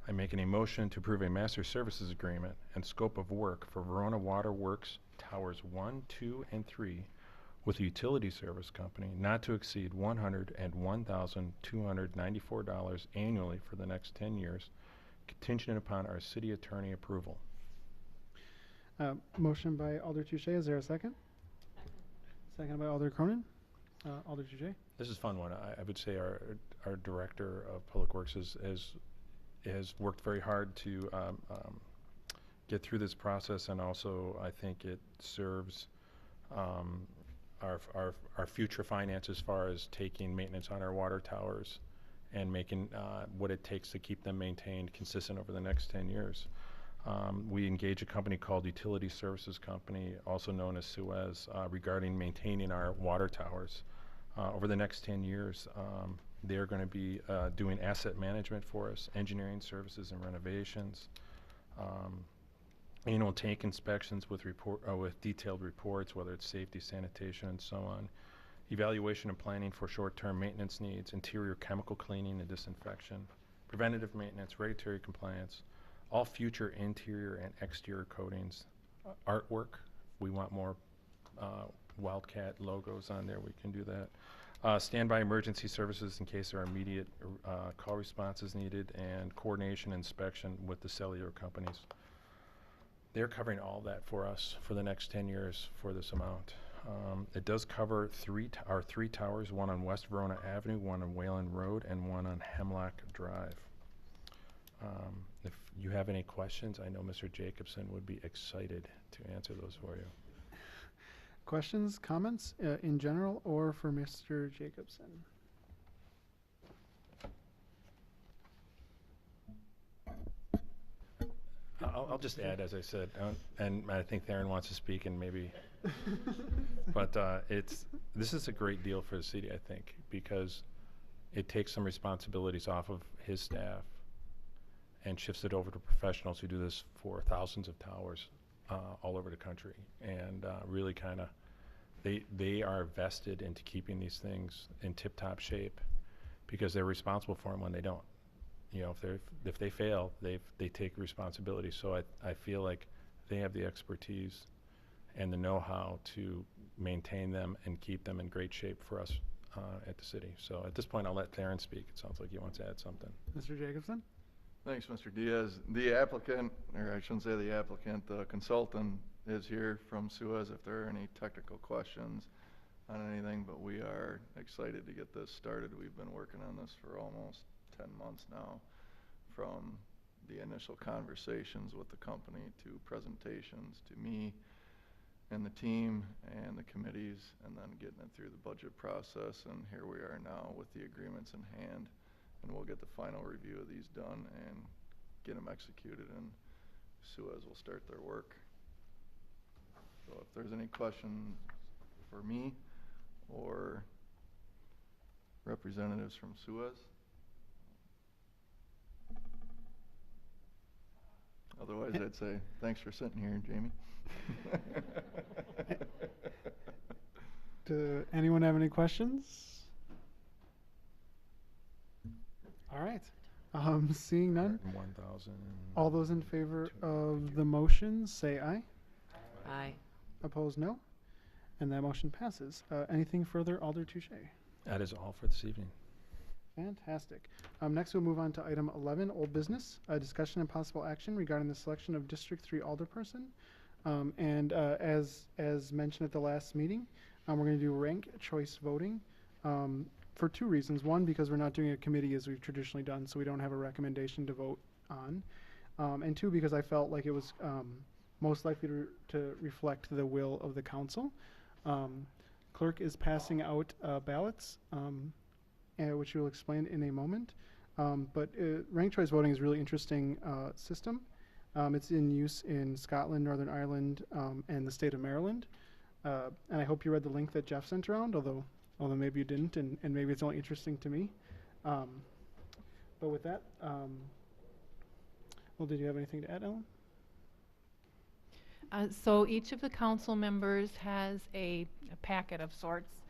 I'm making a motion to approve a master services agreement and scope of work for Verona Water Works Towers 1, 2, and 3 with a utility service company not to exceed $101,294 annually for the next 10 years, contingent upon our city attorney approval. Motion by Alder Touche. Is there a second? Second by Alder Cronin. Alder Touche. This is a fun one. I would say our director of Public Works has worked very hard to get through this process, and also I think it serves our future finance as far as taking maintenance on our water towers and making what it takes to keep them maintained consistent over the next 10 years. We engage a company called Utility Services Company, also known as Suez, regarding maintaining our water towers. Over the next 10 years, they're going to be doing asset management for us, engineering services and renovations, annual tank inspections with detailed reports, whether it's safety, sanitation, and so on, evaluation and planning for short-term maintenance needs, interior chemical cleaning and disinfection, preventative maintenance, regulatory compliance, all future interior and exterior coatings, artwork. We want more Wildcat logos on there. We can do that. Standby emergency services in case there are immediate call responses needed, and coordination inspection with the cellular companies. They're covering all that for us for the next 10 years for this amount. It does cover our three towers, one on West Verona Avenue, one on Wayland Road, and one on Hemlock Drive. If you have any questions, I know Mr. Jacobson would be excited to answer those for you. Questions, comments, in general or for Mr. Jacobson? I'll just add, as I said, and I think Theron wants to speak and maybe, but this is a great deal for the city, I think, because it takes some responsibilities off of his staff and shifts it over to professionals who do this for thousands of towers all over the country, and really kind of, they are vested into keeping these things in tip-top shape because they're responsible for them when they don't. You know, if they fail, they take responsibility. So I feel like they have the expertise and the know-how to maintain them and keep them in great shape for us at the city. So at this point, I'll let Theron speak. It sounds like he wants to add something. Mr. Jacobson? Thanks, Mr. Diaz. The applicant, or I shouldn't say the applicant, the consultant is here from Suez if there are any technical questions on anything, but we are excited to get this started. We've been working on this for almost 10 months now, from the initial conversations with the company to presentations to me and the team and the committees, and then getting it through the budget process. And here we are now with the agreements in hand, and we'll get the final review of these done and get them executed, and Suez will start their work. So if there's any questions for me or representatives from Suez. Otherwise, I'd say thanks for sitting here, Jamie. Do anyone have any questions? All right. Seeing none. 1,000. All those in favor of the motion, say aye. Aye. Opposed, no. And that motion passes. Anything further, Alder Touche? That is all for this evening. Fantastic. Next, we'll move on to item 11, old business, discussion and possible action regarding the selection of District 3 alderperson. As mentioned at the last meeting, we're going to do rank choice voting for two reasons. One, because we're not doing a committee as we've traditionally done, so we don't have a recommendation to vote on. And two, because I felt like it was most likely to reflect the will of the council. Clerk is passing out ballots, which we'll explain in a moment. But ranked choice voting is a really interesting system. It's in use in Scotland, Northern Ireland, and the state of Maryland. And I hope you read the link that Jeff sent around, although maybe you didn't, and maybe it's only interesting to me. But with that, well, did you have anything to add, Ellen? So each of the council members has a packet of sorts.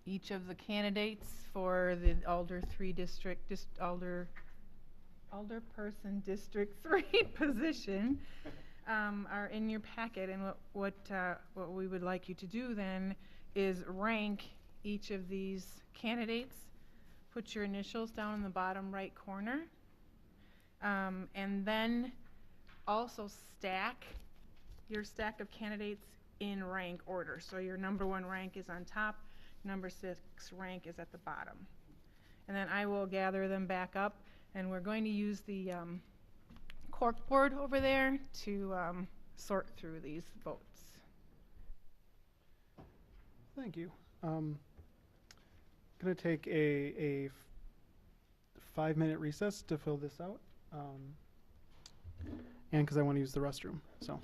Each of the candidates for the Alderperson District 3 position are in your packet, and what we would like you to do then is rank each of these candidates. Put your initials down in the bottom right corner, and then also stack your stack of candidates in rank order. So your number 1 rank is on top, number 6 rank is at the bottom. And then I will gather them back up, and we're going to use the cork board over there to sort through these votes. Thank you. Going to take a 5-minute recess to fill this out, and because I want to use the restroom. So.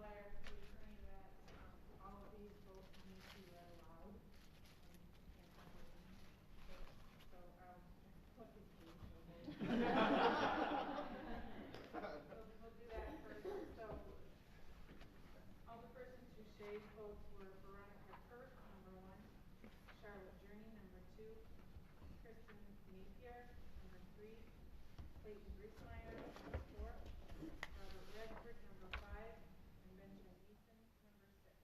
attorney that all of these votes need to be read aloud. We'll do that first. So, Alderperson Touche's votes were Veronica Kurth, number 1, Charlotte Journey, number 2, Kristen Napier, number 3, Clayton Griesmeyer, number 4, Robert Redford, number 5, and Benjamin Eason, number 6.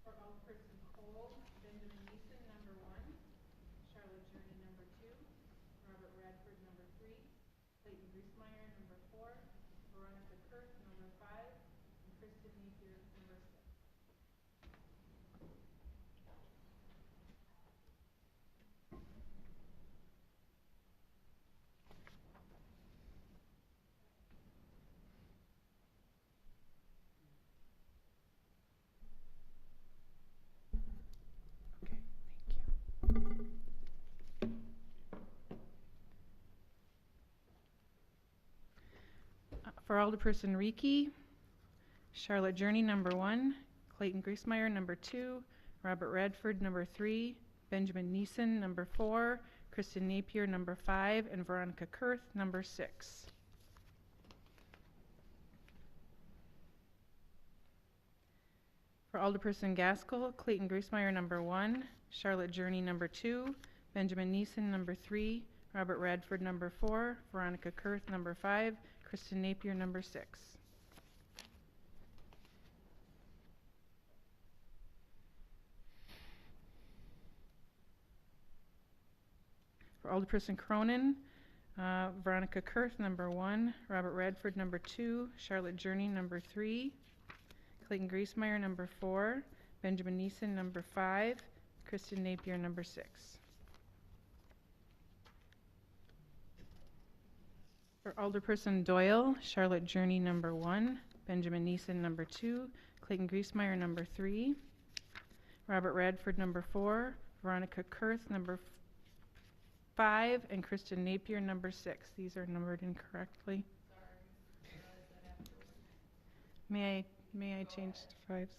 For Alderperson Cole, Benjamin Eason, number 1, Charlotte Journey, number 2, Robert Radford, number 3, Clayton Griesmeyer, number 4, Veronica Kurth, number 5, and Kristen Napier, number 6. For Alderperson Reekie, Charlotte Journey, number 1, Clayton Griesmeyer, number 2, Robert Radford, number 3, Benjamin Neeson, number 4, Kristen Napier, number 5, and Veronica Kurth, number 6. For Alderperson Gaskell, Clayton Griesmeyer, number 1, Charlotte Journey, number 2, Benjamin Neeson, number 3, Robert Radford, number 4, Veronica Kurth, number 5, Kristen Napier, number 6. For Alderperson Cronin, Veronica Kurth, number 1, Robert Radford, number 2, Charlotte Journey, number 3, Clayton Griesmeyer, number 4, Benjamin Neeson, number 5, Kristen Napier, number 6. For Alderperson Doyle, Charlotte Journey, number 1, Benjamin Neeson, number 2, Clayton Griesmeyer, number 3, Robert Radford, number 4, Veronica Kurth, number 5, and Kristen Napier, number 6. These are numbered incorrectly. May I change to 5s?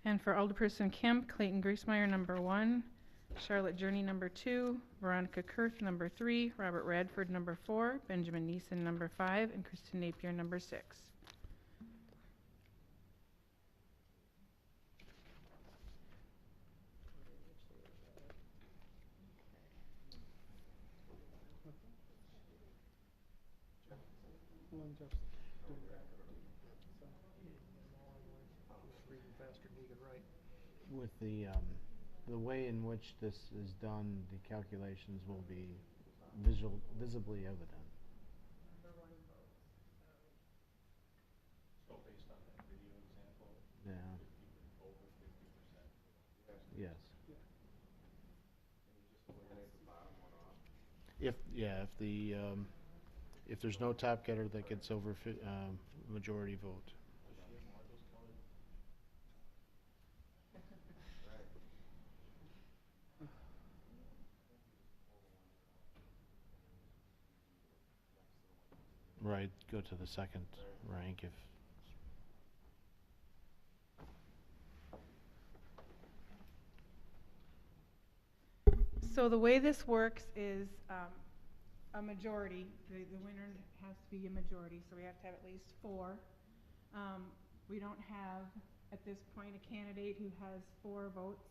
And for Alderperson Kemp, Clayton Griesmeyer, number 1, Charlotte Journey, number 2, Veronica Kurth, number 3, Robert Radford, number 4, Benjamin Neeson, number 5, and Kristen Napier, number 6. With the way in which this is done, the calculations will be visibly evident. So based on that video example, Yeah. over 50%. Yes. Yeah. If there's no top getter that gets over majority vote. Right, go to the second rank if. So the way this works is a majority. The winner has to be a majority, so we have to have at least 4. We don't have, at this point, a candidate who has 4 votes.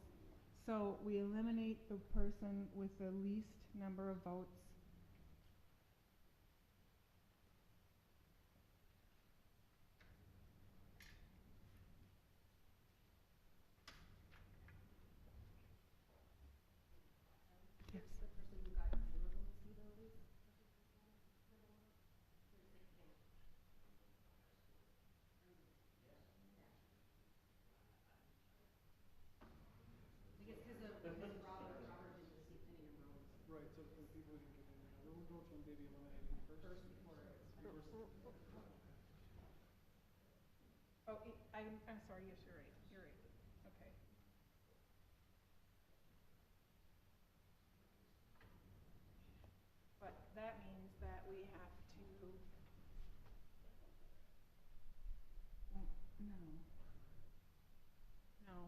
So we eliminate the person with the least number of votes. Because of So for people who didn't get in, road votes will be eliminated first. Oh, I'm sorry, yes, you're right, you're right, okay. But that means that we have to, no. No.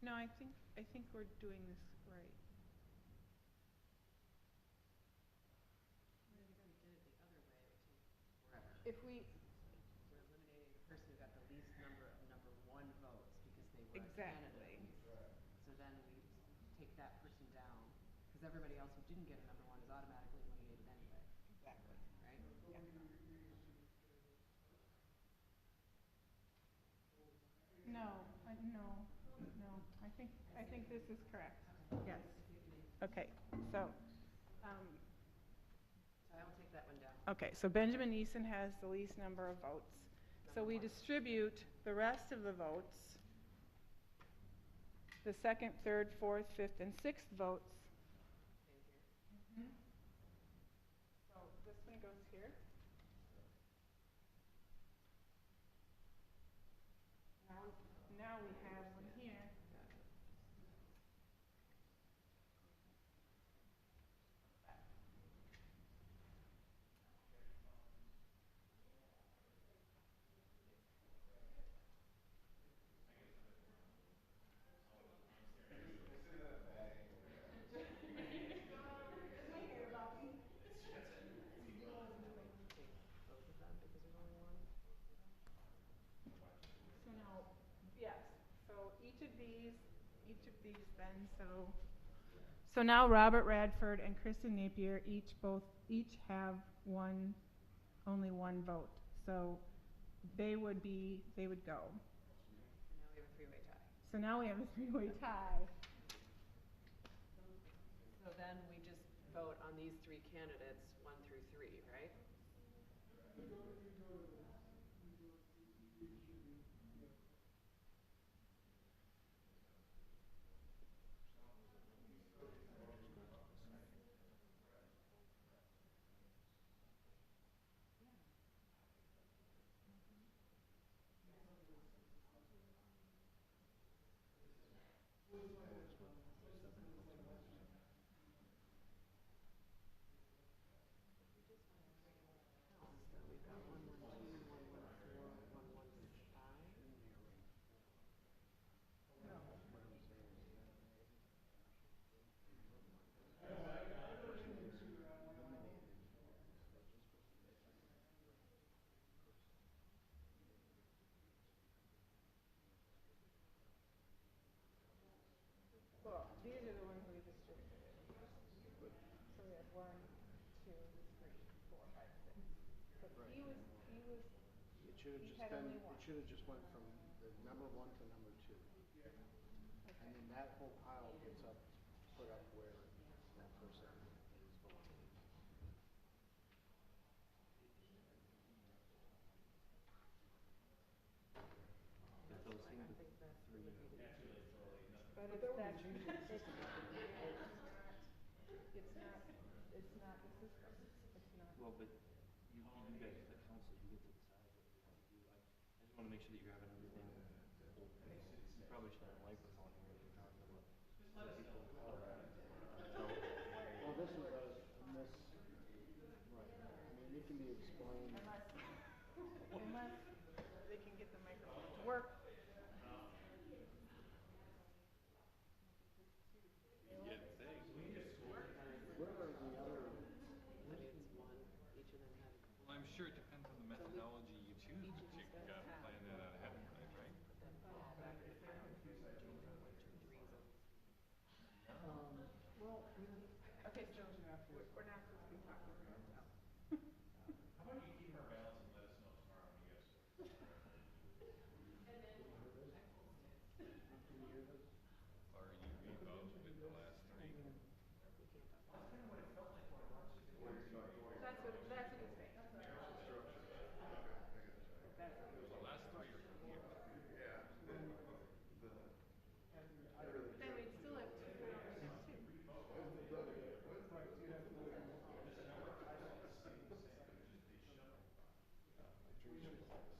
No, I think we're doing this right. If we, We're eliminating the person who got the least number of number one votes because they were a exactly. candidate. So then we take that person down, because everybody else who didn't get a number one is automatically eliminated anyway, Exactly. right? No, I think this is correct, yes. Okay, so, So I will take that one down. okay, so Benjamin Eason has the least number of votes. So we distribute the rest of the votes, the second, third, fourth, fifth, and sixth votes. So this one goes here. Now we have one here. So now, yes, so each of these then, so now Robert Radford and Kristen Napier each have only one vote. So they would go. So now we have a three-way tie. So now we have a three-way tie. So then we just vote on these three candidates, 1 through 3, right? Well, these are the ones we distributed. So we have 1, 2, 3, 4, 5, 6. So he was, It should have he just had been, only one. it should have just went from the number 1 to number 2. And then that whole pile gets put up where that person is voting. But it's that, it's not the system. It's not. Well, but you guys, the council, you get to decide what you want to do. I just want to make sure that you're having everything. You probably should have a microphone here when you're talking about. Well, this is right. I mean, it can be explained. Unless they can get the microphone to work. What are the other? I mean, it's 1, each of them have. Well, I'm sure it depends on the methodology you choose to plan that out ahead of time, right? Okay, so we're not supposed to be talking about that. How about you keep our balance and let us know tomorrow when you guys. Or you revote with the last 3. That's what it's saying. The last 3 are from here.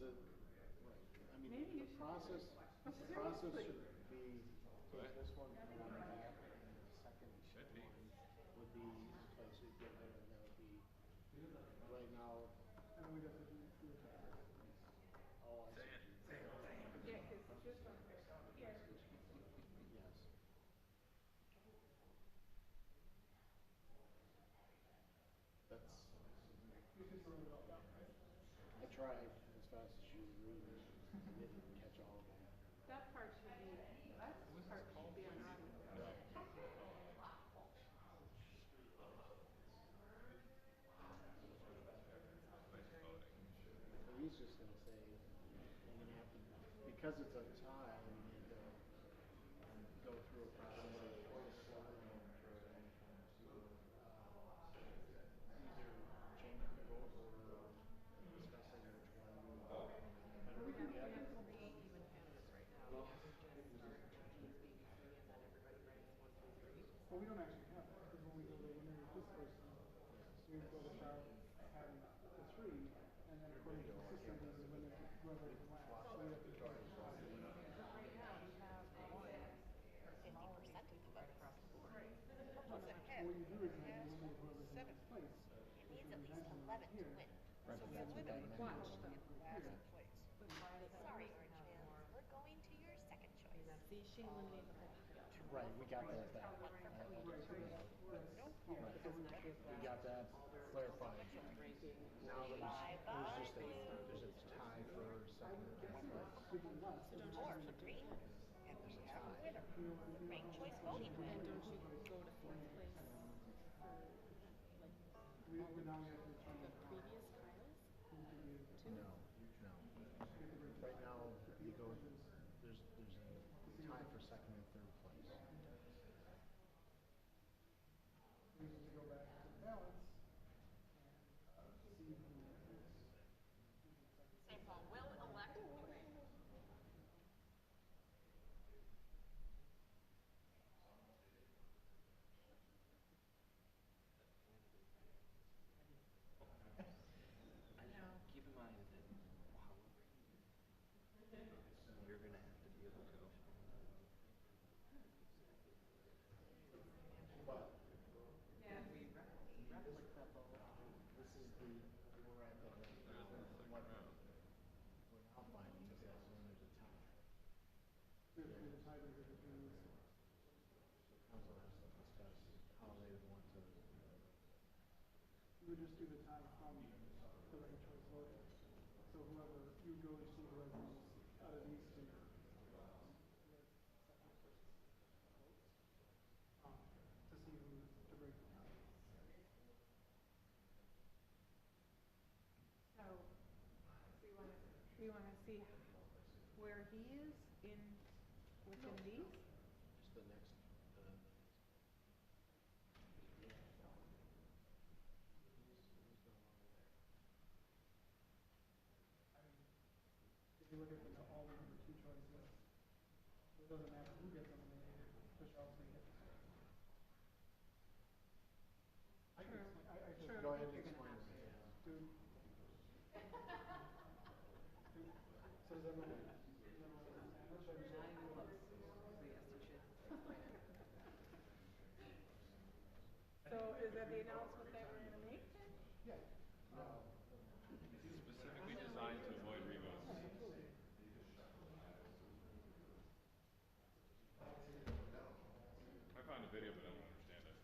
I mean, the process should be, take this one and run it back, and the second one would be in place of the other, and that would be, right now. And we have to do the tax. Oh, I see. Yeah, 'cause this one here. Yes. That's. I tried as fast as you were reading, I didn't catch all of them. That part should be, that part should be on audio. So he's just gonna say, you're gonna have to, because it's a tie, you need to go through a process of choice voting for either changing the vote or discussing which one you vote. I don't think we have to. Well, we don't actually have that, because when we go to eliminate this person, we go to Charlotte having the three, and then according to the system, we eliminate whoever is last. So we have to try to Right now, we have one. 50% of the vote across the board. What you do is then you eliminate whoever's in last place. It needs at least 11 to win. So we eliminate Watch in last Yeah. place. Sorry, Orange Man, we're going to your second choice. See, she eliminated the whole. Right, we got that back. One for Right. Nope. We got that clarified. Now there's just there's a tie for second and third place. Four for green, and there's a tie. Ranked choice voting win. And don't you go to fourth place for, like, Now we have to determine. the previous piles? No, no. Right now, you go, there's a tie for second and third place. We need to go back to the ballots and see who is. St. Paul will elect. Keep in mind that you're gonna have to be able to. But we replicate that vote. This is we're at the, what we're now finding is that when there's a tie. There's a tiebreaker between these. So council has to discuss how they would want to. You would just do the tie from the ranked choice voting. So whoever, you would go and see whoever out of these two. To see who, to break the tie. So, we wanna see where he is within these? Just the next, If you look at all the number two choices, it doesn't matter who gets eliminated, because you're also get. I can explain, I can. Go ahead and explain it. Dude. So does everyone? So is that the announcement that we're gonna make then? Yeah. Specifically designed to avoid revotes. I found a video, but I don't understand it.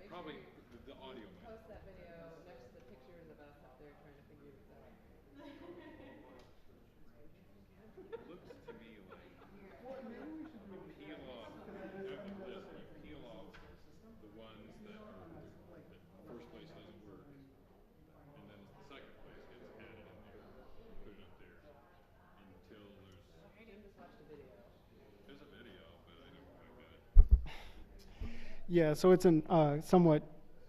Probably the audio might. Post that video next to the pictures of us up there trying to figure this out. It looks to me like you peel off, you have the list, you peel off the ones that are, that first place doesn't work. And then the second place gets added in there, put it up there, until Jim just watched a video. there's a video, but I never quite got it. Yeah, so it's an somewhat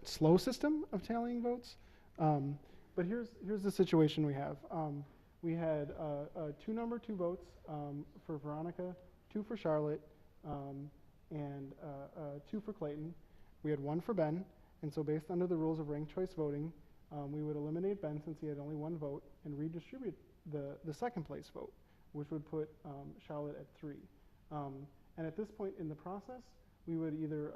slow system of tallying votes. But here's the situation we have. We had two number two votes for Veronica, two for Charlotte, and two for Clayton. We had one for Ben, and so based under the rules of ranked choice voting, we would eliminate Ben since he had only one vote and redistribute the second place vote, which would put Charlotte at 3. And at this point in the process, we would either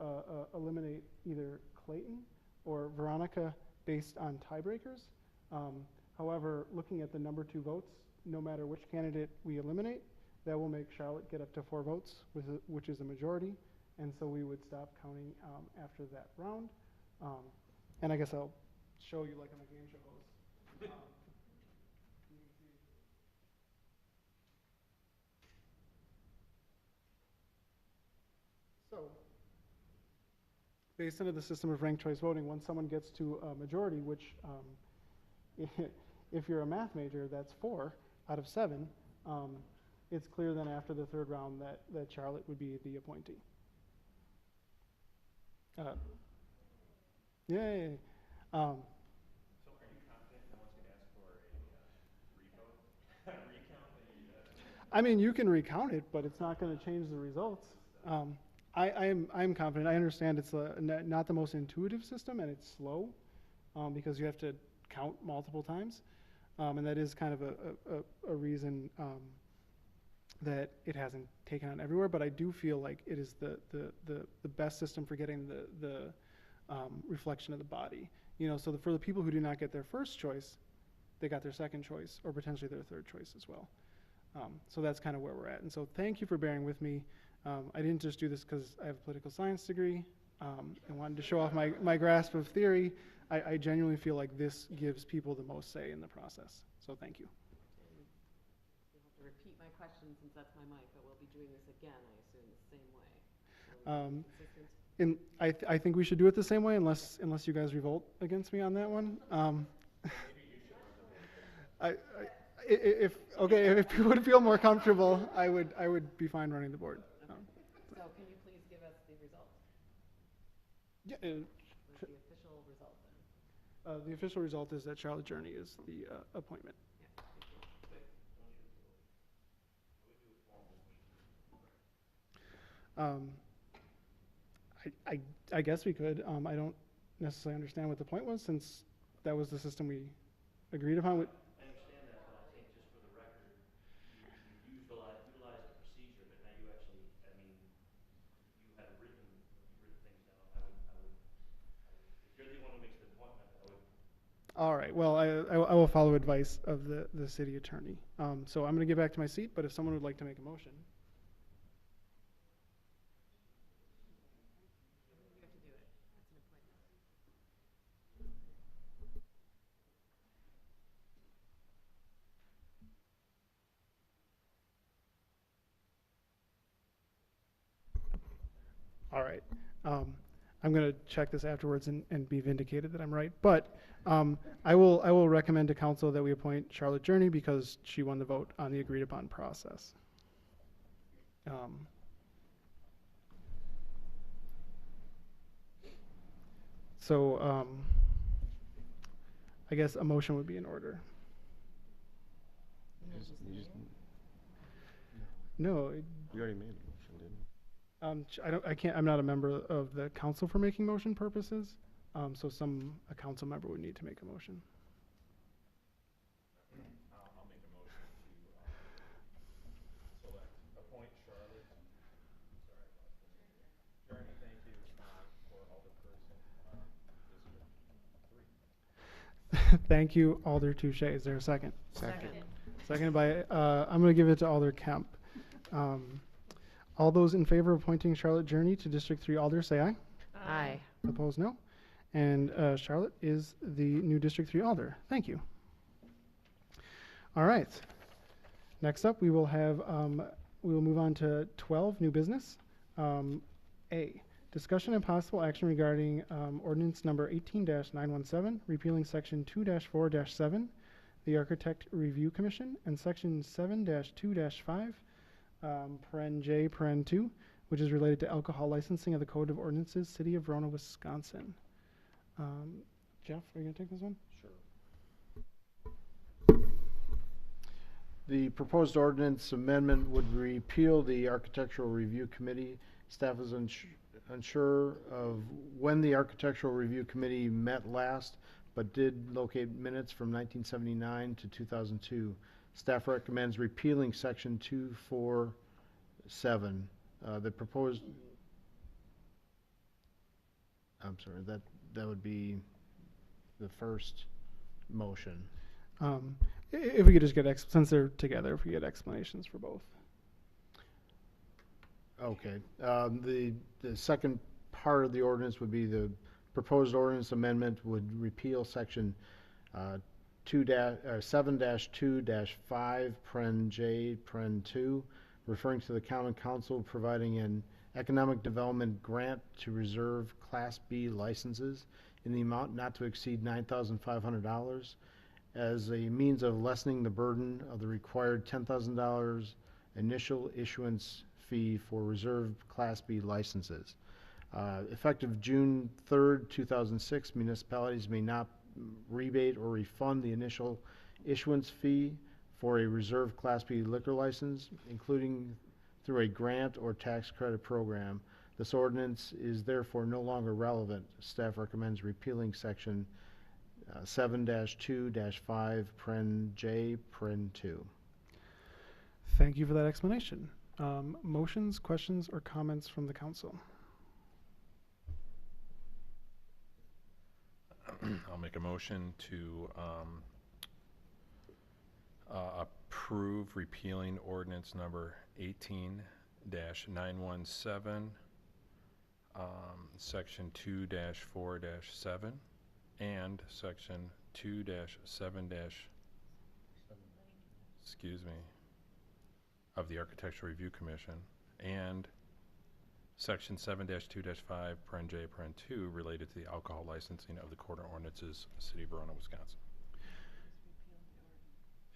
eliminate either Clayton or Veronica based on tiebreakers. However, looking at the number 2 votes, no matter which candidate we eliminate, that will make Charlotte get up to 4 votes, which is a majority. And so we would stop counting after that round. And I guess I'll show you like I'm a game show host. So, based on the system of ranked choice voting, once someone gets to a majority, which if you're a math major, that's 4 out of 7, it's clear then after the 3rd round that Charlotte would be the appointee. Yay. So are you confident no one's going to ask for a recount? I mean, you can recount it, but it's not going to change the results. I'm confident. I understand it's not the most intuitive system, and it's slow because you have to count multiple times, and that is kind of a reason that it hasn't taken on everywhere. But I do feel like it is the best system for getting the reflection of the body. You know, so for the people who do not get their first choice, they got their second choice or potentially their third choice as well. So that's kind of where we're at. And so thank you for bearing with me. I didn't just do this because I have a political science degree and wanted to show off my grasp of theory. I genuinely feel like this gives people the most say in the process. So thank you. You'll have to repeat my question since that's my mic, but we'll be doing this again, I assume, the same way. I think we should do it the same way unless you guys revolt against me on that one. If people would feel more comfortable, I would be fine running the board. So can you please give us the results? Yeah. What's the official result then? The official result is that Charlotte Journey is the appointment. I guess we could. I don't necessarily understand what the point was, since that was the system we agreed upon. I understand that, but I think just for the record, you utilized the procedure, but now you actually, I mean, you had written things down. If you're the one who makes the appointment, I would. All right. Well, I will follow advice of the city attorney. So I'm going to get back to my seat, but if someone would like to make a motion. All right. I'm going to check this afterwards and be vindicated that I'm right. But I will recommend to council that we appoint Charlotte Journey because she won the vote on the agreed upon process. So I guess a motion would be in order. No. You already made it. I'm not a member of the council for making motion purposes, so a council member would need to make a motion. I'll make a motion to appoint Charlotte. Sorry, thank you for Alderperson District 3. Thank you, Alder Touche. Is there a second? Second. Seconded by, I'm going to give it to Alder Kemp. All those in favor of appointing Charlotte Journey to District 3 Alder, say aye. Aye. Opposed, no. And Charlotte is the new District 3 Alder. Thank you. All right. Next up, we will move on to 12, new business. A, discussion and possible action regarding ordinance number 18-917, repealing section 2-4-7, the Architect Review Commission, and section 7-2-5, paren J, paren 2, which is related to alcohol licensing of the Code of Ordinances, City of Verona, Wisconsin. Jeff, are you going to take this one? Sure. The proposed ordinance amendment would repeal the Architectural Review Committee. Staff is unsure of when the Architectural Review Committee met last, but did locate minutes from 1979 to 2002. Staff recommends repealing section 247. The proposed, I'm sorry, that would be the first motion. If we could just get, since they're together, if we get explanations for both. Okay. The second part of the ordinance would be the proposed ordinance amendment would repeal section 7-2-5, paren J, paren 2, referring to the common council providing an economic development grant to reserve Class B licenses in the amount not to exceed $9,500 as a means of lessening the burden of the required $10,000 initial issuance fee for reserved Class B licenses. Effective June 3rd, 2006, municipalities may not rebate or refund the initial issuance fee for a reserved Class B liquor license, including through a grant or tax credit program. This ordinance is therefore no longer relevant. Staff recommends repealing section 7-2-5, paren J, paren 2. Thank you for that explanation. Motions, questions, or comments from the council? I'll make a motion to approve repealing ordinance number 18-917, section 2-4-7, and section 2-7- excuse me, of the Architectural Review Commission, and section 7-2-5, paren J, paren 2, related to the alcohol licensing of the Court of Ordinances, City of Verona, Wisconsin.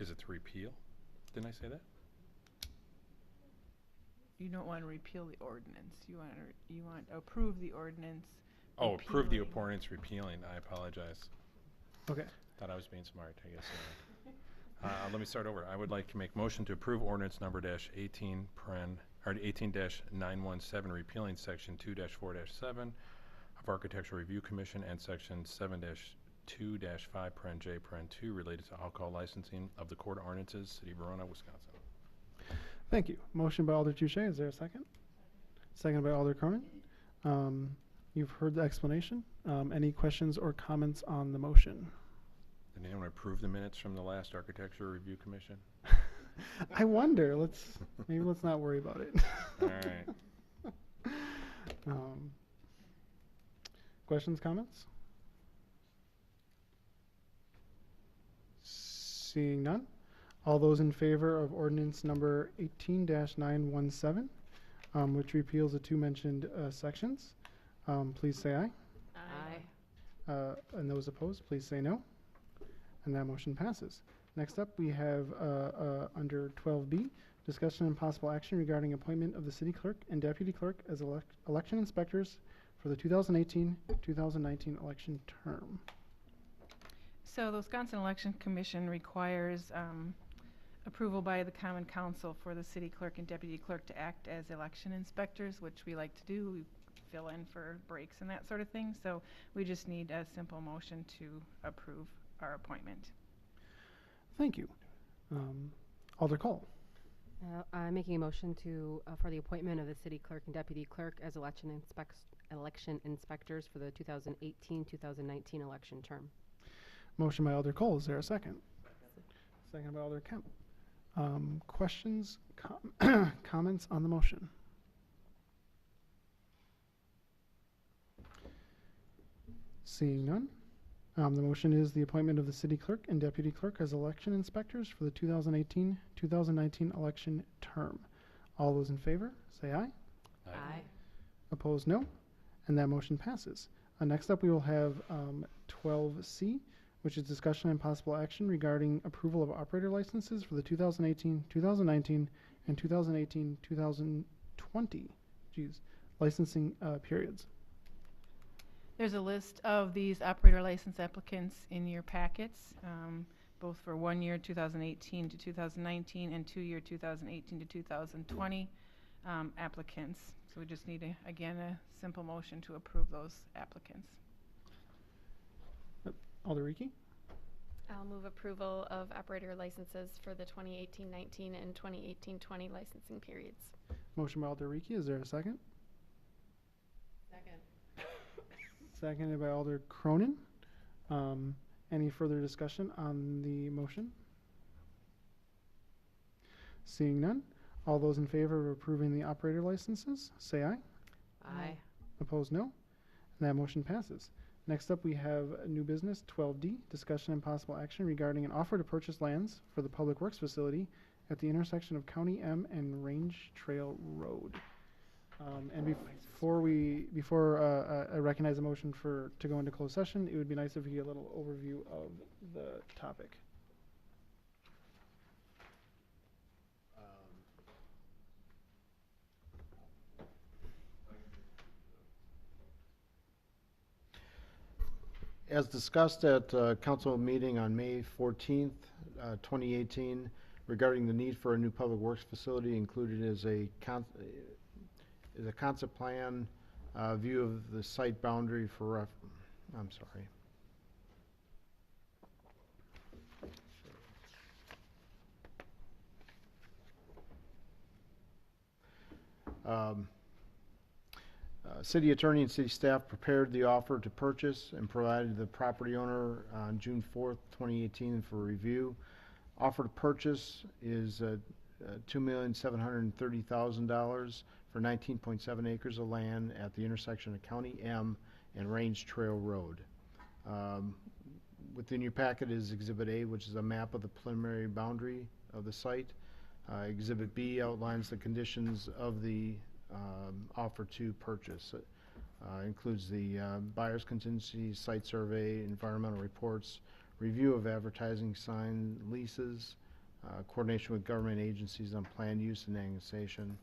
Is it to repeal? Didn't I say that? You don't want to repeal the ordinance. You want to approve the ordinance. Oh, approve the repealing. ordinance repealing. I apologize. Okay. Thought I was being smart, I guess. Let me start over. I would like to make motion to approve ordinance number -18 or 18-917, repealing section 2-4-7 of Architectural Review Commission and section 7-2-5, paren J, paren 2, related to alcohol licensing of the Court of Ordinances, City of Verona, Wisconsin. Thank you. Motion by Alder Touche. Is there a second? Second by Alder Cronin. You've heard the explanation. Any questions or comments on the motion? Did anyone approve the minutes from the last Architectural Review Commission? I wonder. Maybe let's not worry about it. All right. Questions, comments? Seeing none. All those in favor of ordinance number 18-917, which repeals the two mentioned sections, please say aye. Aye. And those opposed, please say no. And that motion passes. Next up, we have under 12B, discussion and possible action regarding appointment of the city clerk and deputy clerk as election inspectors for the 2018-2019 election term. So the Wisconsin Election Commission requires approval by the Common Council for the city clerk and deputy clerk to act as election inspectors, which we like to do. We fill in for breaks and that sort of thing. So we just need a simple motion to approve our appointment. Thank you. Alder Cole. I'm making a motion to for the appointment of the city clerk and deputy clerk as election inspectors for the 2018-2019 election term. Motion by Alder Cole. Is there a second? Second by Alder Kemp. Questions, comments on the motion? Seeing none. The motion is the appointment of the city clerk and deputy clerk as election inspectors for the 2018-2019 election term. All those in favor, say aye. Aye. Opposed, no. And that motion passes. Next up, we will have 12C, which is discussion and possible action regarding approval of operator licenses for the 2018-2019 and 2018-2020 licensing periods. There's a list of these operator license applicants in your packets, both for 1 year 2018 to 2019 and 2 year 2018 to 2020 applicants. So we just need, again, a simple motion to approve those applicants. Alderiki? I'll move approval of operator licenses for the 2018-19 and 2018-20 licensing periods. Motion by Alderiki. Is there a second? Second. Seconded by Alder Cronin. Any further discussion on the motion? Seeing none, all those in favor of approving the operator licenses, say aye. Aye. Opposed, no. And that motion passes. Next up, we have new business 12D, discussion and possible action regarding an offer to purchase lands for the Public Works facility at the intersection of County M and Range Trail Road. And before I recognize a motion to go into closed session, it would be nice if we get a little overview of the topic. As discussed at council meeting on May 14th, 2018, regarding the need for a new public works facility, included is a concept plan, view of the site boundary for I'm sorry. City attorney and city staff prepared the offer to purchase and provided the property owner on June 4th, 2018 for review. Offer to purchase is $2,730,000 for 19.7 acres of land at the intersection of County M and Range Trail Road. Within your packet is Exhibit A, which is a map of the preliminary boundary of the site. Exhibit B outlines the conditions of the offer to purchase. Includes the buyer's contingency, site survey, environmental reports, review of advertising sign leases, coordination with government agencies on plan use and annexation,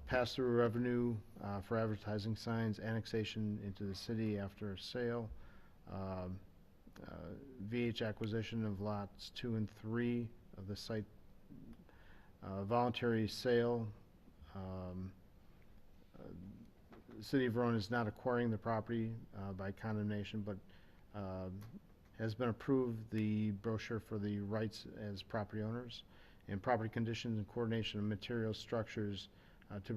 pass-through revenue for advertising signs, annexation into the city after a sale, VH acquisition of lots 2 and 3 of the site, voluntary sale. The City of Verona is not acquiring the property by condemnation, but has been approved the brochure for the rights as property owners, and property conditions and coordination of material structures to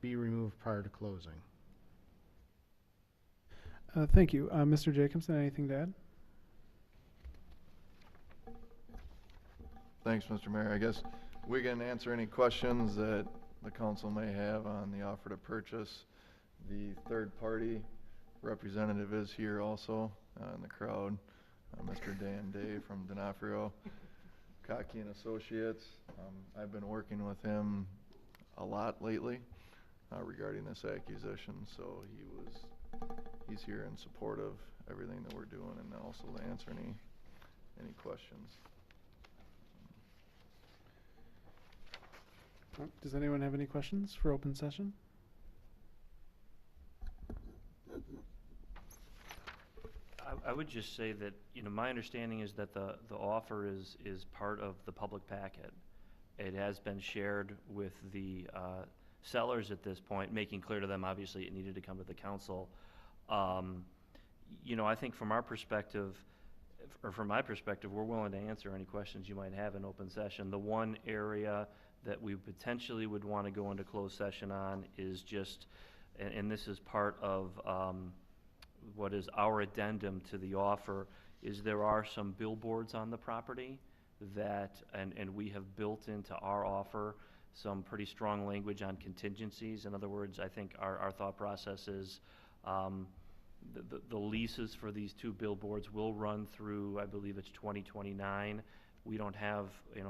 be removed prior to closing. Thank you. Mr. Jacobson, anything to add? Thanks, Mr. Mayor. I guess we can answer any questions that the council may have on the offer to purchase. The third party representative is here also in the crowd, Mr. Dan Day from D'Onofrio, Cockey and Associates. I've been working with him a lot lately regarding this acquisition, so he's here in support of everything that we're doing and also to answer any questions. Does anyone have any questions for open session? I would just say that, my understanding is that the offer is part of the public packet. It has been shared with the sellers at this point, making clear to them, obviously, it needed to come to the council. I think from our perspective, or from my perspective, we're willing to answer any questions you might have in open session. The one area that we potentially would want to go into closed session on is just, and this is part of what is our addendum to the offer, is there are some billboards on the property that, and we have built into our offer some pretty strong language on contingencies. In other words, I think our thought process is the leases for these 2 billboards will run through, I believe it's 2029. We don't have,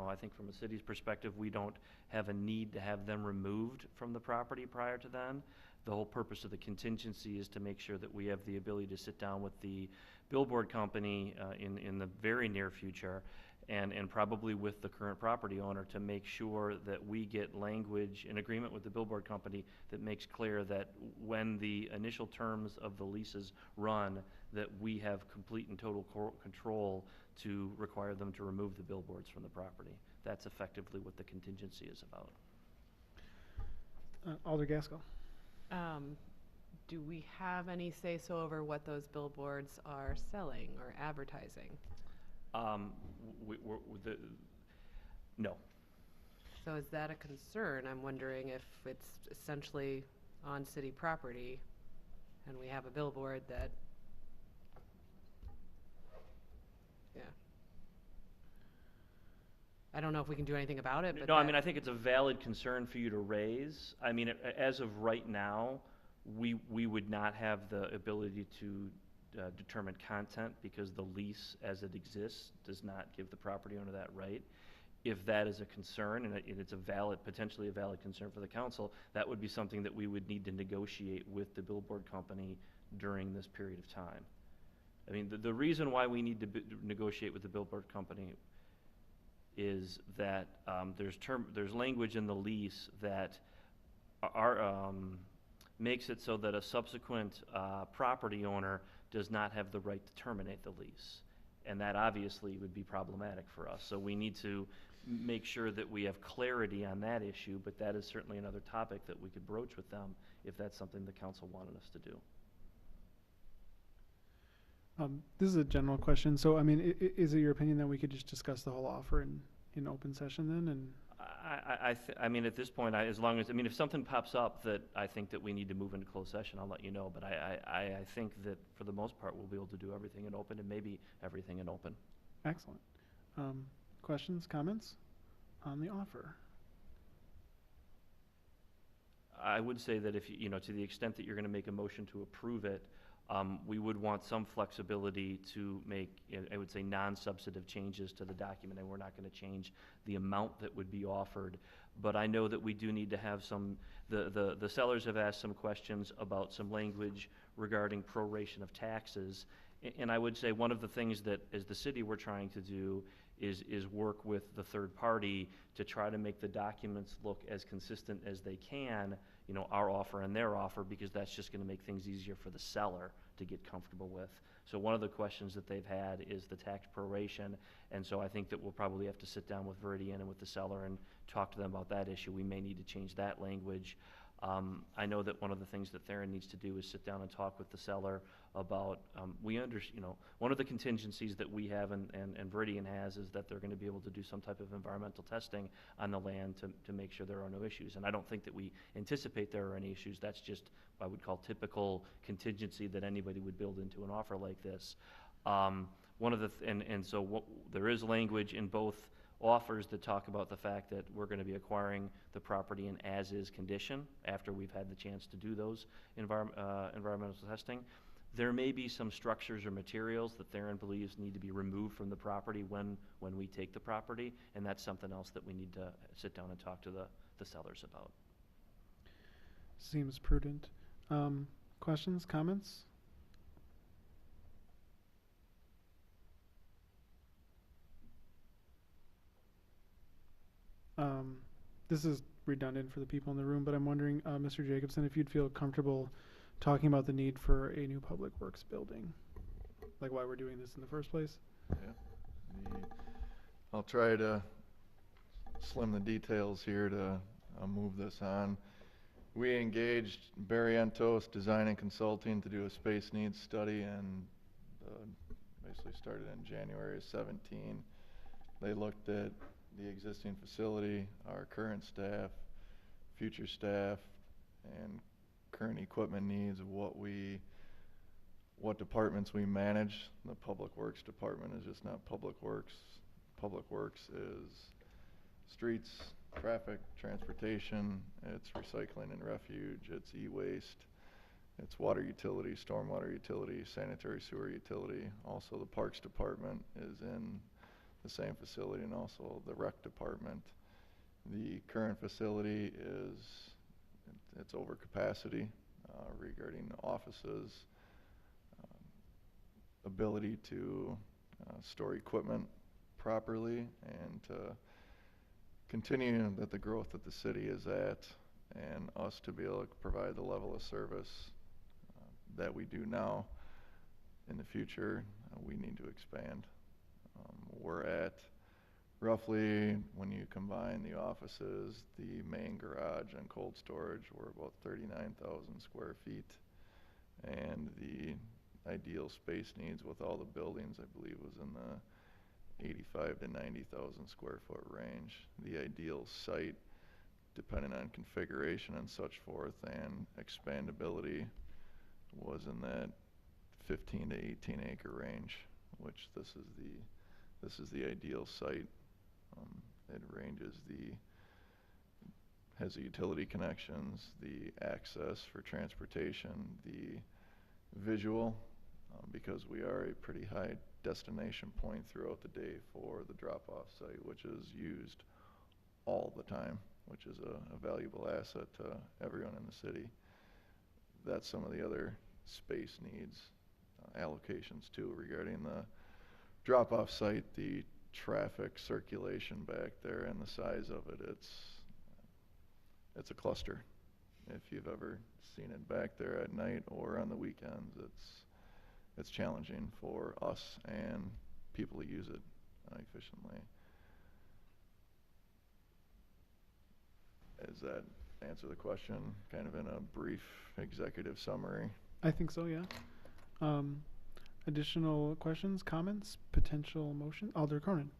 I think from a city's perspective, we don't have a need to have them removed from the property prior to then. The whole purpose of the contingency is to make sure that we have the ability to sit down with the billboard company in the very near future and probably with the current property owner to make sure that we get language in agreement with the billboard company that makes clear that when the initial terms of the leases run, that we have complete and total control to require them to remove the billboards from the property. That's effectively what the contingency is about. Alder Gaskell. do we have any say-so over what those billboards are selling or advertising? No. So is that a concern? I'm wondering if it's essentially on city property and we have a billboard that, yeah. I don't know if we can do anything about it, but No, I mean, I think it's a valid concern for you to raise. I mean, as of right now, we would not have the ability to determine content because the lease as it exists does not give the property owner that right. If that is a concern, and it's potentially a valid concern for the council, that would be something that we would need to negotiate with the billboard company during this period of time. I mean, the reason why we need to negotiate with the billboard company is that there's language in the lease that makes it so that a subsequent property owner does not have the right to terminate the lease. And that obviously would be problematic for us. So we need to make sure that we have clarity on that issue, but that is certainly another topic that we could broach with them if that's something the council wanted us to do. This is a general question. So, I mean, is it your opinion that we could just discuss the whole offer in open session then? And I mean, at this point, as long as, I mean, if something pops up that I think that we need to move into closed session, I'll let you know. But I think that for the most part, we'll be able to do everything in open and maybe everything in open. Excellent. Questions, comments on the offer? I would say that if, to the extent that you're going to make a motion to approve it, we would want some flexibility to make, I would say, non-substantive changes to the document, and we're not going to change the amount that would be offered. But I know that we do need to have some, the sellers have asked some questions about some language regarding proration of taxes. And I would say one of the things that, as the city, we're trying to do is work with the third party to try to make the documents look as consistent as they can, our offer and their offer, because that's just going to make things easier for the seller to get comfortable with. So one of the questions that they've had is the tax proration, and so I think that we'll probably have to sit down with Veridian and with the seller and talk to them about that issue. We may need to change that language. I know that one of the things that Theron needs to do is sit down and talk with the seller about, one of the contingencies that we have and Veridian has is that they're going to be able to do some type of environmental testing on the land to make sure there are no issues. And I don't think that we anticipate there are any issues. That's just what I would call typical contingency that anybody would build into an offer like this. There is language in both offers that talk about the fact that we're going to be acquiring the property in as-is condition after we've had the chance to do those environmental testing. There may be some structures or materials that Theron believes need to be removed from the property when we take the property, and that's something else that we need to sit down and talk to the sellers about. Seems prudent. Questions, comments? This is redundant for the people in the room, but I'm wondering, Mr. Jacobson, if you'd feel comfortable talking about the need for a new public works building, like why we're doing this in the first place. Yeah. I'll try to slim the details here to move this on. We engaged Barrientos Design and Consulting to do a space needs study, and basically started in January of 17. They looked at the existing facility, our current staff, future staff, and current equipment needs of what departments we manage. The Public Works Department is just not Public Works. Public Works is streets, traffic, transportation, it's recycling and refuge, it's e-waste, it's water utility, stormwater utility, sanitary sewer utility. Also the Parks Department is in the same facility, and also the Rec Department. The current facility it's over capacity regarding offices, ability to store equipment properly, and to continue that the growth that the city is at, and us to be able to provide the level of service that we do now. In the future, we need to expand. We're at roughly, when you combine the offices, the main garage and cold storage, we're about 39,000 square feet. And the ideal space needs with all the buildings, I believe, was in the 85 to 90,000 square foot range. The ideal site, depending on configuration and such forth and expandability, was in that 15 to 18 acre range, which this is the ideal site. It has the utility connections, the access for transportation, the visual, because we are a pretty high destination point throughout the day for the drop-off site, which is used all the time, which is a valuable asset to everyone in the city. That's some of the other space needs, allocations too, regarding the drop-off site, the traffic circulation back there and the size of it. It's a cluster. If you've ever seen it back there at night or on the weekends, it's challenging for us and people to use it efficiently. Does that answer the question, kind of in a brief executive summary? I think so, yeah. Additional questions, comments, potential motion? Alder Cronin.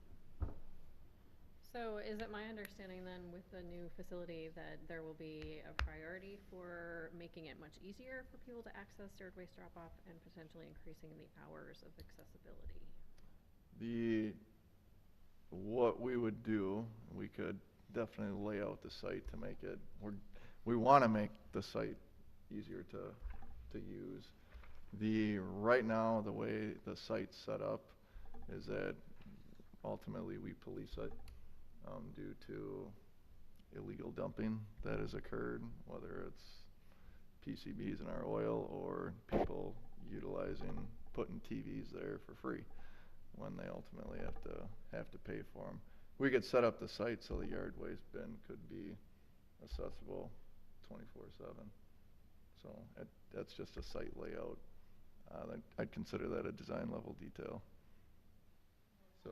So is it my understanding then with the new facility that there will be a priority for making it much easier for people to access zero waste drop-off and potentially increasing the hours of accessibility? What we would do, we could definitely lay out the site to make it, we want to make the site easier to use. Right now, the way the site's set up is that ultimately we police it due to illegal dumping that has occurred, whether it's PCBs in our oil or people putting TVs there for free when they ultimately have to pay for them. We could set up the site so the yard waste bin could be accessible 24/7. So that's just a site layout. I'd consider that a design level detail. So,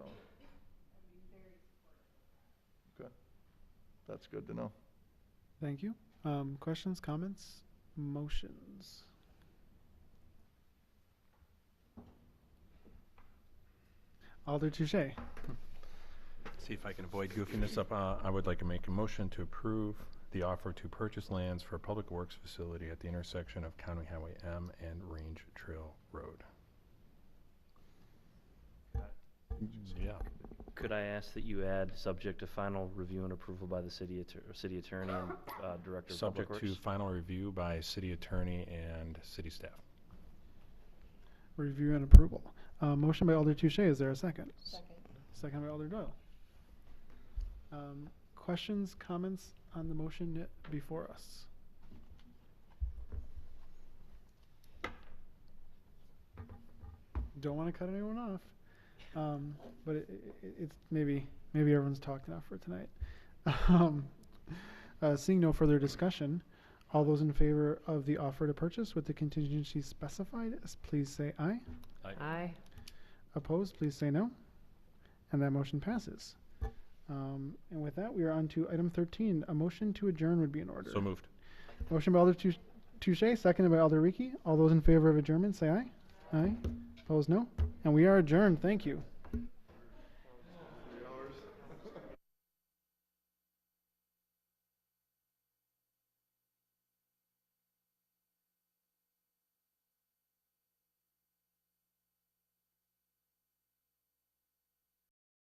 okay, that's good to know. Thank you. Questions, comments, motions? Alder Touche. See if I can avoid goofing this up. I would like to make a motion to approve the offer to purchase lands for a public works facility at the intersection of County Highway M and Range Trail Road. So, yeah. Could I ask that you add subject to final review and approval by the city attorney and director of public works? Subject to final review by city attorney and city staff. Review and approval. Motion by Alder Touche. Is there a second? Second by Alder Doyle. Questions, comments on the motion before us? Don't want to cut anyone off, but it's maybe everyone's talked enough for tonight. Seeing no further discussion, all those in favor of the offer to purchase with the contingencies specified, please say aye. Aye. Aye. Opposed, please say no. And that motion passes. And with that, we are on to item 13. A motion to adjourn would be in order. So moved. Motion by Alder Touche, seconded by Alder Ricky. All those in favor of adjournment, say aye. Aye. Opposed, no. And we are adjourned. Thank you.